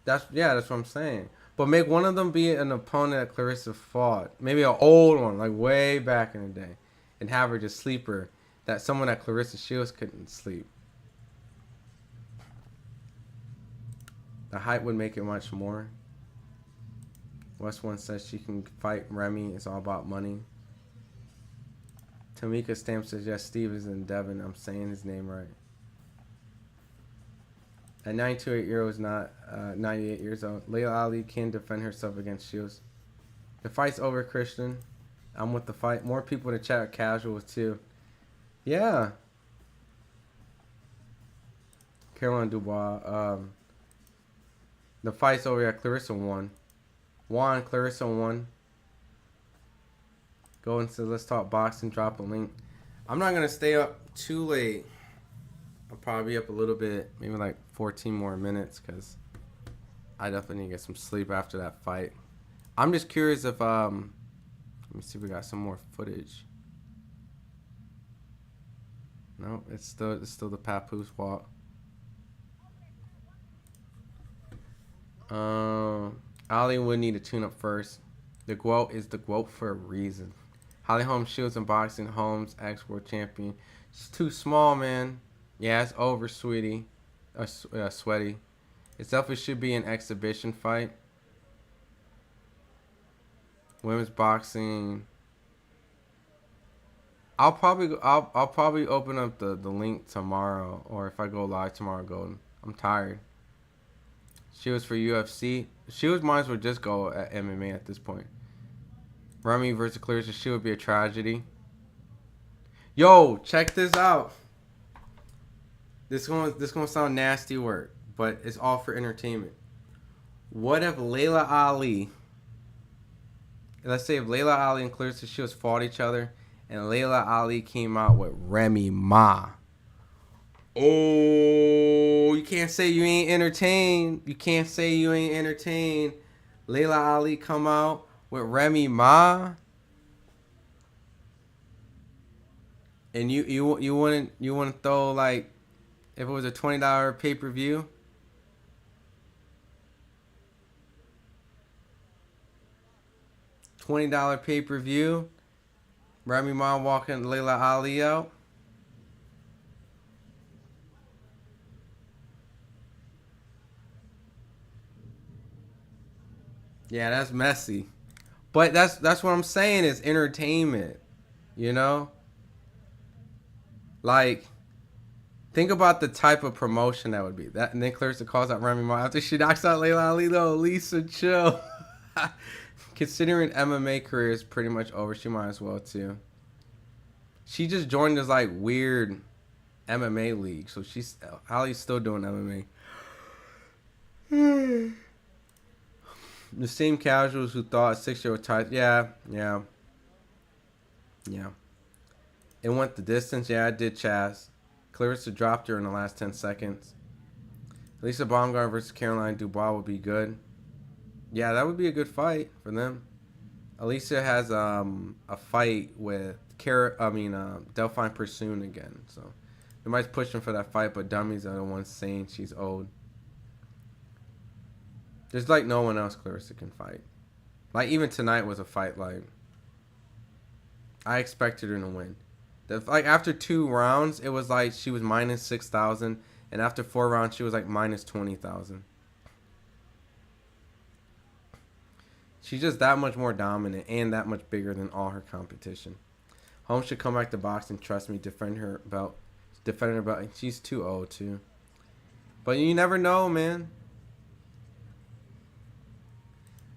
That's what I'm saying. But make one of them be an opponent that Claressa fought. Maybe an old one, like way back in the day. And have her just sleep her. That someone that Claressa Shields couldn't sleep. The hype would make it much more. West One says she can fight Remy. It's all about money. Tamika Stamp says, yes, Steve is in Devon. I'm saying his name right. At 92 not 98 years old, Layla Ali can defend herself against Shields. The fight's over, Christian. I'm with the fight. More people in the chat are casuals, too. Yeah. Caroline Dubois. The fight's over. Yeah, Claressa won. Claressa won. Go into Let's Talk Boxing. Drop a link. I'm not going to stay up too late. I'll probably be up a little bit, maybe like 14 more minutes, because I definitely need to get some sleep after that fight. I'm just curious if, let me see if we got some more footage. No, it's still the Papoose walk. Ali would need to tune up first. The GWOAT is the GWOAT for a reason. Holly Holmes Shields in boxing. Holmes, ex-world champion. It's too small, man. Yeah, it's over, sweetie. Sweaty. It definitely should be an exhibition fight. Women's boxing. I'll probably open up the link tomorrow, or if I go live tomorrow, Golden. I'm tired. She was for UFC. She was might as well just go at MMA at this point. Remy versus Claressa. She would be a tragedy. Yo, check this out. This gonna sound nasty work, but it's all for entertainment. What if Layla Ali, let's say if Layla Ali and Claressa Shields fought each other, and Layla Ali came out with Remy Ma? Oh, you can't say you ain't entertained. You can't say you ain't entertained. Layla Ali come out with Remy Ma, and you wouldn't throw, like, if it was a $20 pay-per-view. $20 pay-per-view. Remy Ma walking Layla Ali out. Yeah, that's messy. But that's what I'm saying is entertainment. You know? Like, think about the type of promotion that would be. That, and then Claressa calls out Remy Ma after she knocks out Layla Ali, though. Lisa, chill. Considering MMA career is pretty much over, she might as well too. She just joined this like weird MMA league, so Ali's still doing MMA. The same casuals who thought 6-year-old tight. Yeah. It went the distance. Yeah, it did, Chaz. Claressa dropped her in the last 10 seconds. Lisa Baumgartner versus Caroline Dubois would be good. Yeah, that would be a good fight for them. Alicia has a fight with Delphine Pursoon again, so everybody's pushing for that fight, but dummies are the ones saying she's old. There's like no one else Claressa can fight. Like even tonight was a fight. Like I expected her to win. Like after 2 rounds, it was like she was minus 6,000, and after 4 rounds, she was like minus 20,000. She's just that much more dominant and that much bigger than all her competition. Holmes should come back to boxing. Trust me, defend her belt. She's too old too. But you never know, man.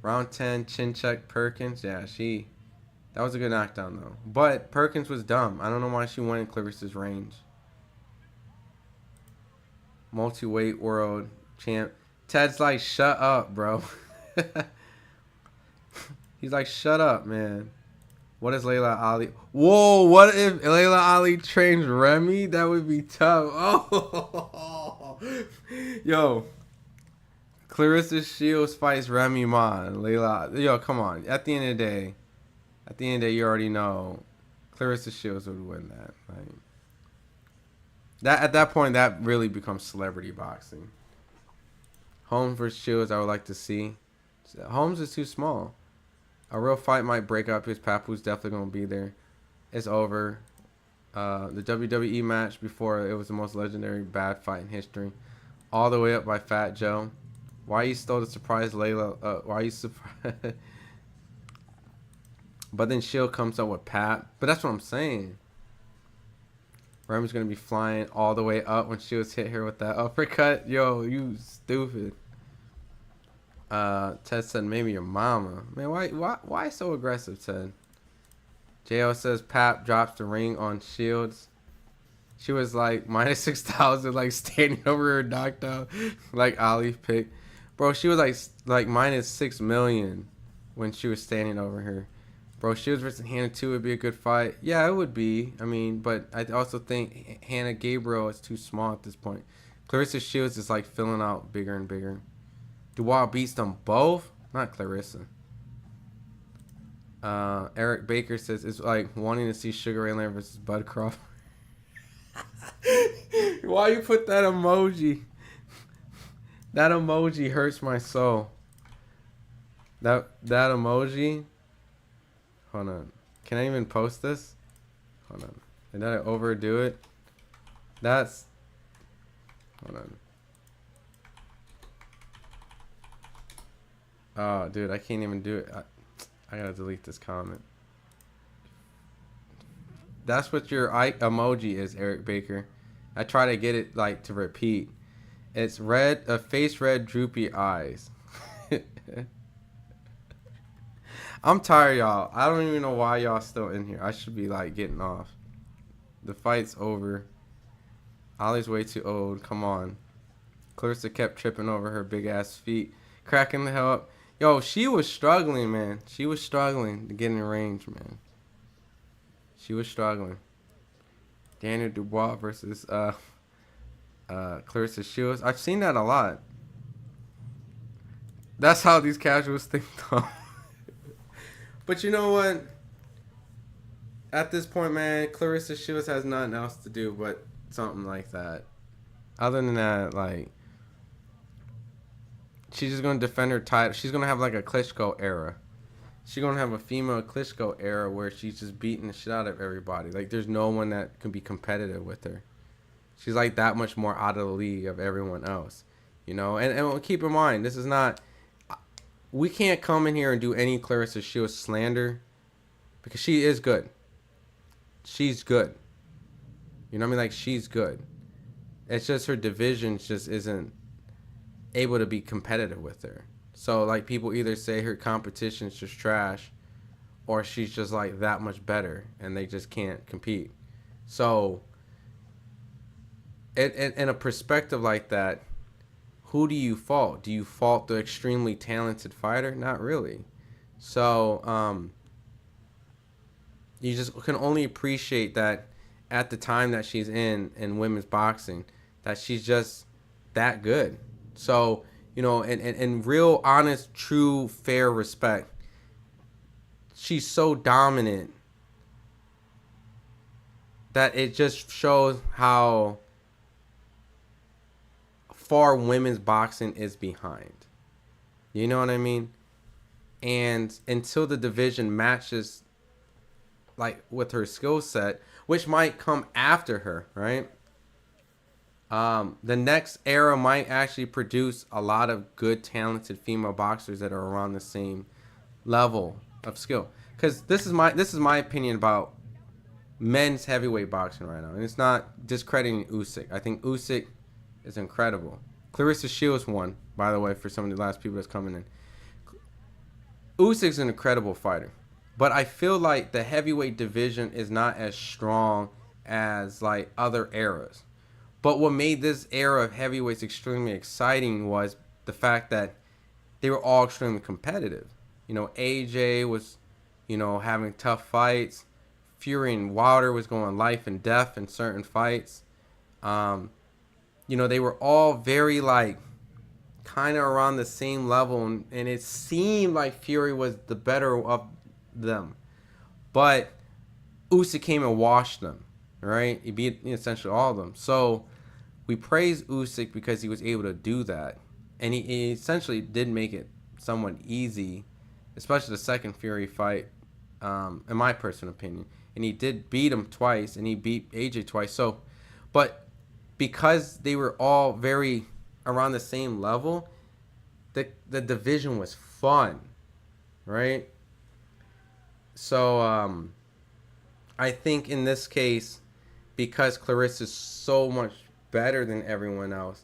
Round 10, chin check Perkins. Yeah, that was a good knockdown though. But Perkins was dumb. I don't know why she went in Claressa's range. Multi-weight world champ. Ted's like, shut up, bro. He's like, shut up, man. What is Layla Ali? Whoa, what if Layla Ali trains Remy? That would be tough. Oh, yo. Claressa Shields fights Remy Ma. Layla, yo, come on. At the end of the day, you already know Claressa Shields would win that. Like, That at that point, that really becomes celebrity boxing. Holmes versus Shields, I would like to see. Holmes is too small. A real fight might break up because Papu's definitely gonna be there. It's over. The WWE match before it was the most legendary bad fight in history. All the way up by Fat Joe. Why you stole the surprise Layla? Why you surprised? But then Shield comes up with Pat. But that's what I'm saying. Remy's gonna be flying all the way up when Shields hit her with that uppercut. Yo, you stupid. Ted said maybe your mama. Man, why so aggressive, Ted? JL says Pap drops the ring on Shields. She was like minus 6,000, like standing over her knockdown, like Ali picked. Bro, she was like minus 6 million when she was standing over her. Bro, Shields versus Hannah 2 would be a good fight. Yeah, it would be. I mean, but I also think Hannah Gabriel is too small at this point. Claressa Shields is like filling out bigger and bigger. Dubois beats them both? Not Claressa. Eric Baker says it's like wanting to see Sugar Ray Leonard versus Bud Crawford. Why you put that emoji? That emoji hurts my soul. That emoji. Hold on. Can I even post this? Hold on. Did I overdo it? That's. Hold on. Oh, dude, I can't even do it. I gotta delete this comment. That's what your emoji is, Eric Baker. I try to get it like to repeat. It's red, face red, droopy eyes. I'm tired, y'all. I don't even know why y'all still in here. I should be like getting off. The fight's over. Ollie's way too old. Come on. Claressa kept tripping over her big ass feet, cracking the hell up. Yo, she was struggling, man. She was struggling to get in range, man. She was struggling. Daniel Dubois versus Claressa Shields. I've seen that a lot. That's how these casuals think, though. But you know what? At this point, man, Claressa Shields has nothing else to do but something like that. Other than that, like, she's just going to defend her title. She's going to have like a Klitschko era. She's going to have a female Klitschko era where she's just beating the shit out of everybody. Like, there's no one that can be competitive with her. She's like that much more out of the league of everyone else. You know? And keep in mind, this is not... We can't come in here and do any Claressa Shields slander because she is good. She's good. You know what I mean? Like, she's good. It's just her division just isn't able to be competitive with her. So, like, people either say her competition's just trash or she's just, like, that much better and they just can't compete. So, in a perspective like that, who do you fault? Do you fault the extremely talented fighter? Not really. So, you just can only appreciate that at the time that she's in women's boxing, that she's just that good. So, you know, in real, honest, true, fair respect, she's so dominant that it just shows how far women's boxing is behind. You know what I mean? And until the division matches, like, with her skill set, which might come after her, right? The next era might actually produce a lot of good, talented female boxers that are around the same level of skill. Because this is my opinion about men's heavyweight boxing right now, and it's not discrediting Usyk. I think Usyk is incredible. Claressa Shields won, by the way, for some of the last people that's coming in. Usyk's an incredible fighter, but I feel like the heavyweight division is not as strong as like other eras. But what made this era of heavyweights extremely exciting was the fact that they were all extremely competitive. You know, AJ was, you know, having tough fights. Fury and Wilder was going life and death in certain fights. You know, they were all very, like, kind of around the same level. And it seemed like Fury was the better of them. But Usyk came and washed them. right? He beat essentially all of them. So we praise Usyk because he was able to do that, and he essentially did make it somewhat easy, especially the second Fury fight, in my personal opinion. And he did beat him twice, and he beat AJ twice. So, but because they were all very around the same level, the division was fun, right? So I think in this case, because Claressa is so much better than everyone else,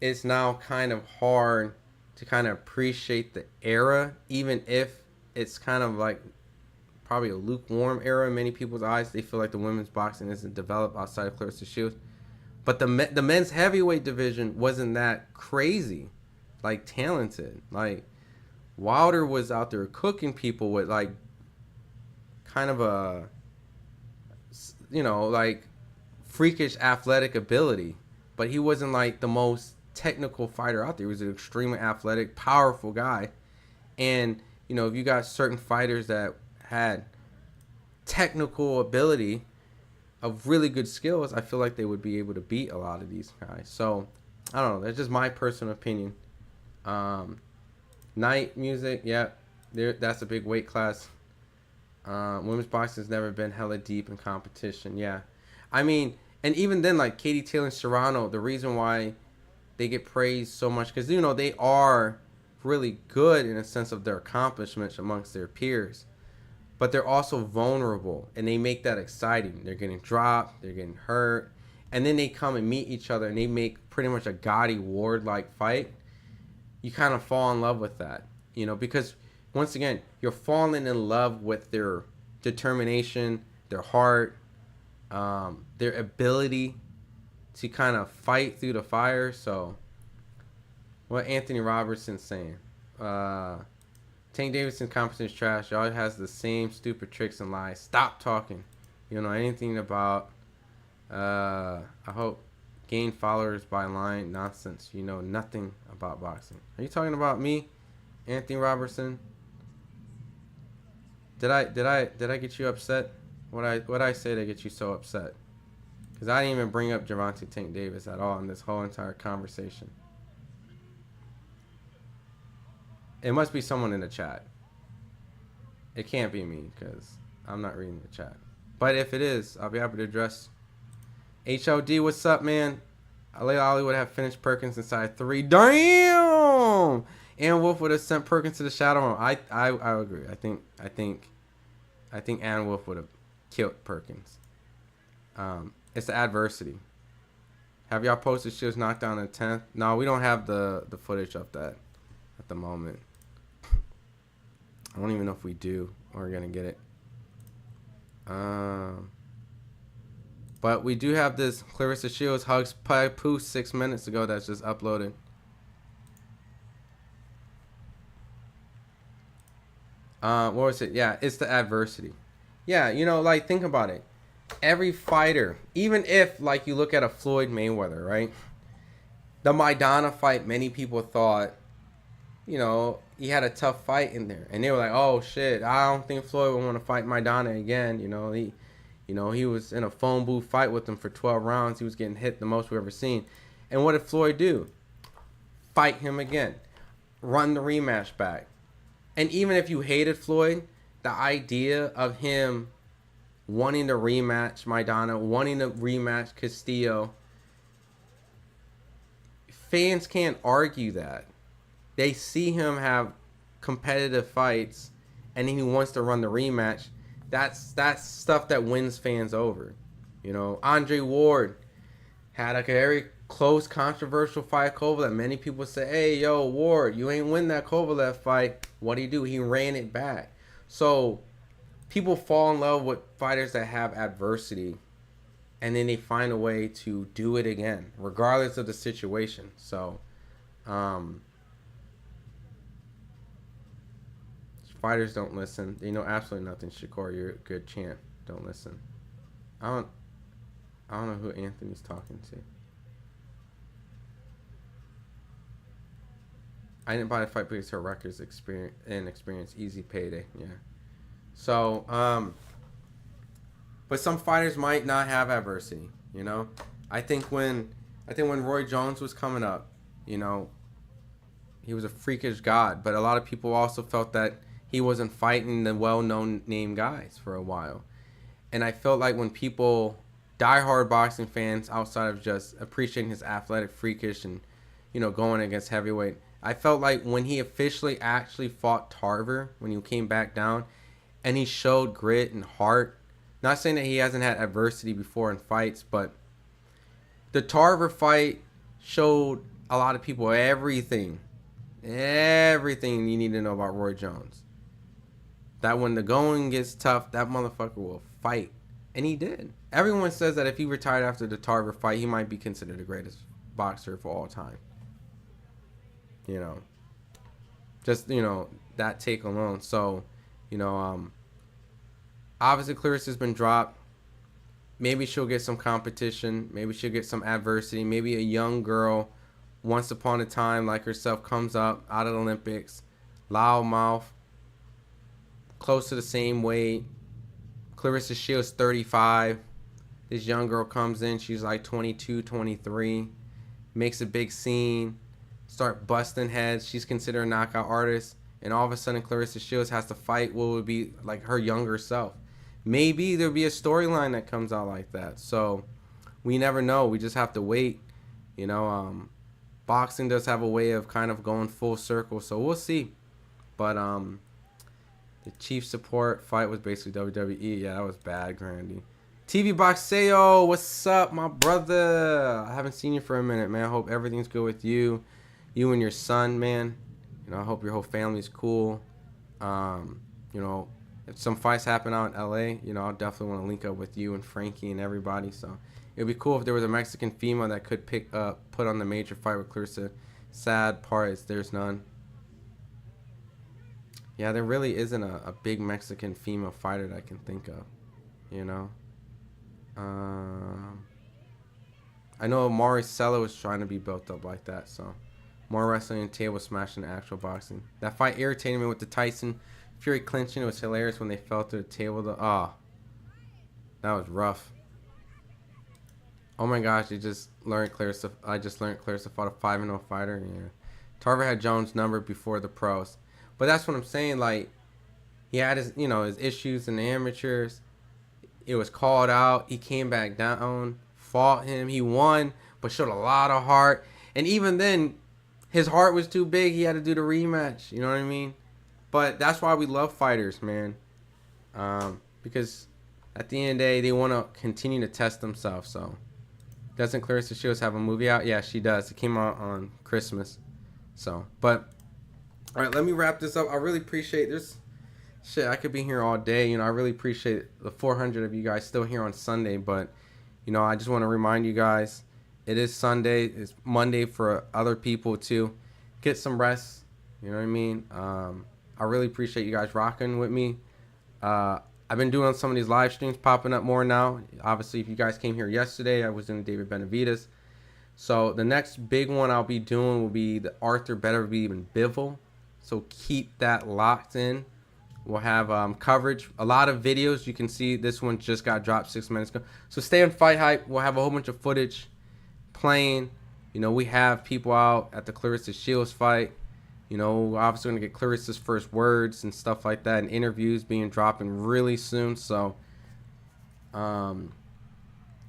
it's now kind of hard to kind of appreciate the era, even if it's kind of like probably a lukewarm era in many people's eyes. They feel like the women's boxing isn't developed outside of Claressa Shields. But the men's heavyweight division wasn't that crazy, like talented. Like Wilder was out there cooking people with like kind of a, like freakish athletic ability, but he wasn't like the most technical fighter out there. He was an extremely athletic, powerful guy. And if you got certain fighters that had technical ability of really good skills, I feel like they would be able to beat a lot of these guys. So I don't know, that's just my personal opinion. Night music, yeah, that's a big weight class. Women's boxing has never been hella deep in competition. Yeah, I mean, and even then, like Katie Taylor and Serrano, the reason why they get praised so much, because they are really good in a sense of their accomplishments amongst their peers, but they're also vulnerable, and they make that exciting. They're getting dropped, they're getting hurt, and then they come and meet each other, and they make pretty much a Gotti Ward-like fight. You kind of fall in love with that, because once again, you're falling in love with their determination, their heart, their ability to kind of fight through the fire. So, what Anthony Robertson's saying, Tank Davidson's competition is trash. He always has the same stupid tricks and lies. Stop talking. You don't know anything about, I hope, gain followers by lying. Nonsense. You know nothing about boxing. Are you talking about me, Anthony Robertson? Did I get you upset? What I say to get you so upset? Because I didn't even bring up Gervonta Tank Davis at all in this whole entire conversation. It must be someone in the chat. It can't be me because I'm not reading the chat. But if it is, I'll be happy to address. HLD, what's up, man? Ali Ali would have finished Perkins inside 3. Damn! Ann Wolf would have sent Perkins to the shadow room. I agree. I think Ann Wolf would have killed Perkins. It's the adversity. Have y'all posted Shields knockdown in 10th? No, we don't have the footage of that at the moment. I don't even know if we do or we're gonna get it. But we do have this Claressa Shields hugs Poo 6 minutes ago that's just uploaded. What was it? Yeah, it's the adversity. Yeah, like think about it. Every fighter, even if like you look at a Floyd Mayweather, right? The Maidana fight, many people thought, he had a tough fight in there, and they were like, "Oh shit, I don't think Floyd would want to fight Maidana again." He was in a phone booth fight with him for 12 rounds. He was getting hit the most we've ever seen. And what did Floyd do? Fight him again, run the rematch back. And even if you hated Floyd, the idea of him wanting to rematch Maidana, wanting to rematch Castillo, fans can't argue that. They see him have competitive fights, and then he wants to run the rematch. That's stuff that wins fans over. Andre Ward had a very close, controversial fight Kovalev that many people say, "Hey, yo, Ward, you ain't win that Kovalev fight." What'd he do? He ran it back. So people fall in love with fighters that have adversity, and then they find a way to do it again, regardless of the situation. So, fighters don't listen. They know absolutely nothing. Shakur, you're a good champ. Don't listen. I don't know who Anthony's talking to. I didn't buy the fight because her record's experience easy payday. Yeah. So But some fighters might not have adversity, you know? I think when Roy Jones was coming up, you know, he was a freakish god, but a lot of people also felt that he wasn't fighting the well-known name guys for a while. And I felt like when people, diehard boxing fans, outside of just appreciating his athletic freakish and, you know, going against heavyweight, I felt like when he officially actually fought Tarver, when he came back down, and he showed grit and heart, not saying that he hasn't had adversity before in fights, but the Tarver fight showed a lot of people everything you need to know about Roy Jones. That when the going gets tough, that motherfucker will fight. And he did. Everyone says that if he retired after the Tarver fight, he might be considered the greatest boxer for all time. You know, just, you know, that take alone. So, you know, obviously Clarissa's been dropped. Maybe she'll get some competition. Maybe she'll get some adversity. Maybe a young girl, once upon a time like herself, comes up out of the Olympics, loudmouth, close to the same weight. Claressa Shields 35. This young girl comes in, she's like 22, 23, makes a big scene, start busting heads. She's considered a knockout artist, and all of a sudden Claressa Shields has to fight what would be like her younger self. Maybe there'll be a storyline that comes out like that. So we never know. We just have to wait. You know, boxing does have a way of kind of going full circle, so we'll see. But the chief support fight was basically WWE. Yeah, that was bad, Grandy. TV Boxeo, what's up, my brother? I haven't seen you for a minute, man. I hope everything's good with you. You and your son, man. You know, I hope your whole family's cool. You know, if some fights happen out in LA, you know, I'll definitely want to link up with you and Frankie and everybody. So it'd be cool if there was a Mexican female that could put on the major fight with Claressa. Sad part is there's none. Yeah, there really isn't a big Mexican female fighter that I can think of, you know. I know Maricela was trying to be built up like that, so more wrestling and table smashing than actual boxing. That fight irritated me with the Tyson Fury clinching. It was hilarious when they fell through the table. That was rough. Oh my gosh, I just learned Claressa fought a 5-0 fighter. Yeah, Tarver had Jones' number before the pros. But that's what I'm saying. Like, he had his, you know, his issues in the amateurs. It was called out. He came back down, fought him. He won, but showed a lot of heart. And even then, his heart was too big. He had to do the rematch. You know what I mean? But that's why we love fighters, man. Because at the end of the day, they want to continue to test themselves. So, doesn't Claressa Shields have a movie out? Yeah, she does. It came out on Christmas. So, but all right, let me wrap this up. I really appreciate this. Shit, I could be here all day. You know, I really appreciate the 400 of you guys still here on Sunday. But, you know, I just want to remind you guys, it is Sunday. It's Monday for other people too. Get some rest. You know what I mean? I really appreciate you guys rocking with me. I've been doing some of these live streams popping up more now. Obviously, if you guys came here yesterday, I was in David Benavidez. So the next big one I'll be doing will be the Arthur Beterbiev and Bivol. So keep that locked in. We'll have coverage, a lot of videos. You can see this one just got dropped 6 minutes ago. So stay on FIghtHype. We'll have a whole bunch of footage playing. You know, we have people out at the Claressa Shields fight. You know, we're obviously going to get Claressa's first words and stuff like that, and interviews being dropping really soon. So the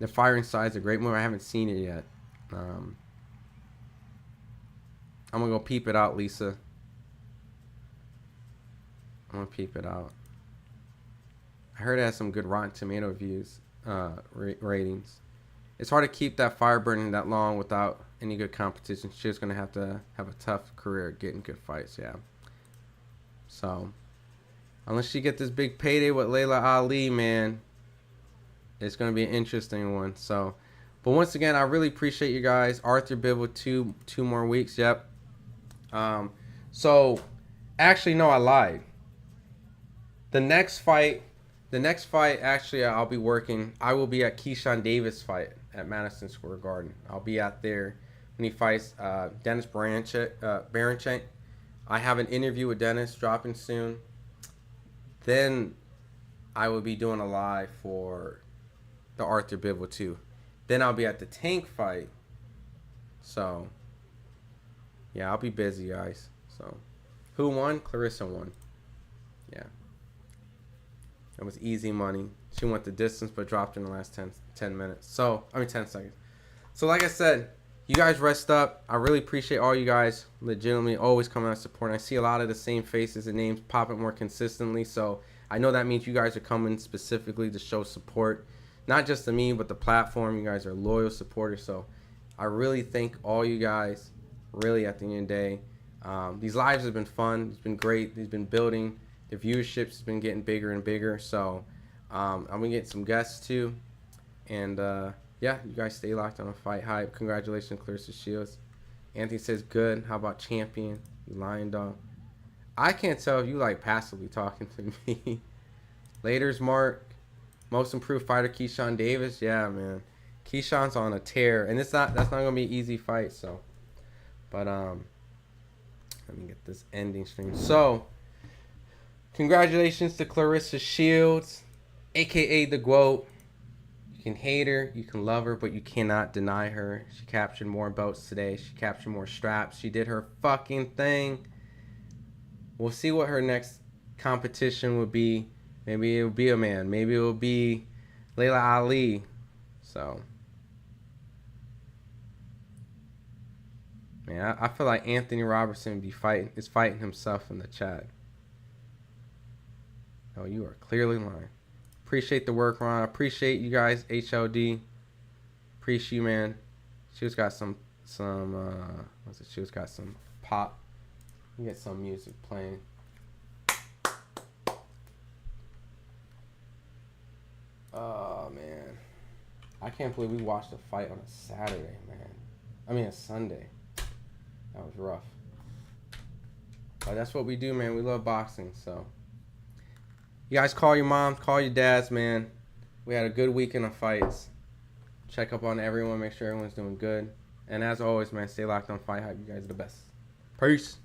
Firing Side's a great movie. I haven't seen it yet. I'm going to go peep it out, Lisa. I'm going to peep it out. I heard it has some good Rotten Tomato views, ratings. It's hard to keep that fire burning that long without any good competition. She's going to have a tough career getting good fights, yeah. So, unless she get this big payday with Layla Ali, man, it's going to be an interesting one. So, but once again, I really appreciate you guys. Arthur Bivol, two more weeks, yep. So, actually, no, I lied. The next fight, actually, I'll be working. I will be at Keyshawn Davis' fight at Madison Square Garden. I'll be out there when he fights Dennis Baranchek. I have an interview with Dennis dropping soon. Then I will be doing a live for the Arthur Bivol 2. Then I'll be at the Tank fight. So, yeah, I'll be busy, guys. So, who won? Claressa won. Yeah. That was easy money. She went the distance but dropped in the last 10 minutes. So, 10 seconds. So, like I said, you guys rest up. I really appreciate all you guys legitimately always coming out supporting. I see a lot of the same faces and names popping more consistently. So, I know that means you guys are coming specifically to show support. Not just to me, but the platform. You guys are loyal supporters. So, I really thank all you guys, really, at the end of the day. These lives have been fun. It's been great. They've been building. The viewership's been getting bigger and bigger. So, I'm going to get some guests, too. And, yeah, you guys stay locked on FIghtHype. Congratulations, Claressa Shields. Anthony says, good. How about champion? You lying dog. I can't tell if you like passively talking to me. Later's Mark. Most improved fighter, Keyshawn Davis. Yeah, man. Keyshawn's on a tear. And that's not going to be an easy fight. So, but, let me get this ending stream. So, congratulations to Claressa Shields, a.k.a. the GOAT. You can hate her, you can love her, but you cannot deny her. She captured more belts today. She captured more straps. She did her fucking thing. We'll see what her next competition would be. Maybe it'll be a man. Maybe it'll be Layla Ali. So, man, I feel like Anthony Robertson is fighting himself in the chat. Oh, you are clearly lying. Appreciate the work, Ron. Appreciate you guys, HLD. Appreciate you, man. She was got some what's it? She was got some pop. You get some music playing. Oh man, I can't believe we watched a fight on a Saturday, man. I mean a Sunday. That was rough. But that's what we do, man. We love boxing, so. You guys call your moms, call your dads, man. We had a good weekend of fights. Check up on everyone, make sure everyone's doing good. And as always, man, stay locked on FIghtHype. You guys are the best. Peace.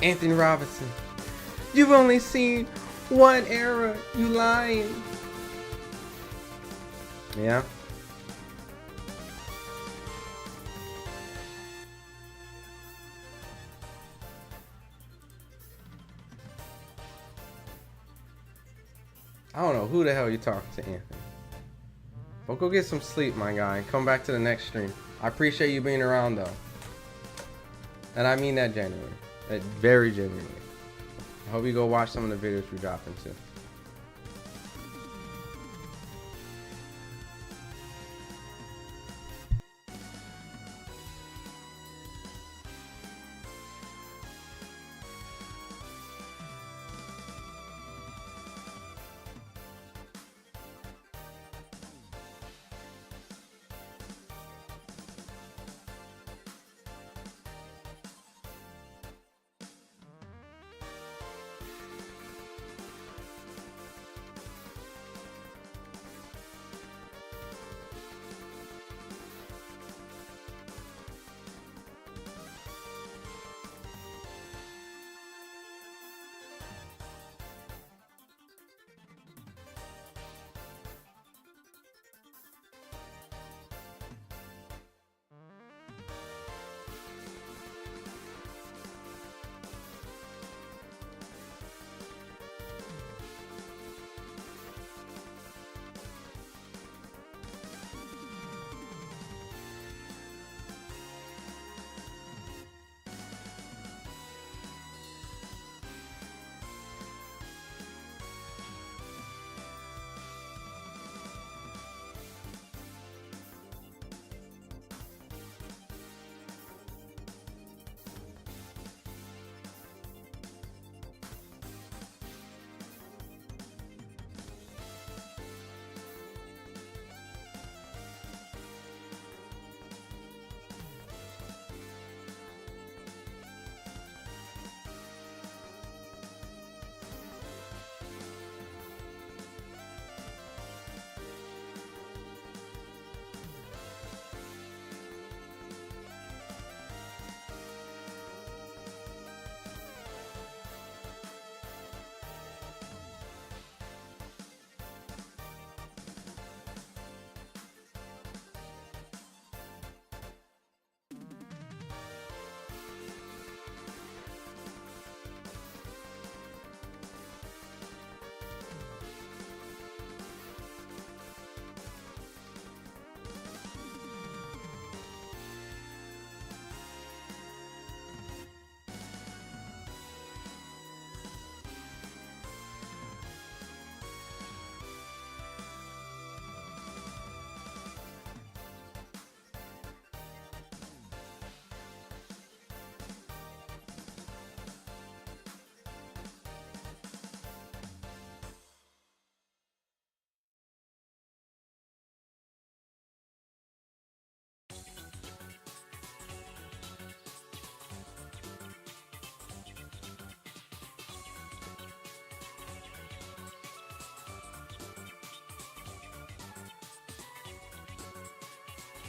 Anthony Robinson. You've only seen one era. You lying. Yeah. I don't know who the hell you're talking to, Anthony. But go get some sleep, my guy. Come back to the next stream. I appreciate you being around, though. And I mean that genuinely. Very genuinely. I hope you go watch some of the videos we dropped into.